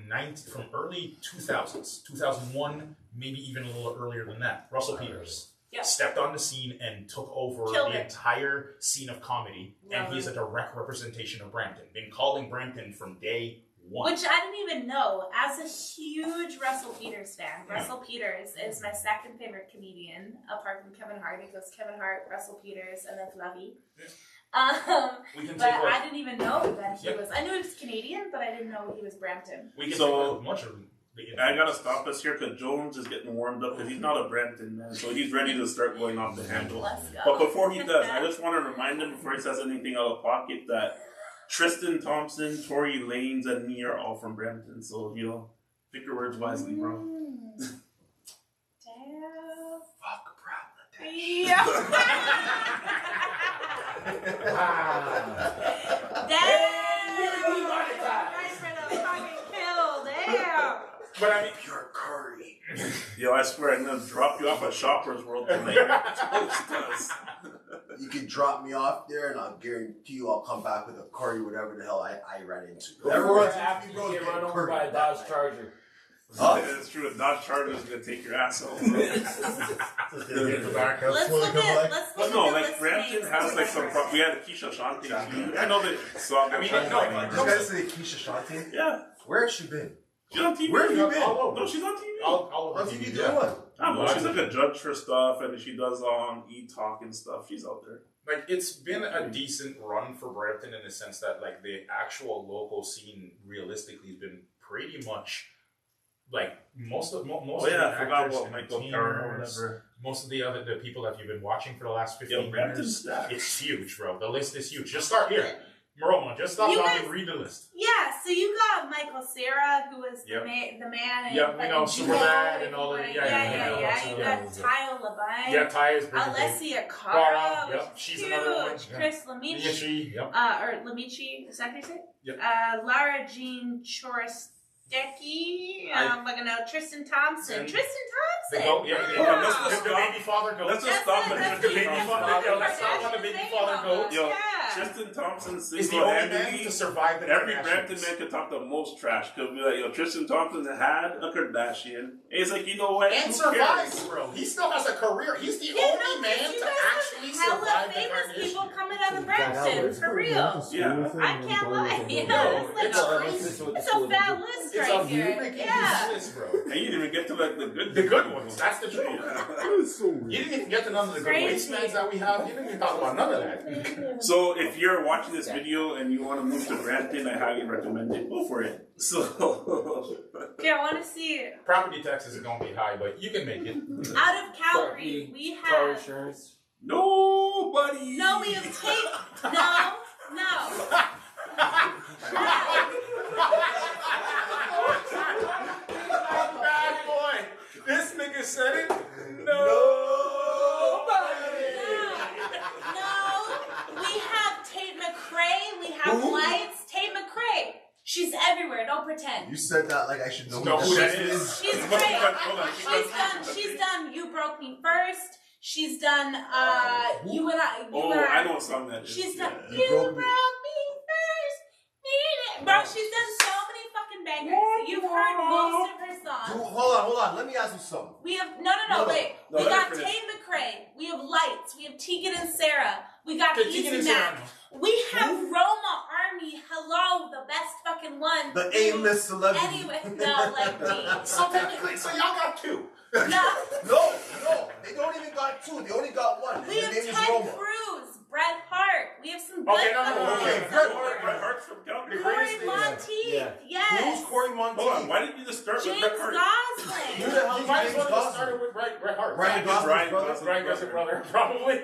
early 2000s, 2001, maybe even a little earlier than that. Russell Peters Yep. stepped on the scene and took over Killed the it. entire scene of comedy, Love and he's it. a direct representation of Brampton. Been calling Brampton from day one. Which I didn't even know. As a huge Russell Peters fan, Russell Peters is my second favorite comedian, apart from Kevin Hart. It goes Kevin Hart, Russell Peters, and then Flavie. We can But take I didn't even know that he Yep. was. I knew he was Canadian, but I didn't know he was Brampton. we can So- take much of the I gotta stop us here because Jones is getting warmed up because he's not a Brampton man, so he's ready to start going off the handle. Let's go. But before he does, I just want to remind him before he says anything out of pocket that Tristan Thompson, Tory Lanez, and me are all from Brampton. So pick your words wisely, bro. Damn. Fuck Brampton. Yeah. Damn. Right for the fucking kill. Damn. But I mean, Pure curry. Yo, I swear I'm gonna drop you off at Shoppers World tonight. Toast us. You can drop me off there, and I'll guarantee you I'll come back with a curry, whatever the hell I ran into. Before seems to after be you bros get getting run over curry by a that Dodge night. Charger. Huh? It's true. A Dodge Charger is gonna take your ass out. Just gonna get the back up, Let's slowly look come at. back. Let's But look no, at like list Brampton names. has like some. We had Keisha Shantae. Exactly. I know that. So I mean, no, You guys say Keisha Shantae? yeah, Where has she been? she's on TV. Where have you been? all over. No, she's on TV. All On over TV TV, doing what? I don't know. She's like a judge for stuff, and she does e-talk and stuff. She's out there. Like, it's been a decent run for Brampton in the sense that, like, the actual local scene realistically has been pretty much, like, most of Oh yeah, I the forgot actors about and Michael entertainers, Carroll or whatever. most of the people that you've been watching for the last 15 Yo, Brampton's years, stacked. it's huge, bro. The list is huge. Just start here. Roma, just stop You talking guys- and read the list. Yeah, so you got Michael Cera, who was Yep. the man in Yep, we know fucking Superbad Juno, and all that. if Yeah, you yeah, wanna- yeah, yeah. You yeah. got Tyo Labine. Yeah, Ty is pretty big. Alessia Cara, Cara, which yep, is she's huge. another one. Yeah. Chris Lamici, Miyashi, yep. or Lamici, is that how you say it? Yep. Lara Jean Chorostecki, I- fucking know, Tristan Thompson. And- Tristan The Thompson! goat, yeah, Oh, let's the stop. baby father goat. Let's just That's stop it, and that's the it. baby That's father- what yeah, the let's stop on the Kardashians baby say father about goat. us, Yo, yeah. Tristan Thompson Is the only single-handedly. man to survive the Every Kardashians. Brampton man could talk the most trash. Could be like, yo, Tristan Thompson had a Kardashian. And he's like, you know what? And Who survives, cares? bro. He still has a career. He's the You only know, man you to guys actually have hella survive the famous people Kardashians. coming out of Brampton, for real. Yeah. I can't lie. Yeah, No, it's a fat list It's right a here. very Yeah. list, bro. And you didn't even get to like The good ones. That's the truth. It's so weird. You didn't even get to none of the good Crazy. wastemans that we have. You didn't even talk about none of that. So if you're watching this video and you want to move to Brampton, I highly recommend it. Go for it. So Okay, I want to see. Property taxes are going to be high, but you can make it. Out of Calgary, we Car have. insurance. nobody. No, we have tape. No. Bad boy. This nigga said it. No. No, we have Tate McRae. We have lights. Tate McRae. She's everywhere. Don't pretend. You said that like I should know Know who that shit is. She's Hold great. on, She's done. You Broke Me First. She's done. You and I. You Oh, and I know what song that is. She's done. You You Broke broke Me. me first. Bro, she's done so many fucking bangers. You've heard most of her Dude, songs. hold on. Let me ask you something. We have no, wait. No, We let got her finish. Tate McRae. We have Lights. We have Tegan and Sarah. We got Okay, Tegan Easy and Mac. Sarah. We have Roma Army. Hello, the best fucking one. The A-list celebrity. Anyway, no, like me. So technically, so y'all got two. No. No, they don't even got two. They only got one. We and have the name is Ted Roma. Cruz, Bret Hart. We have some good Okay, no, fucking okay. names. Bret Hart's from Calgary. Corey Monteith. Yeah. Yes. Who's Corey Monteith? Hold on, why didn't you just start with James Bret Hart? Who Gosling. the hell You is might James as well just Gosling? started with Bret Hart. Ryan Ryan Gosling's brother? Gosling. Ryan Gosling brother, probably.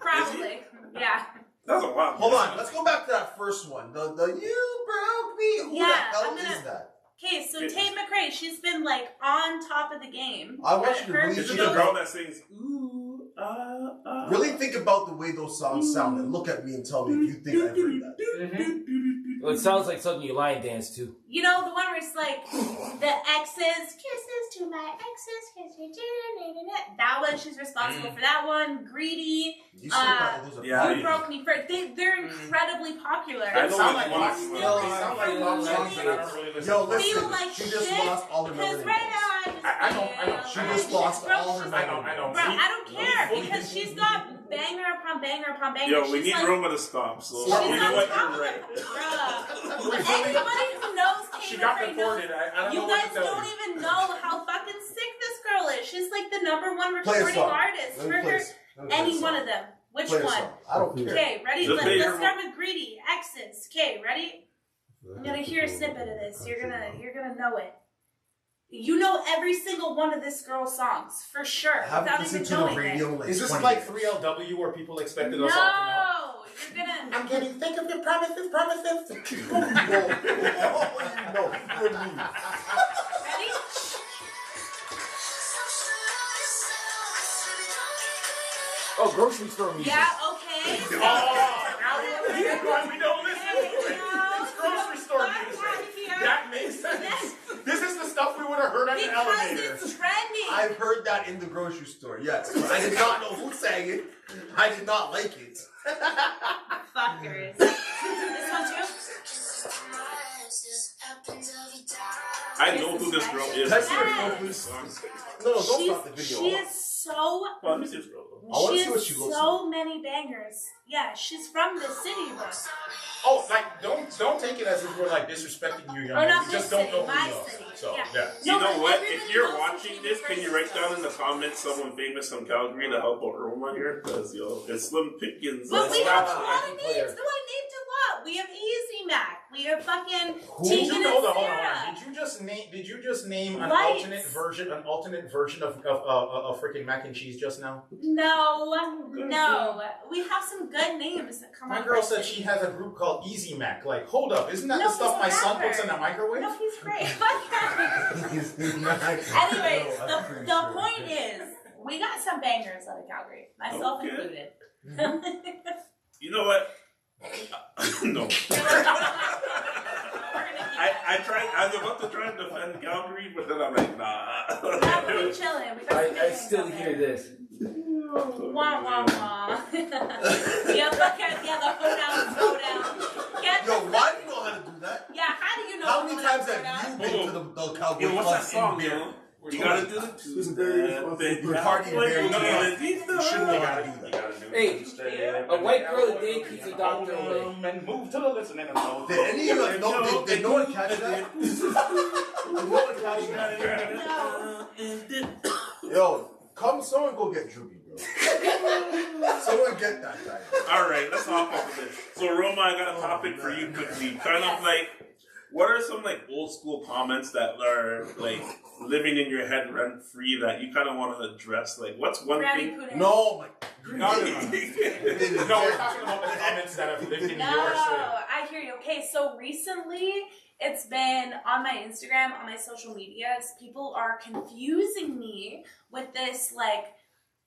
Probably. Yeah. That was a while. Hold on, let's go back to that first one. The You Broke Me. Who the Yeah, hell I'm gonna- is that? Okay, so Tate McRae, she's been like on top of the game. I want you to Her really This is think the shows- girl that sings ooh Really think about the way those songs sound and look at me and tell me if you think I've heard that. Well, it sounds like something you line dance to. You know, the one where it's like the exes, kisses to my exes, kisses. That one, she's responsible for that one. Greedy. You still got those are yeah. You Broke Me First. They're incredibly popular. I It know sound which like one. lots of Still songs. It sound like feel lots of songs like- that I don't really listen Yo, to. listen, Feel like she just shit, lost all her Because million. right now I just I know. feel She like just shit. lost Bro, all her she's- I know. Bro, I don't care because she's got banger upon banger upon banger. Yo, we She's need like, Roma to stop. So She's you know on what? top You're of right. it. Bruh. Anybody who knows She Tate got McRae knows. deported. I don't You know what guys to tell don't you. even know how fucking sick this girl is. She's like the number one Play a recording song. artist Let for me play her. a- let me play a Any song. one of them. Which Play a one? song. I don't care. Okay, ready? The Let's favorite start with Greedy. Exes. Okay, ready? I'm gonna hear a snippet of this. You're gonna know it. You know every single one of this girl's songs for sure. I haven't without listened even to the knowing radio it. in like Is this 20 like years. 3LW where people expected us all to know? No, you're gonna. I'm getting thick of your promises. No, no, you're me. Ready? Oh, grocery store music. Yeah. Okay. Oh, now we're why we don't listen to it. It's grocery store Fuck music. outta here. That makes sense. This is the stuff we would have heard on the Because elevator. it's trending. I've heard that in the grocery store, yes. But I did not know who sang it. I did not like it. Fuckers. This one too. I know who this girl is. Let's hear it, Yes. please. No, don't stop the video. She is so. Well, let me see this girl. I wanna She see what has she looks so many bangers. Yeah, she's from the city, bro. Oh, like don't take it as if we're like disrespecting you, young Or man. not We just this don't know city, who my you are. city. So Yeah. yeah. You No, know but what? everybody If you're knows watching who this, she can you is. write down in the comments someone famous from Calgary to help out Roma here? Because yo, it's Slim Pickens. But we Let's have a stop. lot I of can play names. her. No, I named a lot. We have Easy Mac. We have fucking Did Tegan you and hold on, hold Sarah. on. Did you just name an Lights. alternate version of freaking mac and cheese just now? No. We have some good names that come My out. girl of said our she city. has a group called Easy Mac. Like, hold up, isn't that No, the stuff he's my a son rapper. puts in the microwave? No, he's great. Fuck that. Anyways, the point is, we got some bangers out of Calgary, myself Okay. included. You know what? No. We're gonna I was about to try and defend Calgary, but then I'm like, nah. Yeah, we'll be chilling. We got some I things still coming. hear this. Wah, wah, wah. Yeah, fuck it. Yeah, the hoedown. Get Yo, the why do you know how to do that? Yeah, how do you know? How many hoedown, times hoedown? have you been to the Cowboy Yo, what's that Club song, in beer? yo? You gotta do the two-step. Party beer. You gotta do You shouldn't the- have to do that. Hey, a white girl a day keeps a doctor away. And move to the listening. Did any of you know? Did no one catch that? Did no one catch that? Yo, come, someone go get Droopy, bro. Someone get that guy. All right, let's hop off of this. So, Roma, I got a topic for you quickly. Kind of like, what are some like old school comments that are like living in your head rent free that you kind of want to address? Like, what's one Granny thing? pudding. No, my. No, we're talking about the comments that have lived in No, your soul. I hear you. Okay, so recently it's been on my Instagram, on my social medias. People are confusing me with this like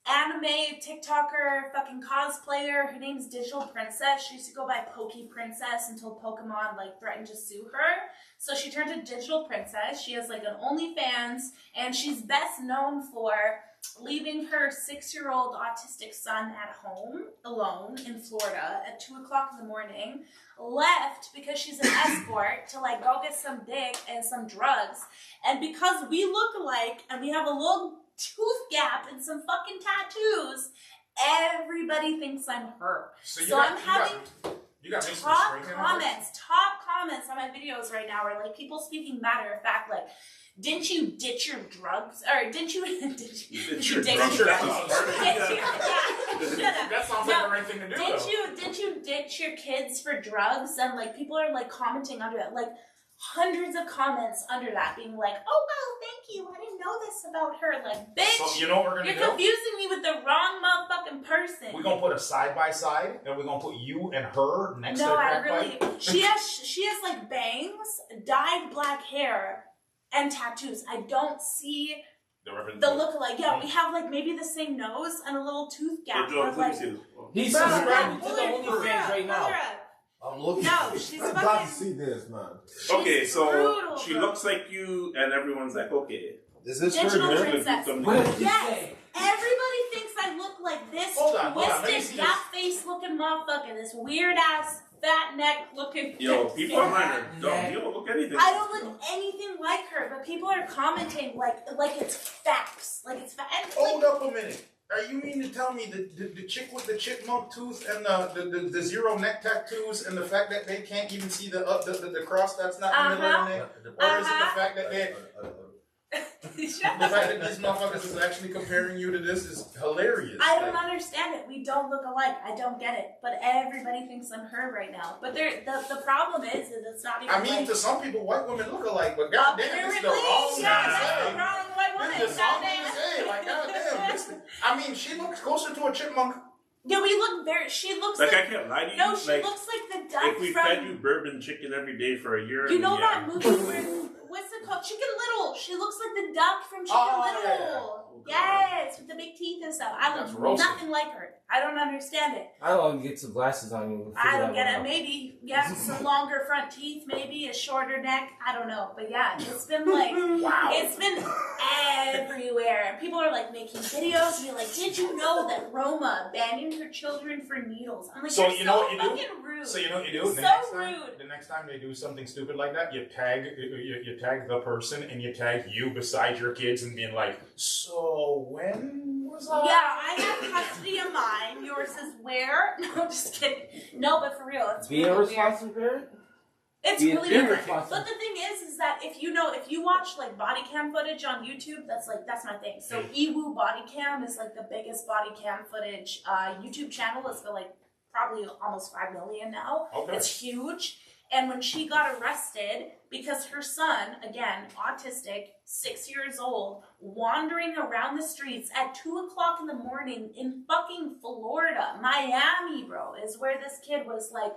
anime TikToker fucking cosplayer. Her name's Digital Princess. She used to go by Pokey Princess until Pokemon like threatened to sue her. So she turned to Digital Princess. She has like an OnlyFans, and she's best known for leaving her 6-year-old autistic son at home alone in Florida at 2 o'clock in the morning, left because she's an escort to like go get some dick and some drugs. And because we look alike and we have a little tooth gap and some fucking tattoos, everybody thinks I'm her. So I'm having top comments on my videos right now are like people speaking matter of fact, like, didn't you ditch your drugs? Or didn't you ditch your drugs? That sounds like the right thing to do. Didn't you ditch your kids for drugs? And like people are like commenting under it, like hundreds of comments under that, being like, "Oh well, thank you. I didn't know this about her." Like, bitch, So you know what we're gonna you're do? confusing me with the wrong motherfucking person. We're gonna put a side by side, and we're gonna put you and her next to the No, I crack really. pipe. She has like bangs, dyed black hair, and tattoos. I don't see the look-alike. Yeah, we have like maybe the same nose and a little tooth gap. But, like, He's bro, subscribing to pull the her- OnlyFans right pull now. her up. I'm looking. No, she's I'm glad fucking. to see this, man. Okay, so brutal, she bro. looks like you, and everyone's like, okay. Is this Digital her? Princess. What did you Yes, say? everybody thinks I look like this Hold on, let me twisted, see this. gap-faced looking motherfucker, this weird ass, fat neck looking. Yo, people Yeah. online are dumb. You don't look anything. I don't look anything like her, but people are commenting like it's facts, like it's facts. Hold up a minute. Are you mean to tell me the chick with the chipmunk tooth and the zero neck tattoos and the fact that they can't even see the cross that's not in the middle of their neck? Or is it the fact that they... The fact that these motherfuckers is actually comparing you to this is hilarious. I don't understand it. We don't look alike. I don't get it. But everybody thinks I'm her right now. But the problem is that it's not even. I mean, like, to some people, white women look alike, but goddamn, it's the wrong thing yeah, to that's say. the wrong white woman. This is the wrong thing Goddamn. to say. Like, goddamn, I mean, she looks closer to a chipmunk. Yeah, we look very. She looks Like, like. I can't lie to you. No, she like, looks like the duck if we from. fed you bourbon chicken every day for a year, You know yeah. that movie where what's it called? Chicken Little. She looks like the duck from Chicken Oh, Little. Yes, with the big teeth and stuff. I That's look roasted. nothing like her. I don't understand it. I don't want to get some glasses on you. I don't get it. Maybe, yeah, some longer front teeth, maybe a shorter neck. I don't know. But yeah, it's been like, it's been everywhere. People are like making videos and be like, did you know that Roma banning her children for needles? I'm like, So you're you know so what you do? fucking rude. So you know what you do? So rude. The next time they do something stupid like that, you tag the person and you tag you beside your kids and being like, so when was I? Yeah, I have custody of mine. Yours is where? No, I'm just kidding. No, but for real, it's Be a really weird. responsible parent? It's Be a really big weird. responsible. But the thing is that if you watch like body cam footage on YouTube, that's my thing. So Ewu Body Cam is like the biggest body cam footage YouTube channel. It's got like probably almost 5 million now. Okay. It's huge. And when she got arrested because her son, again, autistic, 6 years old, wandering around the streets at 2 o'clock in the morning in fucking Florida, Miami, bro, is where this kid was like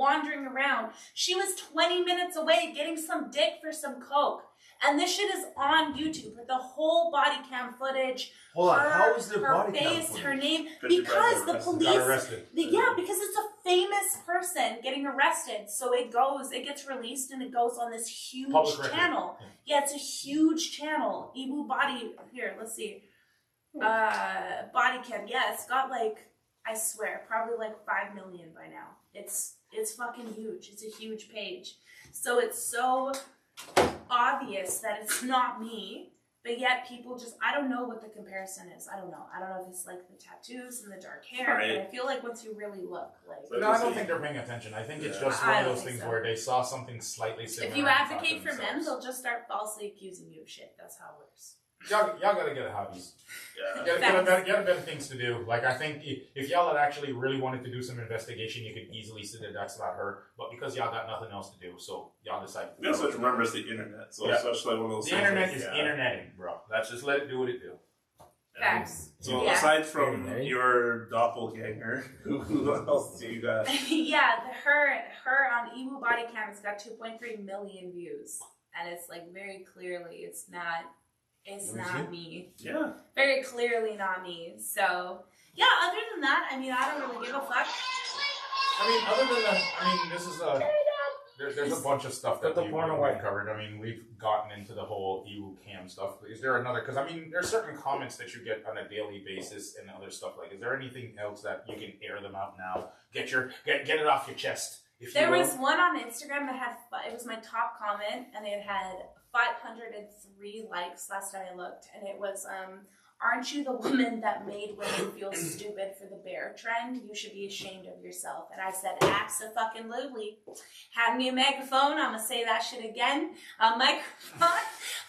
wandering around. She was 20 minutes away getting some dick for some coke. And this shit is on YouTube, like the whole body cam footage. Hold on, her, how is there her body cam face, footage? her name, Because because the Got police, arrested. because it's a famous person getting arrested, so it gets released and it goes on this huge Public record. channel. Yeah, it's a huge channel. Ibu body here, let's see, body cam. Yeah, it's got like, I swear, probably like 5 million by now. It's fucking huge. It's a huge page. So it's so obvious that it's not me, but yet people just, I don't know what the comparison is. I don't know if it's like the tattoos and the dark hair, Right. but I feel like once you really look, like, No, I don't think they're paying attention. I think it's just one I of don't those think things so. where they saw something slightly similar. if you and thought to advocate for men, themselves, they'll just start falsely accusing you of shit. That's how it works. Y'all gotta get hobbies. Yeah. Get better things to do. Like, I think if y'all had actually really wanted to do some investigation, you could easily say that that's not her. But because y'all got nothing else to do, so y'all decide. We also have to remember it's the internet, so Yeah. it's such like one of those The things internet like, is yeah. interneting, bro. Let's just let it do what it do. Facts. So Yeah. aside from Internet. your doppelganger, who else do you got? Yeah, her on Ibu body cam has got 2.3 million views, and it's like very clearly it's not me. Yeah. Very clearly not me. So yeah, other than that, I mean, I don't really give a fuck. I mean, other than that, this is there's a bunch of stuff that Put the we've porn away. covered. I mean, we've gotten into the whole EU cam stuff. Is there another? Because I mean, there's certain comments that you get on a daily basis and other stuff. Like, is there anything else that you can air them out now? Get it off your chest. If There you will. was one on Instagram that had, it was my top comment, and it had 503 likes last time I looked, and it was, aren't you the woman that made women feel stupid for the bear trend? You should be ashamed of yourself. And I said, abso-fucking-lutely. Hand me a microphone, I'm gonna say that shit again. A microphone.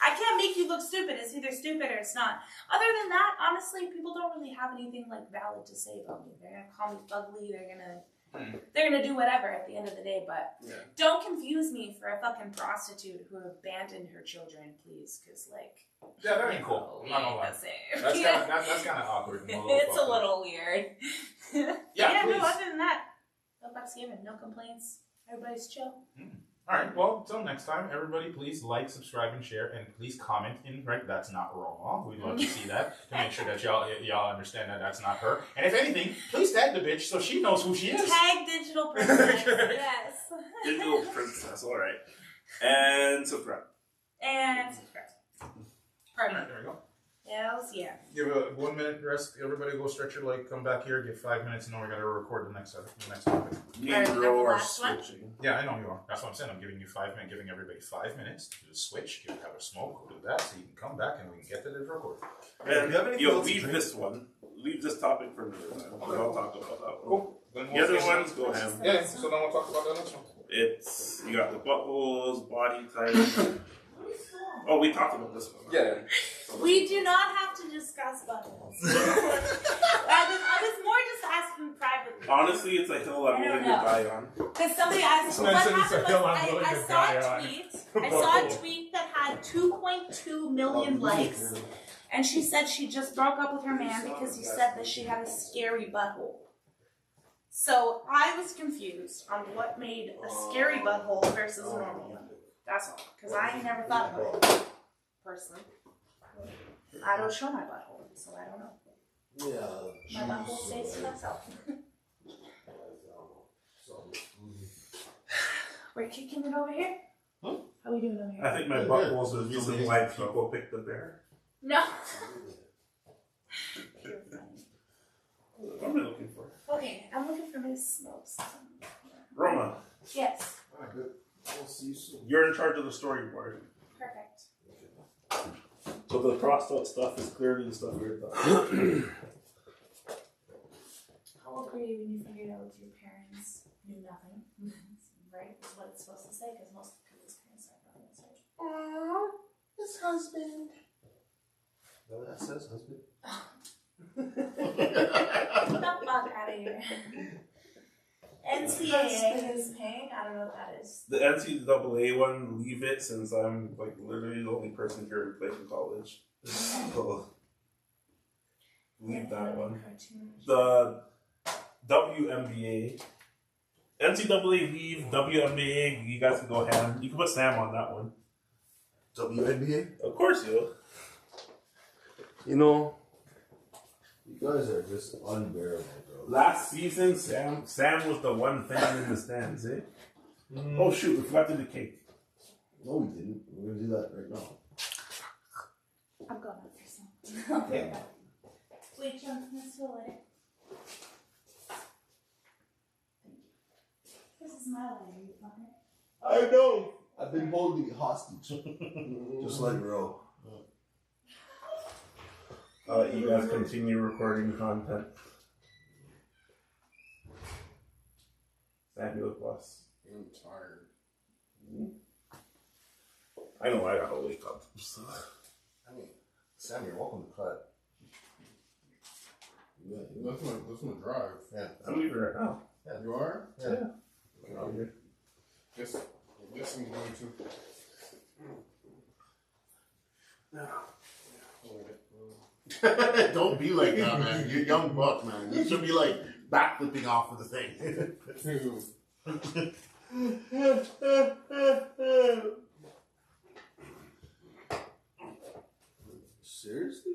I can't make you look stupid. It's either stupid or it's not. Other than that, honestly, people don't really have anything like valid to say about me. They're gonna call me ugly. They're gonna do whatever at the end of the day, but don't confuse me for a fucking prostitute who abandoned her children, please, because like, Yeah, that ain't cool. I'm not gonna lie. That's kind of awkward. and It's a fucked up. little weird. Yeah, no, please. other than that, no fucks given, no complaints. Everybody's chill. All right. Well, until next time, everybody, please like, subscribe, and share, and please comment in. Right, that's not Roma. We'd love to see that to make sure that y'all understand that that's not her. And if anything, please tag the bitch so she knows who she is. Tag digital princess. Yes. Digital princess, alright. And subscribe. And subscribe. All Pardon. right, there we go. Hells yeah. Give a 1 minute rest. Everybody go stretch your leg. Come back here. Give 5 minutes, and then we're gonna record the next topic. Me Alright, and we got Ro the are last one? switching. Yeah, I know you are. That's what I'm saying. I'm giving you 5 minutes. Giving everybody 5 minutes to do the switch. Have a smoke. Go do that, so you can come back and we can get to the record. Do you have And anything yo, else to leave drink? this one. Leave this topic for another time. I'll talk about that one. Cool. Then The other ones go ham. Yeah. So then we'll talk about the next one. It's you got the buttholes, body type. Oh, we talked about this one. Yeah. We do not have to discuss buttholes. I was more just asking privately. Honestly, it's a hill I'm I don't willing to know. die on. Because somebody asked, what Nice, it's a happened hill was I'm willing I to saw die a on. tweet. I saw a tweet that had 2.2 million likes, and she said she just broke up with her man because he said that she had a scary butthole. So I was confused on what made a scary butthole versus a normal one. That's all. Because I ain't never thought about it personally. I don't show my butthole, so I don't know. Yeah. My butthole stays to myself. We're kicking it over here? Huh? How we doing over here? I think my butthole is the reason why people pick the bear. No. What am I looking for? Okay, I'm looking for Miss Smokes. Roma, Yes, Alright, good. We'll see you soon. you're in charge of the storyboard. perfect. So the crossed out stuff is clearly the stuff you're talking. How old were you when you figured out your parents knew nothing? Right? Is what it's supposed to say, because most people's parents aren't going to say. Aww, his husband. No, that says husband. Get the fuck out of here. NCAA is paying. I don't know what that is. The NCAA one, leave it since I'm like literally the only person here who played in college. So, leave that one. The WNBA NCAA Leave, WNBA, you guys can go ham. You can put Sam on that one. WNBA? Of course you will. You know, you guys are just unbearable, bro. Last season, Sam was the one fan in the stands, eh? Oh shoot, we forgot to do the cake. No, we didn't. We're gonna do that right now. I'm going up for some. Okay. Wait, John, let's fill it. This is my lighter, you fucker. I know. I've been holding it hostage. Just like Ro. I'll let you guys continue recording content. Samuel Plus. I'm tired. I know I gotta wake up. So. I mean, Sam, you're welcome to cut. Yeah, that's my drive. Yeah. I'm leaving right now. Yeah. You are? Yeah. Okay. Guess I'm going to. Don't be like that, man. You're a young buck, man. You should be like backflipping off of the thing. Seriously?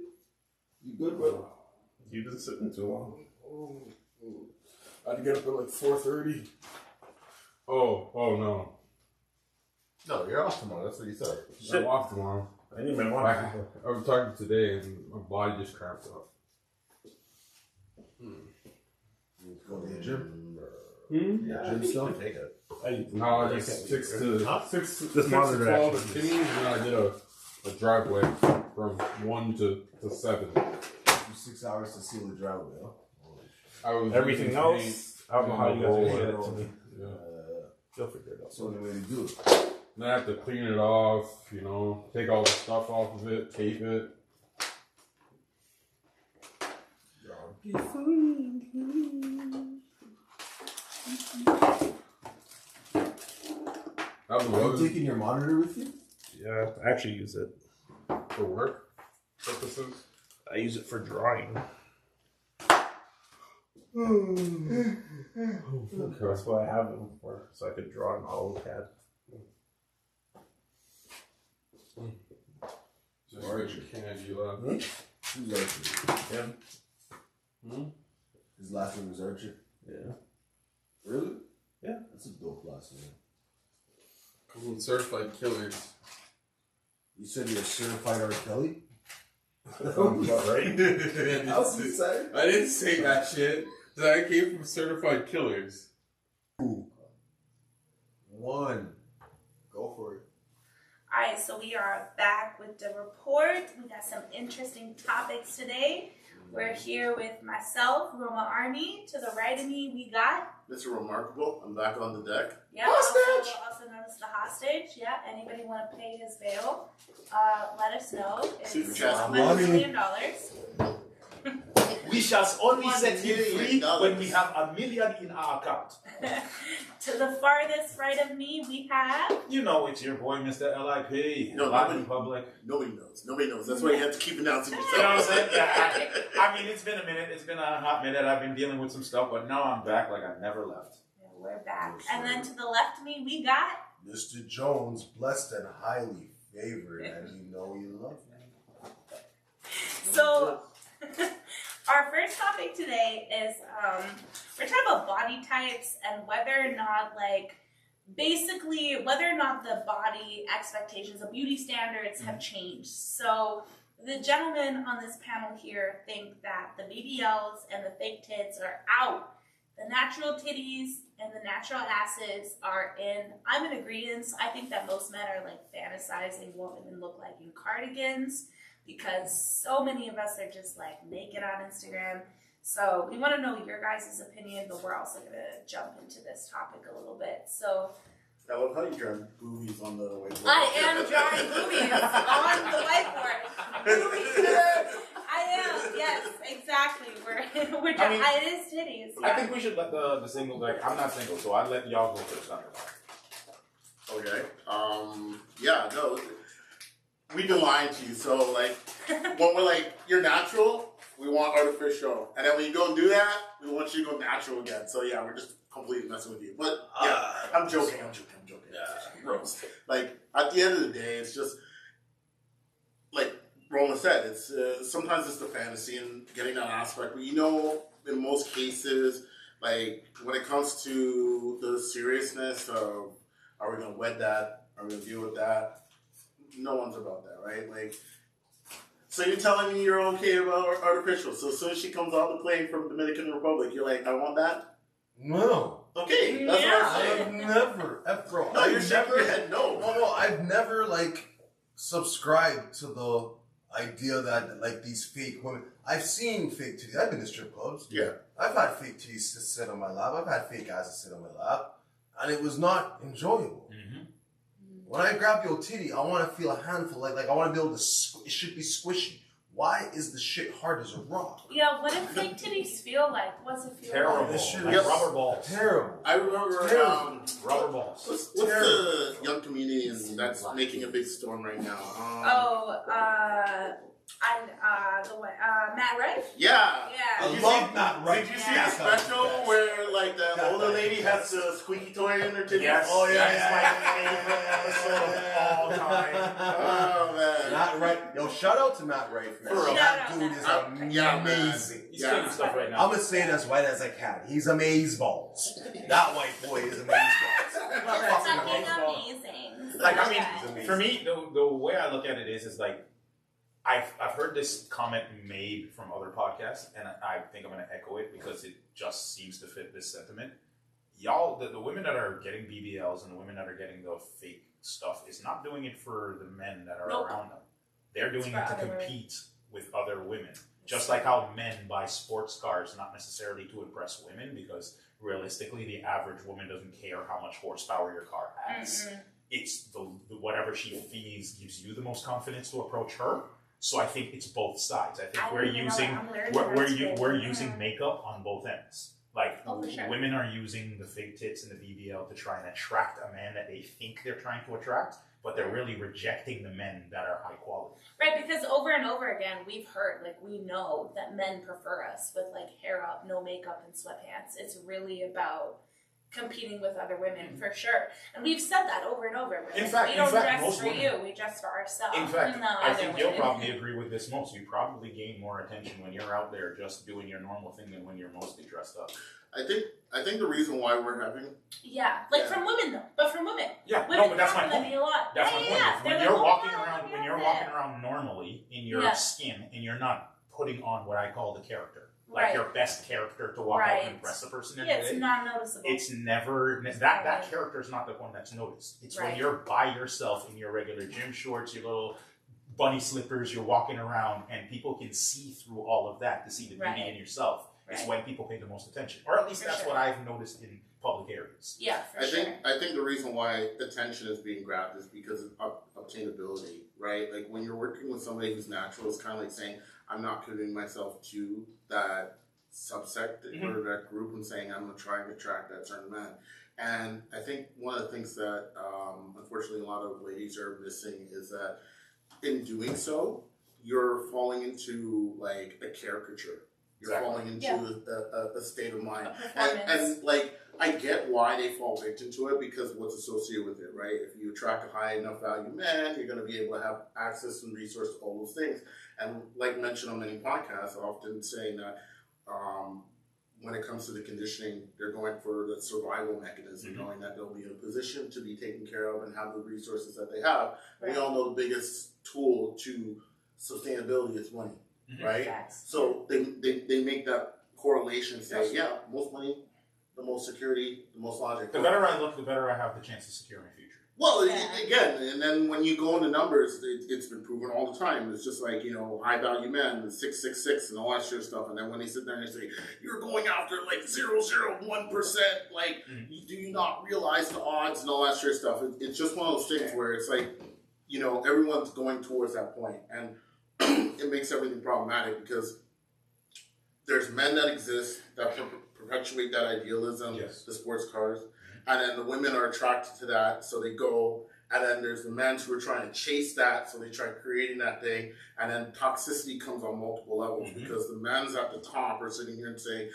You good, bro? You've been sitting too long. I had to get up at like 4:30. Oh no. No, you're off tomorrow. That's what you said. I'm off tomorrow. I need my I mom. was talking today and my body just cramped up. Go to the gym? Yeah, gym still take it. No, just 6 to This 6 monitor to 12 actually. at Timmy's, and then I did a driveway from 1 to 7. 6 hours to seal the driveway, huh? I was Everything using else, paint, I don't know how you guys are gonna get it to me. Yeah. You'll figure it out. That's the only way to do it. Then I have to clean it off, take all the stuff off of it, tape it. How's the Are you weather taking your monitor with you? Yeah, I actually use it. for work purposes? I use it for drawing. That's what I have them for, so I could draw in AutoCAD. Just Archer candy left. Who's Archer? Him? His last name was Archer? Yeah. Really? Yeah. That's a dope last name. Cool, certified killers. You said you're a certified R. Kelly? Right? How's he say? I didn't say that shit. I came from certified killers. One. Go for it. Alright, so we are back with the report. We got some interesting topics today. We're here with myself, Roma Army. To the right of me, we got... Mr. Remarkable, I'm back on the deck. Yeah, Hostage! also known as the hostage. Yeah, anybody want to pay his bail? Let us know. Super It's chat. $1 million. We shall only $1 set him free million. when we have $1 million in our account. To the farthest right of me, we have... You know it's your boy, Mr. LIP. No, Latin nobody- Republic. Nobody knows. Nobody knows. That's why you have to keep announcing You know what I'm yourself. saying? Yeah, I mean, it's been a minute. It's been a hot minute. I've been dealing with some stuff, but now I'm back like I never left. Yeah, we're back. And then to the left of me, we got... Mr. Jones, blessed and highly favored, and you know you love him. So... Our first topic today is we're talking about body types and whether or not, whether or not the body expectations, the beauty standards have changed. So the gentlemen on this panel here think that the BBLs and the fake tits are out. The natural titties and the natural asses are in. I'm in agreement. I think that most men are fantasizing what women look like in cardigans, because so many of us are just naked on Instagram. So we want to know your guys' opinion, but we're also going to jump into this topic a little bit. So I love how you drawing boobies on the whiteboard. I am drawing boobies on the whiteboard. Boobies. I am. Yes, exactly. We're drawing. It is titties. I think we should let the single, I'm not single, so I'd let y'all go first. Okay. Yeah, no. We've been lying to you. So, when we're you're natural, we want artificial. And then when you go and do that, we want you to go natural again. So, yeah, we're just completely messing with you. But yeah, I'm joking. Yeah, roast. Like at the end of the day, it's just like Roma said. It's sometimes it's the fantasy and getting that aspect. But in most cases, like when it comes to the seriousness of are we gonna wed that? Are we gonna deal with that? No one's about that, right? Like, so you're telling me you're okay about artificial. So as soon as she comes on the plane from Dominican Republic, you're like, I want that. No. Okay, that's what I'm saying. I've never, bro. No, you're shaking your head. No. No, I've never subscribed to the idea that these fake women. I've seen fake titties. I've been to strip clubs. Yeah. I've had fake titties to sit on my lap. I've had fake asses sit on my lap, and it was not enjoyable. Mm-hmm. When I grab your titty, I want to feel a handful. Like I want to be able to. It should be squishy. Why is the shit hard as a rock? Yeah, what do fake titties feel like? What's it feel Terrible. like? This shit Like is rubber balls. Terrible. I remember Rubber balls. what's the young comedian that's making a big storm right now? Matt Rife? Yeah. Yeah. Did you love see- Matt Rife. Did you see the special where the older lady has the squeaky toy in her titties? Yes. Oh, yeah, That's yeah, my favorite episode of all time. Oh man. Matt Rife. Yo, shout out to Matt Rife, man. For real. That Shout out dude Matt is Rife. Yeah, man. amazing. He's killing stuff right now. I'm gonna say it as white as I can. He's amazeballs. That white boy is amazeballs. It's fucking amazing. Like, I Okay. mean, for me, the way I look at it is like, I've heard this comment made from other podcasts, and I think I'm going to echo it because it just seems to fit this sentiment. Y'all, the women that are getting BBLs and the women that are getting the fake stuff is not doing it for the men that are Nope. around them. They're doing It's it for to other women. compete with other women. Just like how men buy sports cars, not necessarily to impress women, because realistically, the average woman doesn't care how much horsepower your car has. Mm-mm. It's the whatever she feels gives you the most confidence to approach her. So I think it's both sides. I think I we're don't even know using that. I'm learning we're how to do we're it. using makeup on both ends. Like Oh, for sure. women are using the fake tits and the BBL to try and attract a man that they think they're trying to attract, but they're really rejecting the men that are high quality. Right, because over and over again, we've heard, we know that men prefer us with, hair up, no makeup, and sweatpants. It's really about competing with other women, for sure. And we've said that over and over. In fact, we don't dress most for women- you, we dress for ourselves. In fact, not I other think you'll women. probably agree with this most. You probably gain more attention when you're out there just doing your normal thing than when you're mostly dressed up. I think the reason why we're having Yeah, from women though, but from women. Yeah, Women no, but that's my compliment point. me a lot. That's yeah, my yeah, point. yeah. When They're you're like, walking "Oh, around, look when at you're that." walking around normally in your Yeah. skin, and you're not putting on what I call the character, Right. your best character to walk out Right. and impress a person Yeah, every it's day. not noticeable. It's never that character is not the one that's noticed. It's when Right. you're by yourself in your regular gym shorts, your little bunny slippers, you're walking around, and people can see through all of that to see the beauty Right. in yourself. It's Right. when people pay the most attention, or at least For that's sure. what I've noticed in public areas. Yeah, for I sure. think the reason why attention is being grabbed is because of obtainability, right? Like when you're working with somebody who's natural, it's kind of like saying, I'm not committing myself to that subsect or that group and saying I'm going to try and attract that certain man. And I think one of the things that unfortunately a lot of ladies are missing is that in doing so, you're falling into like a caricature. You're Exactly. falling into a state of mind. A performance. And like, I get why they fall victim to it because what's associated with it, right? If you attract a high enough value man, you're going to be able to have access and resource to all those things. And like mentioned on many podcasts, I often saying that when it comes to the conditioning, they're going for the survival mechanism, knowing that they'll be in a position to be taken care of and have the resources that they have. Right. We all know the biggest tool to sustainability is money, right? Facts. So they make that correlation, say, yeah, most money, the most security, the most logic. The better I look, the better I have the chance to secure my future. Well, Yeah. again, and then when you go into numbers, it's been proven all the time. It's just like, high value men, 666 and all that sort of stuff. And then when they sit there and they say, you're going after like 0.01%, like, do you not realize the odds and all that sort of stuff? It's just one of those things where it's like, everyone's going towards that point. And it makes everything problematic because there's men that exist that perpetuate that idealism, Yes. the sports cars. And then the women are attracted to that, so they go. And then there's the men who are trying to chase that, so they try creating that thing. And then toxicity comes on multiple levels because the men's at the top are sitting here and saying,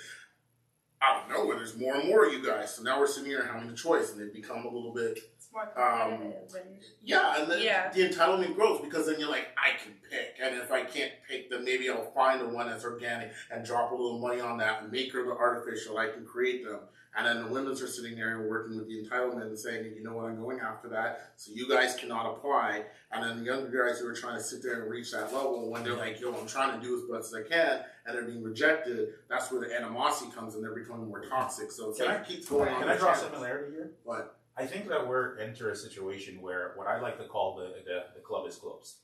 out of nowhere, there's more and more of you guys. So now we're sitting here having a choice, and it become a little bit. It's more competitive. And then the entitlement grows because then you're like, I can pick, and if I can't pick, then maybe I'll find the one that's organic and drop a little money on that and make her the artificial. I can create them. And then the women are sitting there and working with the entitlement and saying, you know what, I'm going after that, so you guys cannot apply. And then the younger guys who are trying to sit there and reach that level, when they're like, yo, I'm trying to do as best as I can, and they're being rejected, that's where the animosity comes and they're becoming more toxic. So it's like, it keeps going on. Can I draw a similarity here? What? I think that we're enter a situation where what I like to call the club is closed.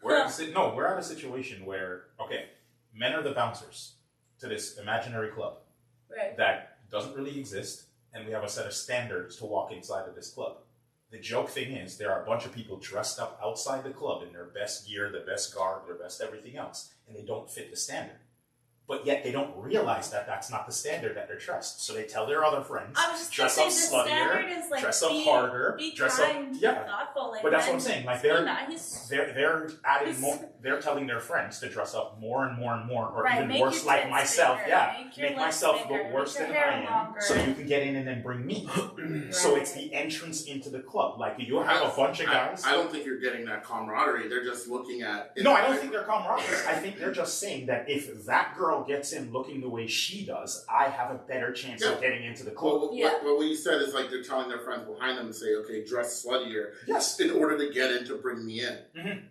We're at a situation where, okay, men are the bouncers to this imaginary club that doesn't really exist, and we have a set of standards to walk inside of this club. The joke thing is, there are a bunch of people dressed up outside the club in their best gear, their best garb, their best everything else, and they don't fit the standard. But yet they don't realize that that's not the standard that they're dressed. So they tell their other friends, dress up sluttier, dress up harder, dress up, thoughtful. Like, but that's what I'm saying. Like they're adding more. They're telling their friends to dress up more and more and more, or even worse, like myself. Make myself look worse than I am, so you can get in and then bring me. So it's the entrance into the club. Like you have a bunch of guys. I don't think you're getting that camaraderie. They're just looking at. No, I don't think they're camaraderie. I think they're just saying that if that girl gets in looking the way she does, I have a better chance of getting into the club. Well, what you said is like they're telling their friends behind them and say, okay, dress sluttier in order to get in to bring me in. Mm-hmm.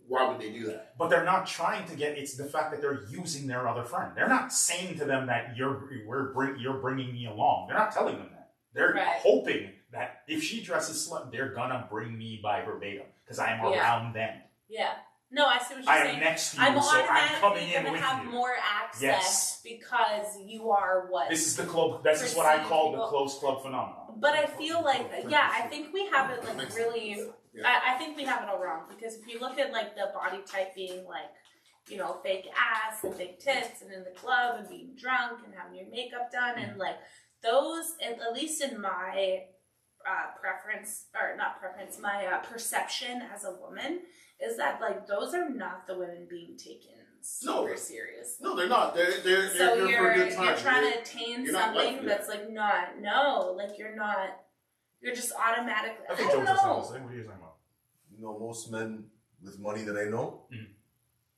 Why would they do that? But they're not trying to get, it's the fact that they're using their other friend. They're not saying to them that you're bringing me along. They're not telling them that. They're hoping that if she dresses slut, they're gonna bring me by verbatim because I'm around them. Yeah. No, I see what you're saying. I am next to you, so I'm coming in with you. Have more access because you are what? This is the club. This is what I call the closed club phenomenon. But I feel like, I think we have it like really. I think we have it all wrong because if you look at like the body type being like, you know, fake ass and fake tits and in the club and being drunk and having your makeup done and like those, at least in my perception as a woman, is that like those are not the women being taken super serious. No, they're not. They're so you're for a good time. You're trying to attain something that's like not. No, like you're not. You're just automatically. I don't know. What are you talking about? You know, most men with money that I know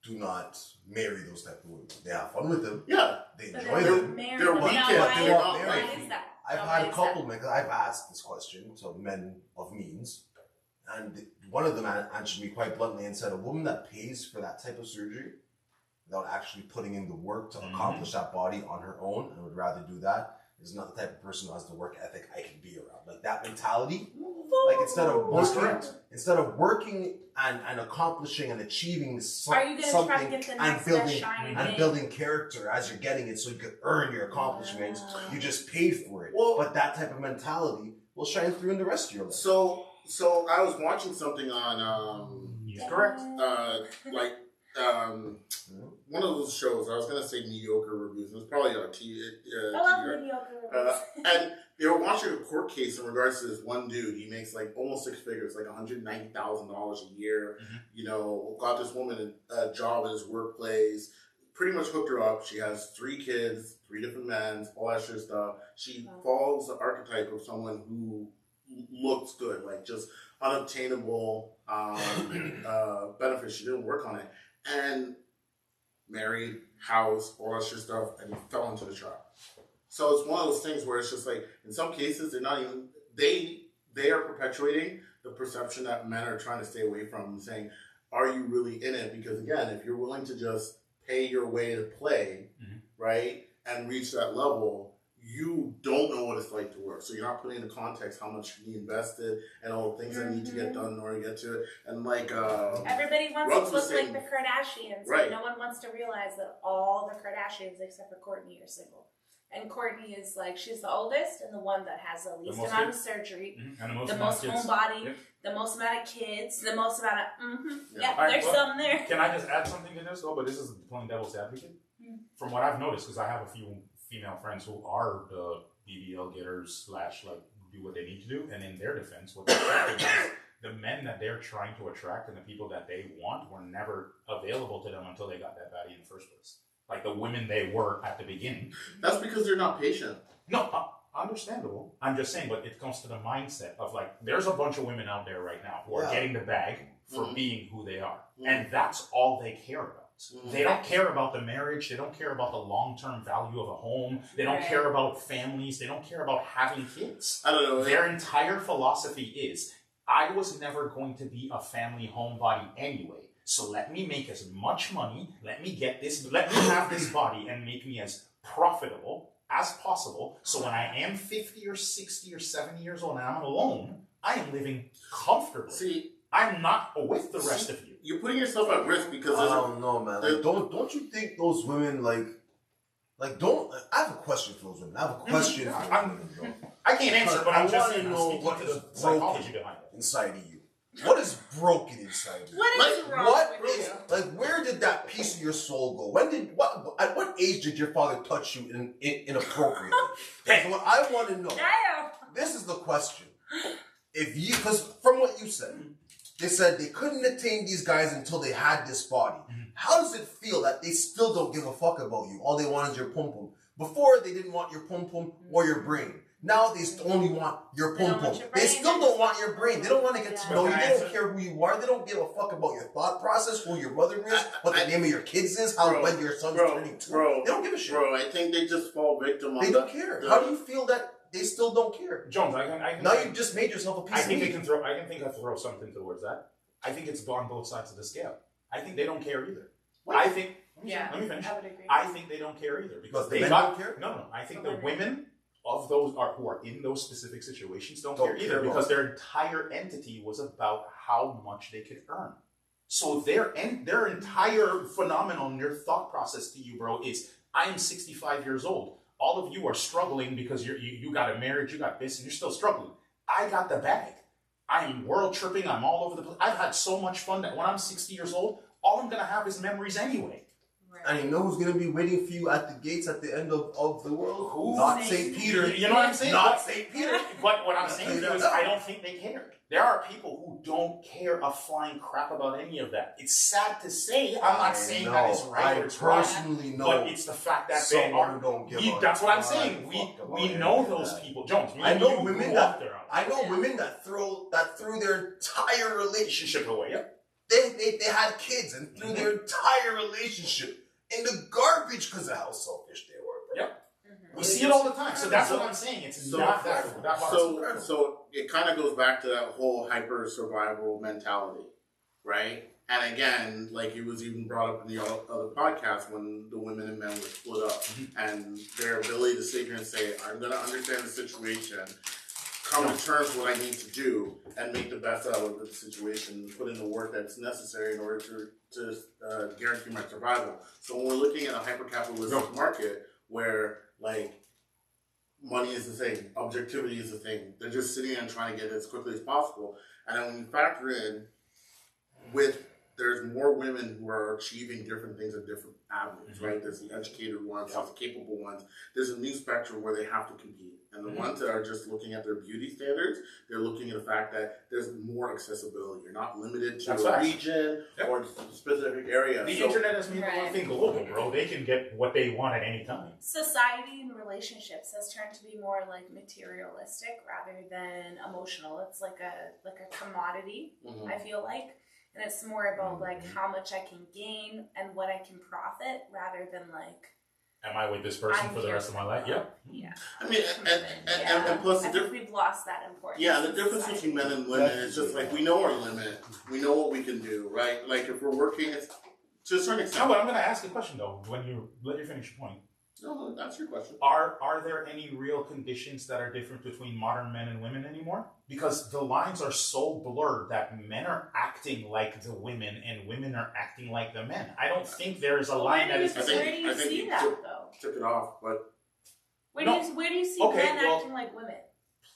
do not marry those type of women. They have fun with them. Yeah, they enjoy them. They're weekend. Why is that? I've had a couple men, because I've asked this question to men of means, and one of them answered me quite bluntly and said, a woman that pays for that type of surgery without actually putting in the work to accomplish that body on her own and would rather do that is not the type of person who has the work ethic I can be around. Like that mentality, like instead of working and accomplishing and achieving something and building character as you're getting it so you can earn your accomplishments, you just paid for it. But that type of mentality will shine through in the rest of your life. So I was watching something on one of those shows. I was gonna say mediocre reviews. It was probably on TV. I love mediocre reviews. And they were watching a court case in regards to this one dude. He makes like almost six figures, like $190,000 a year. Mm-hmm. You know, got this woman a job in his workplace. Pretty much hooked her up. She has 3 kids, 3 different men, all that shit stuff. She follows the archetype of someone who looks good, like just unobtainable benefits. She didn't work on it. And married, house, all that shit stuff, and he fell into the trap. So it's one of those things where it's just like, in some cases, they're not even, they are perpetuating the perception that men are trying to stay away from and saying, are you really in it? Because again, if you're willing to just pay your way to play, right, and reach that level, you don't know what it's like to work. So you're not putting into context how much you invested and all the things that need to get done in order to get to it. And like everybody wants to look like the Kardashians. Right. No one wants to realize that all the Kardashians except for Kourtney are single. And Kourtney is like, she's the oldest and the one that has the least amount of surgery, the most homebody, the most amount of kids, the most amount of there's some there. Can I just add something to this though? But this is playing devil's advocate. From what I've noticed, because I have a few female friends who are the BBL getters / like do what they need to do, and in their defense, what they're saying is the men that they're trying to attract and the people that they want were never available to them until they got that body in the first place. like the women they were at the beginning. That's because they're not patient. No, understandable. I'm just saying, but it comes to the mindset of like, there's a bunch of women out there right now who are getting the bag for being who they are. And that's all they care about. They don't care about the marriage. They don't care about the long-term value of a home. They don't care about families. They don't care about having kids. I don't know. Their entire philosophy is, I was never going to be a family homebody anyway. So let me make as much money. Let me have this body and make me as profitable as possible. So when I am 50 or 60 or 70 years old and I'm alone, I am living comfortably. See, I'm not with the rest of you. You're putting yourself at risk because I don't know, man. Like, don't you think those women don't? I have a question for those women. I have a question for those women, bro. I can't answer, but I I'm just want to saying, know speaking what to is the broken psychology behind it. inside of you. What is broken inside of you? What is wrong What with is you? where did that piece of your soul go? At what age did your father touch you inappropriately? That's what I want to know. Damn. This is the question. Because from what you said, they said they couldn't attain these guys until they had this body. How does it feel that they still don't give a fuck about you? All they want is your pum pum. Before they didn't want your pum pum or your brain. Now they only want your They pum don't pum. want your They brain, still they don't want just your want brain. They don't want to get to know you. Can I They don't answer? care who you are. They don't give a fuck about your thought process, who your mother is, what the name of your kids is, when your son's turning 2. They don't give a shit. Bro, I think they just fall victim on They don't care. How do you feel that they still don't care? Jones, I can Now you've just made yourself a piece I of think meat. they can throw. I can throw something towards that. I think it's on both sides of the scale. I think they don't care either. I think. Let me finish. I would agree. I think they don't care either because But the they men got. don't care? No. I think the women. women of those who are in those specific situations don't Don't care care either about because it. their entire entity was about how much they could earn. So their entire phenomenon, their thought process to you, bro, is I am 65 years old. All of you are struggling because you got a marriage, you got this, and you're still struggling. I got the bag. I'm world tripping. I'm all over the place. I've had so much fun that when I'm 60 years old, all I'm gonna have is memories anyway. And you know who's going to be waiting for you at the gates at the end of the world? Who? Not St. Peter. You know what I'm saying? Not St. Peter. But what I'm saying to you is I don't think they care. There are people who don't care a flying crap about any of that. It's sad to say. I'm not saying that it's right or it's wrong. personally know But it's the fact that they someone are. who don't give a That's what I'm fuck saying. about We any know of those that. people. Jones, I know you women grew that up there. I know women that threw their entire relationship. Relationship away. Yep. They had kids and threw their entire relationship in the garbage because of how selfish they were. Bro. Yep. We see it all the time. So that's what I'm saying. It's So- not that. So it kind of goes back to that whole hyper survival mentality, right? And again, like it was even brought up in the other podcast when the women and men were split up, and their ability to sit here and say, "I'm going to understand the situation, come to terms with what I need to do, and make the best out of the situation, put in the work that's necessary in order to guarantee my survival." So when we're looking at a hyper-capitalistic market where like money is the thing, objectivity is the thing, they're just sitting and trying to get it as quickly as possible. And then when you factor in there's more women who are achieving different things at different avenues, right? There's the educated ones, there's the capable ones. There's a new spectrum where they have to compete. And the ones that are just looking at their beauty standards, they're looking at the fact that there's more accessibility. You're not limited to a region or a specific area. The internet has made the whole thing global, bro. They can get what they want at any time. Society and relationships has turned to be more like materialistic rather than emotional. It's like a commodity, I feel like. And it's more about like how much I can gain and what I can profit rather than like, am I with this person for the rest of my life? Yeah. Yeah. I mean, and plus I think we've lost that importance. Yeah, the difference between men and women is just like we know our limit, we know what we can do, right? Like if we're working, it's to a certain extent. No, but I'm going to ask a question though. When you let you finish your point. No, that's your question. Are there any real conditions that are different between modern men and women anymore? Because the lines are so blurred that men are acting like the women and women are acting like the men. I don't think there is a line that is. Where do you see that though? Took it off, but Where do you see men acting like women?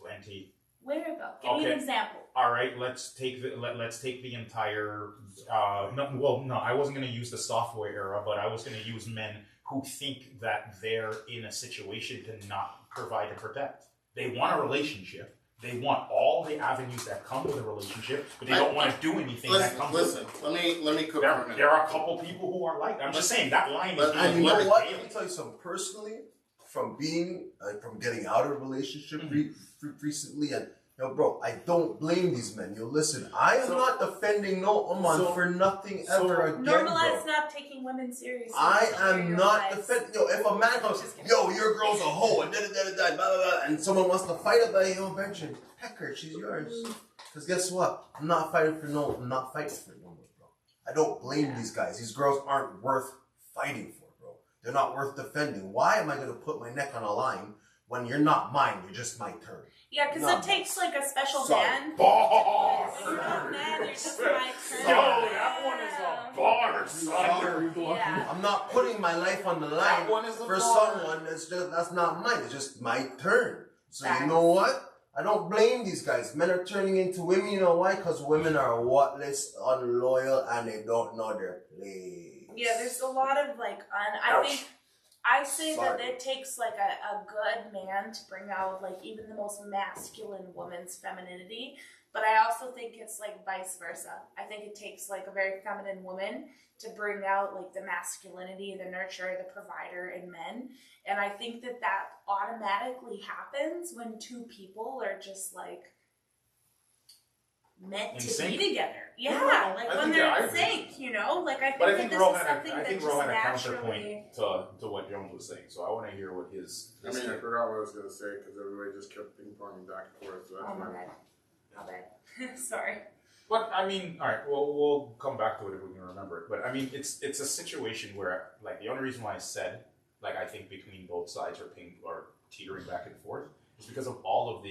Plenty. Where though? Give me an example. All right, let's take the entire. No, I wasn't going to use the software era, but I was going to use men who think that they're in a situation to not provide and protect. They want a relationship, They want all the avenues that come with a relationship, but they don't want to do anything that comes with it. Let me cook There are a couple people who are like that. I'm just saying that line is And being you know blurred what? daily. Let me tell you something. Personally, from getting out of a relationship recently, and bro, I don't blame these men. Listen, I am not defending no woman for nothing ever again, normalize bro. not taking women seriously. I am not defending. If a man comes, your girl's a hoe, and blah, blah, blah, and someone wants to fight about it, Benjamin, heck her, she's yours. Because guess what? I'm not fighting for no woman, bro. I don't blame these guys. These girls aren't worth fighting for, bro. They're not worth defending. Why am I going to put my neck on a line when you're not mine? You're just my turn. Yeah, because it takes like a special man. Bars! When you're not man, you're just my turn. Yo, that one is a bar, son. Yeah. I'm not putting my life on the line for someone that's not mine. It's just my turn. So you know what? I don't blame these guys. Men are turning into women. You know why? Because women are whatless, unloyal, and they don't know their place. Yeah, there's a lot of like, I say that it takes like a good man to bring out like even the most masculine woman's femininity, but I also think it's like vice versa. I think it takes like a very feminine woman to bring out like the masculinity, the nurturer, the provider in men. And I think that automatically happens when two people are just like meant to be together. Yeah, like when they're in sync, like I think But I that think this Ro is had something I that think just Ro had a naturally... counterpoint to what Jones was saying, so I want to hear what his I forgot what I was going to say because everybody just kept ping-ponging back and forth. So that's my bad. Sorry. But I mean, all right, we'll come back to it if we can remember it. But I mean, it's a situation where, like, the only reason why I said, like, I think between both sides are teetering back and forth is because of all of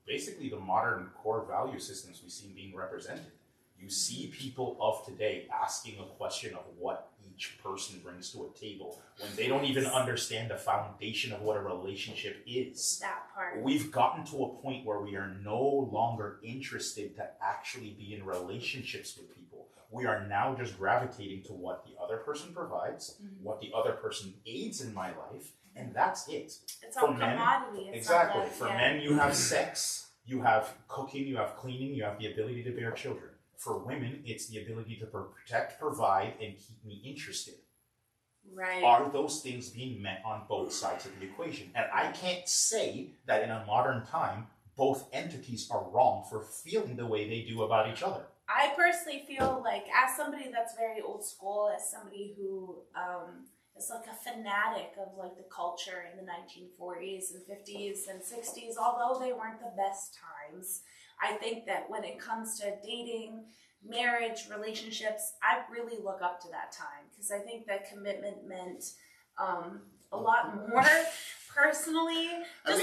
basically the modern core value systems we see being represented. You see people of today asking a question of what each person brings to a table when they don't even understand the foundation of what a relationship is. That part. We've gotten to a point where we are no longer interested to actually be in relationships with people. We are now just gravitating to what the other person provides, what the other person aids in my life, and that's it. It's all commodity. Exactly. For men, you have sex, you have cooking, you have cleaning, you have the ability to bear children. For women, it's the ability to protect, provide, and keep me interested. Right. Are those things being met on both sides of the equation? And I can't say that in a modern time, both entities are wrong for feeling the way they do about each other. I personally feel like, as somebody that's very old school, as somebody who is like a fanatic of like the culture in the 1940s and 50s and 60s, although they weren't the best times, I think that when it comes to dating, marriage, relationships, I really look up to that time because I think that commitment meant a lot more. Personally, they had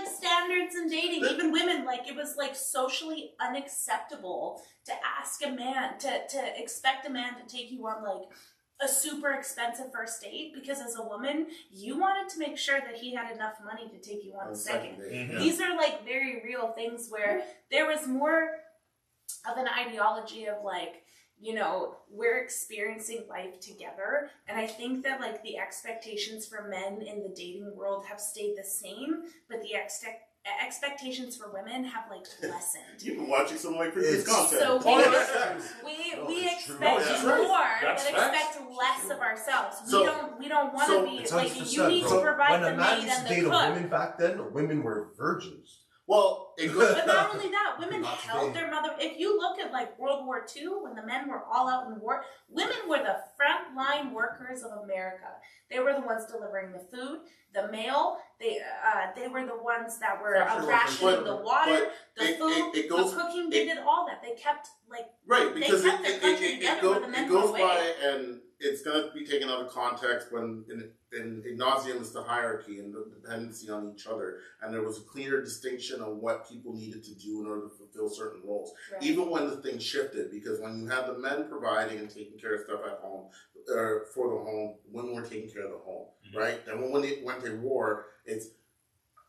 standards in dating. Even women, like, it was like socially unacceptable to ask a man to expect a man to take you on like a super expensive first date because as a woman, you wanted to make sure that he had enough money to take you on a second. Mm-hmm. These are like very real things where there was more of an ideology of like, we're experiencing life together. And I think that like the expectations for men in the dating world have stayed the same, but the expectations for women have like lessened. You've been watching some of my previous content. So we expect more, but expect less of ourselves. We don't want to be like, you need to provide the maid and the cook. Women back then, women were virgins. Well, but not only that, women held their mother. If you look at like World War II, when the men were all out in war, women were the frontline workers of America. They were the ones delivering the food, the mail. They were the ones that were rationing the water, the food, the cooking. They did all that. They kept like because they kept their country together where the men were away. By and it's going to be taken out of context when in nauseam is the hierarchy and the dependency on each other, and there was a clear distinction on what people needed to do in order to fulfill certain roles. Right. Even when the thing shifted, because when you had the men providing and taking care of stuff at home, for the home, women were taking care of the home, right? And when they went to war, it's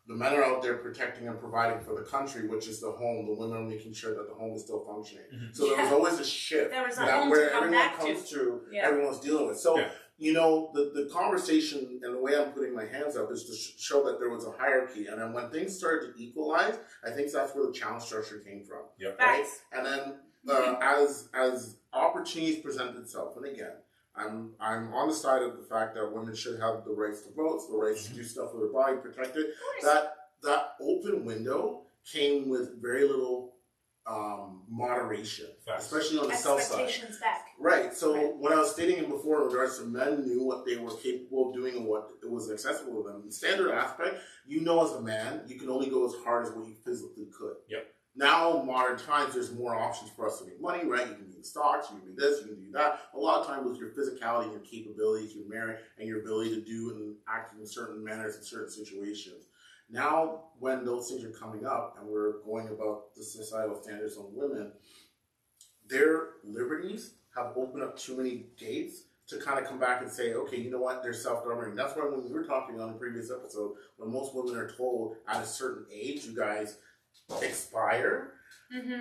the men are out there protecting and providing for the country, which is the home. The women are making sure that the home is still functioning. So there was always a shift there was where everyone comes to, everyone's dealing with. So you know, the conversation and the way I'm putting my hands up is to show that there was a hierarchy. And then when things started to equalize, I think that's where the challenge structure came from. Yep. Right? And then as opportunities present itself, and again, I'm on the side of the fact that women should have the rights to vote, the rights to do stuff with their body, protect it. That open window came with very little moderation, especially on the south side. Expectations back. Right. So what I was stating before in regards to men knew what they were capable of doing and what was accessible to them. In standard aspect, you know, as a man, you can only go as hard as what you physically could. Yep. Now, modern times, there's more options for us to make money, right? You can do stocks, you can do this, you can do that. A lot of times with your physicality and your capabilities, your merit, and your ability to do and act in certain manners in certain situations. Now, when those things are coming up and we're going about the societal standards on women, their liberties have opened up too many gates to kind of come back and say, okay, you know what, they're self-governing. That's why when we were talking on the previous episode, when most women are told at a certain age, you guys expire,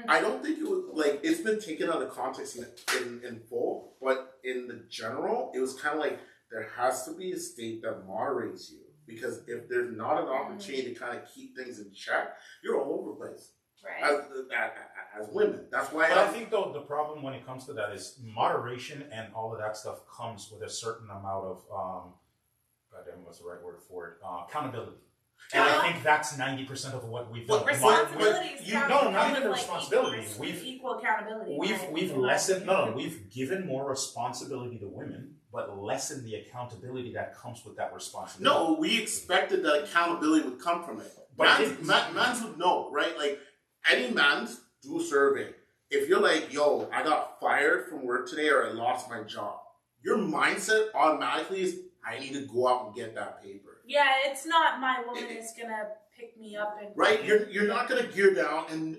I don't think it was, like, it's been taken out of context in full, but in the general, it was kind of like, there has to be a state that moderates you. Because if there's not an opportunity to kind of keep things in check, you're all over the place. Right. As women. That's why But I think, though, the problem when it comes to that is moderation and all of that stuff comes with a certain amount of, goddamn, what's the right word for it? Accountability. And I think that's 90% of what we've done. Responsibilities. No, not even the responsibility. Equal accountability. We've lessened. No, we've given more responsibility to women, but lessened the accountability that comes with that responsibility. No, we expected that accountability would come from it. But mans would know, right? Like, any man's do a survey. If you're like, yo, I got fired from work today or I lost my job, your mindset automatically is, I need to go out and get that paper. Yeah, it's not my woman is gonna pick me up and right. You're not gonna gear down, and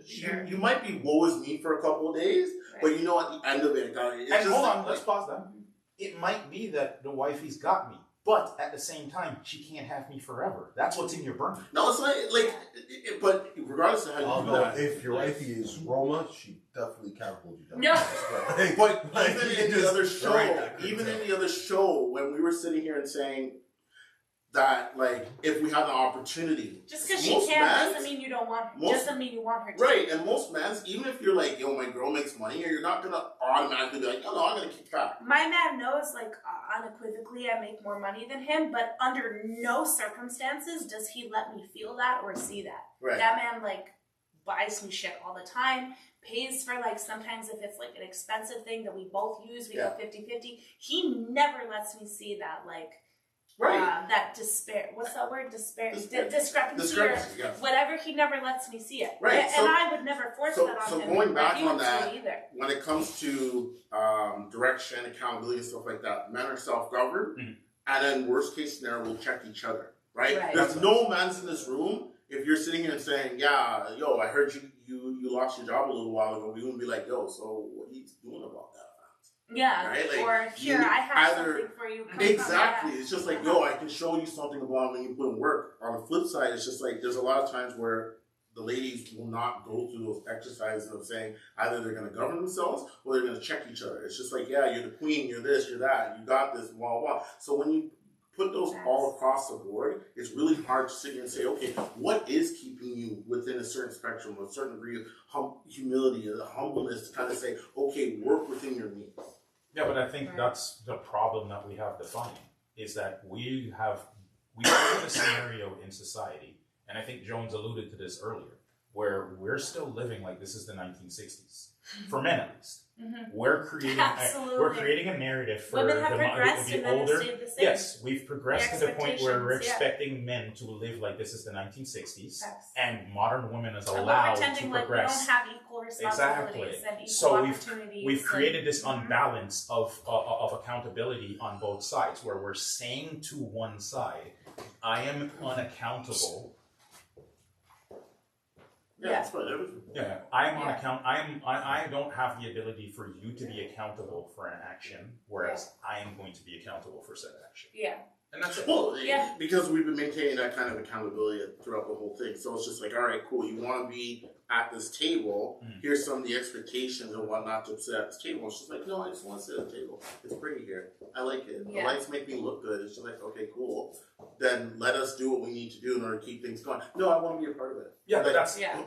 you might be woe is me for a couple of days, but you know at the end of it, it's and just hold on, let's pause that. It might be that the wifey's got me, but at the same time, she can't have me forever. That's what's in your burner. No, it's like but regardless of how you do that, if your wifey is Roma, she definitely can't hold you down. No. But even in the other show, when we were sitting here and saying that, like, if we had an opportunity, just because she can't doesn't mean you don't want her. Doesn't mean you want her to. Right, and most men, even if you're like, yo, my girl makes money, you're not gonna automatically be like, oh no, I'm gonna kick back. My man knows, like, unequivocally, I make more money than him, but under no circumstances does he let me feel that or see that. Right. That man, like, buys me shit all the time, pays for, like, sometimes if it's like an expensive thing that we both use, we go 50-50. He never lets me see that, like. Right. That despair. What's that word? Discrepancy. Or whatever. He never lets me see it. Right. And I would never force that on him. So going back on that, either. when it comes to direction, accountability, and stuff like that, men are self-governed, and then worst case scenario, we'll check each other. Right. There's no man's in this room. If you're sitting here and saying, yeah, yo, I heard you lost your job a little while ago, we wouldn't be like, yo, so what are you doing about that? Yeah, right? Like, or here, I have something for you. Exactly. It's just like, yo, I can show you something about when you put in work. On the flip side, it's just like, there's a lot of times where the ladies will not go through those exercises of saying either they're going to govern themselves or they're going to check each other. It's just like, yeah, you're the queen, you're this, you're that, you got this, blah, blah. So when you put those all across the board, it's really hard to sit here and say, okay, what is keeping you within a certain spectrum, a certain degree of humility, a humbleness to kind of say, okay, work within your means. Yeah, but I think that's the problem that we have defining, is that we have a scenario in society, and I think Jones alluded to this earlier, where we're still living like this is the 1960s, for men at least. We're creating a narrative for the older. Yes, we've progressed to the point where we're expecting men to live like this is the 1960s, and modern women is allowed to progress. Like we don't have equal responsibilities and equal opportunities. We've created this unbalance of accountability on both sides, where we're saying to one side, I am unaccountable. That's fine. Everything. Yeah, I am on account. I don't have the ability for you to be accountable for an action, whereas I am going to be accountable for said action. Yeah. And that's it. Well, because we've been maintaining that kind of accountability throughout the whole thing. So it's just like, all right, cool. You want to be at this table. Here's some of the expectations and whatnot to sit at this table. And she's like, no, I just want to sit at the table. It's pretty here. I like it. The lights make me look good. And she's like, okay, cool. Then let us do what we need to do in order to keep things going. No, I want to be a part of it. Yeah, but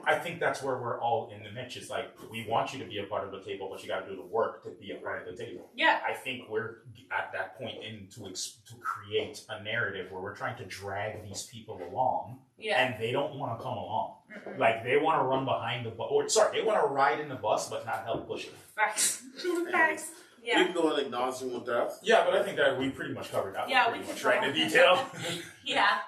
I think that's where we're all in the niche. Is like, we want you to be a part of the table, but you got to do the work to be a part of the table. Yeah. I think we're at that point to create a narrative where we're trying to drag these people along, and they don't want to come along. Like, they want to run behind the bus, they want to ride in the bus, but not help push it. Facts. We can go and acknowledge him with death. Yeah, but I think that we pretty much covered that. Yeah, one we pretty could much right in detail.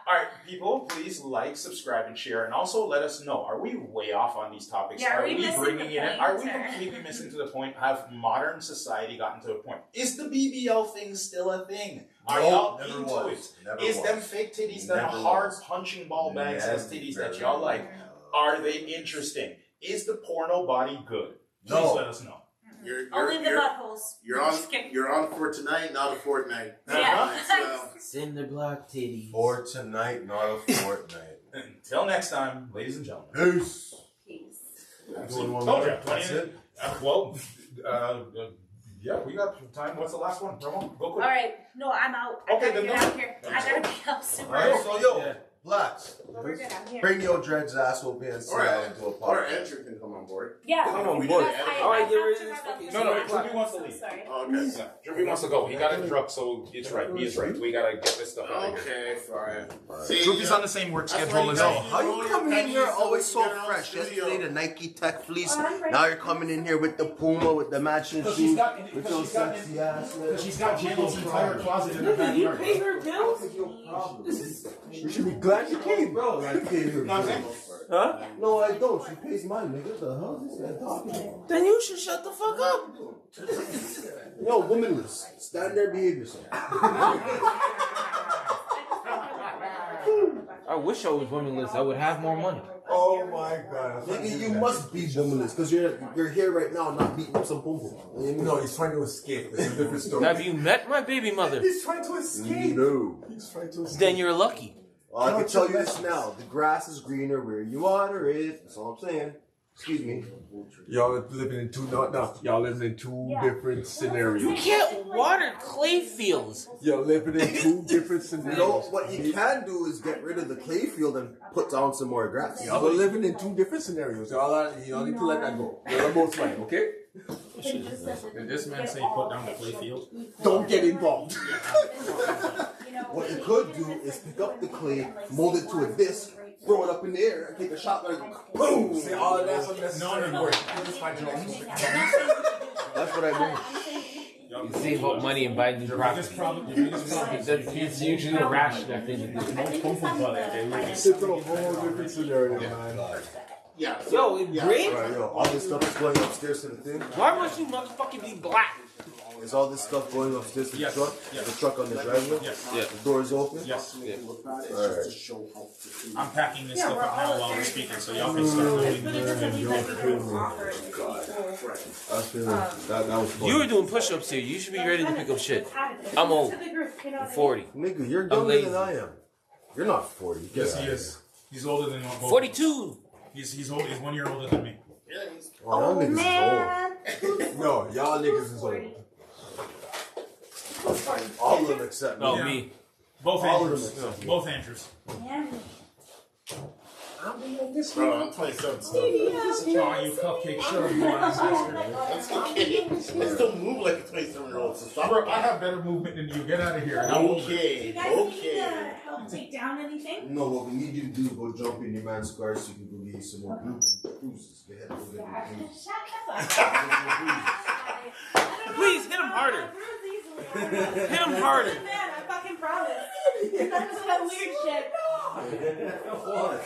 All right, people, please like, subscribe, and share, and also let us know: are we way off on these topics? Yeah, are we missing bringing the it in? point, Are we or- completely missing to the point? Have modern society gotten to a point? Is the BBL thing still a thing? Are y'all into it? Is them fake titties that are hard punching ball bags as titties that y'all like? Are they interesting? Is the porno body good? Please let us know. Only the buttholes. You're on for tonight, not a fortnight. Yeah. Cinder block titties. For tonight, not a fortnight. Until next time, ladies and gentlemen. Peace. Told you, 20 yeah, we got time. What's the last one? Roma, go quick. All right. No, I'm out. I gotta get out here. I gotta be out super Alright, so early. Blacks, We're good. I'm here. bring your dreads ass over here and sit down into a Or podcast. Andrew can come on board. Yeah. Come on We board. did it. All right, get rid of I this have fucking- to No, run. Droopy wants to leave. Sorry. Okay. Yeah, Droopy wants to go. He got a drug, so it's right. He is right. We gotta get this stuff out of here. Okay, fine. See, Droopy's on the same work That's schedule why as you all. guys- How you coming in here always so Get out fresh? studio. Yesterday the Nike Tech fleece. Oh, I'm ready. Now you're coming in here with the Puma, with the matching Because shoes, she's got- with because your she's got- sexy ass. She's got Jill's entire closet in her Nigga, you backyard. pay her bills? You should be glad you came, bro. Like, pay her bills. Huh? No, I don't. She pays my nigga. The hell is this guy talking about? Then you should shut the fuck up. Yo, womanless. Stand there, behave yourself. I wish I was womanless. I would have more money. Oh my god. Nigga, you must be womanless because you're here right now not beating up some pum pum. No, he's trying to escape. It's a different story. Have you met my baby mother? He's trying to escape. No. He's trying to escape. Then you're lucky. Well, I can tell you this now. The grass is greener where you water it. That's all I'm saying. Excuse me. Y'all living in two y'all living in two different scenarios. You can't water clay fields. You're living in two different You know, scenarios. what you can do is get rid of the clay field and put down some more grass. Y'all are living in two different scenarios. Y'all need to let that go. You're both right, okay? Did this man say put down the play field? Don't get involved. What you could do is pick up the clay, mold it to a disc, throw it up in the air, and take a shot and go, boom! See, all of that's unnecessary. No. This is my job. That's what I do. You save up money and buy new property. It's usually a rash that they do. It's a whole different scenario, man. Yeah. Yo, in green? Alright, yo, all this stuff is going upstairs to the thing. Why must you motherfucking be black? Is all this stuff going upstairs to the truck? The truck on the driveway? Yeah. The door is open? Yes. Alright. I'm packing this stuff up now while we're speaking, so y'all can start moving. I feel that was fun. You were doing push-ups here. You should be ready to pick up shit. I'm old. I'm 40. Nigga, you're I'm younger lazy. than I am. You're not 40. Get Yes, out he of is. He's older than both. 42. He's old. He's 1 year older than me. here. Oh, y'all niggas is No, y'all niggas is old. old. All of them except me. Oh, Yeah. me. Both All of Andrews. them. Both Andrews. Bro, I'm 27 still. Oh, you cupcake sugar boy. I'm still kidding. I still move like a 27-year-old. So stop. Bro, I have better movement than you. Get out of here. Okay. Okay. help take down anything? No, what we need you to do is go jump in your man's car so you can go get you some more bruises. Go ahead, go get your bruises. Please hit him harder. Hit him harder. Man, I fucking promise. That's some weird shit. What?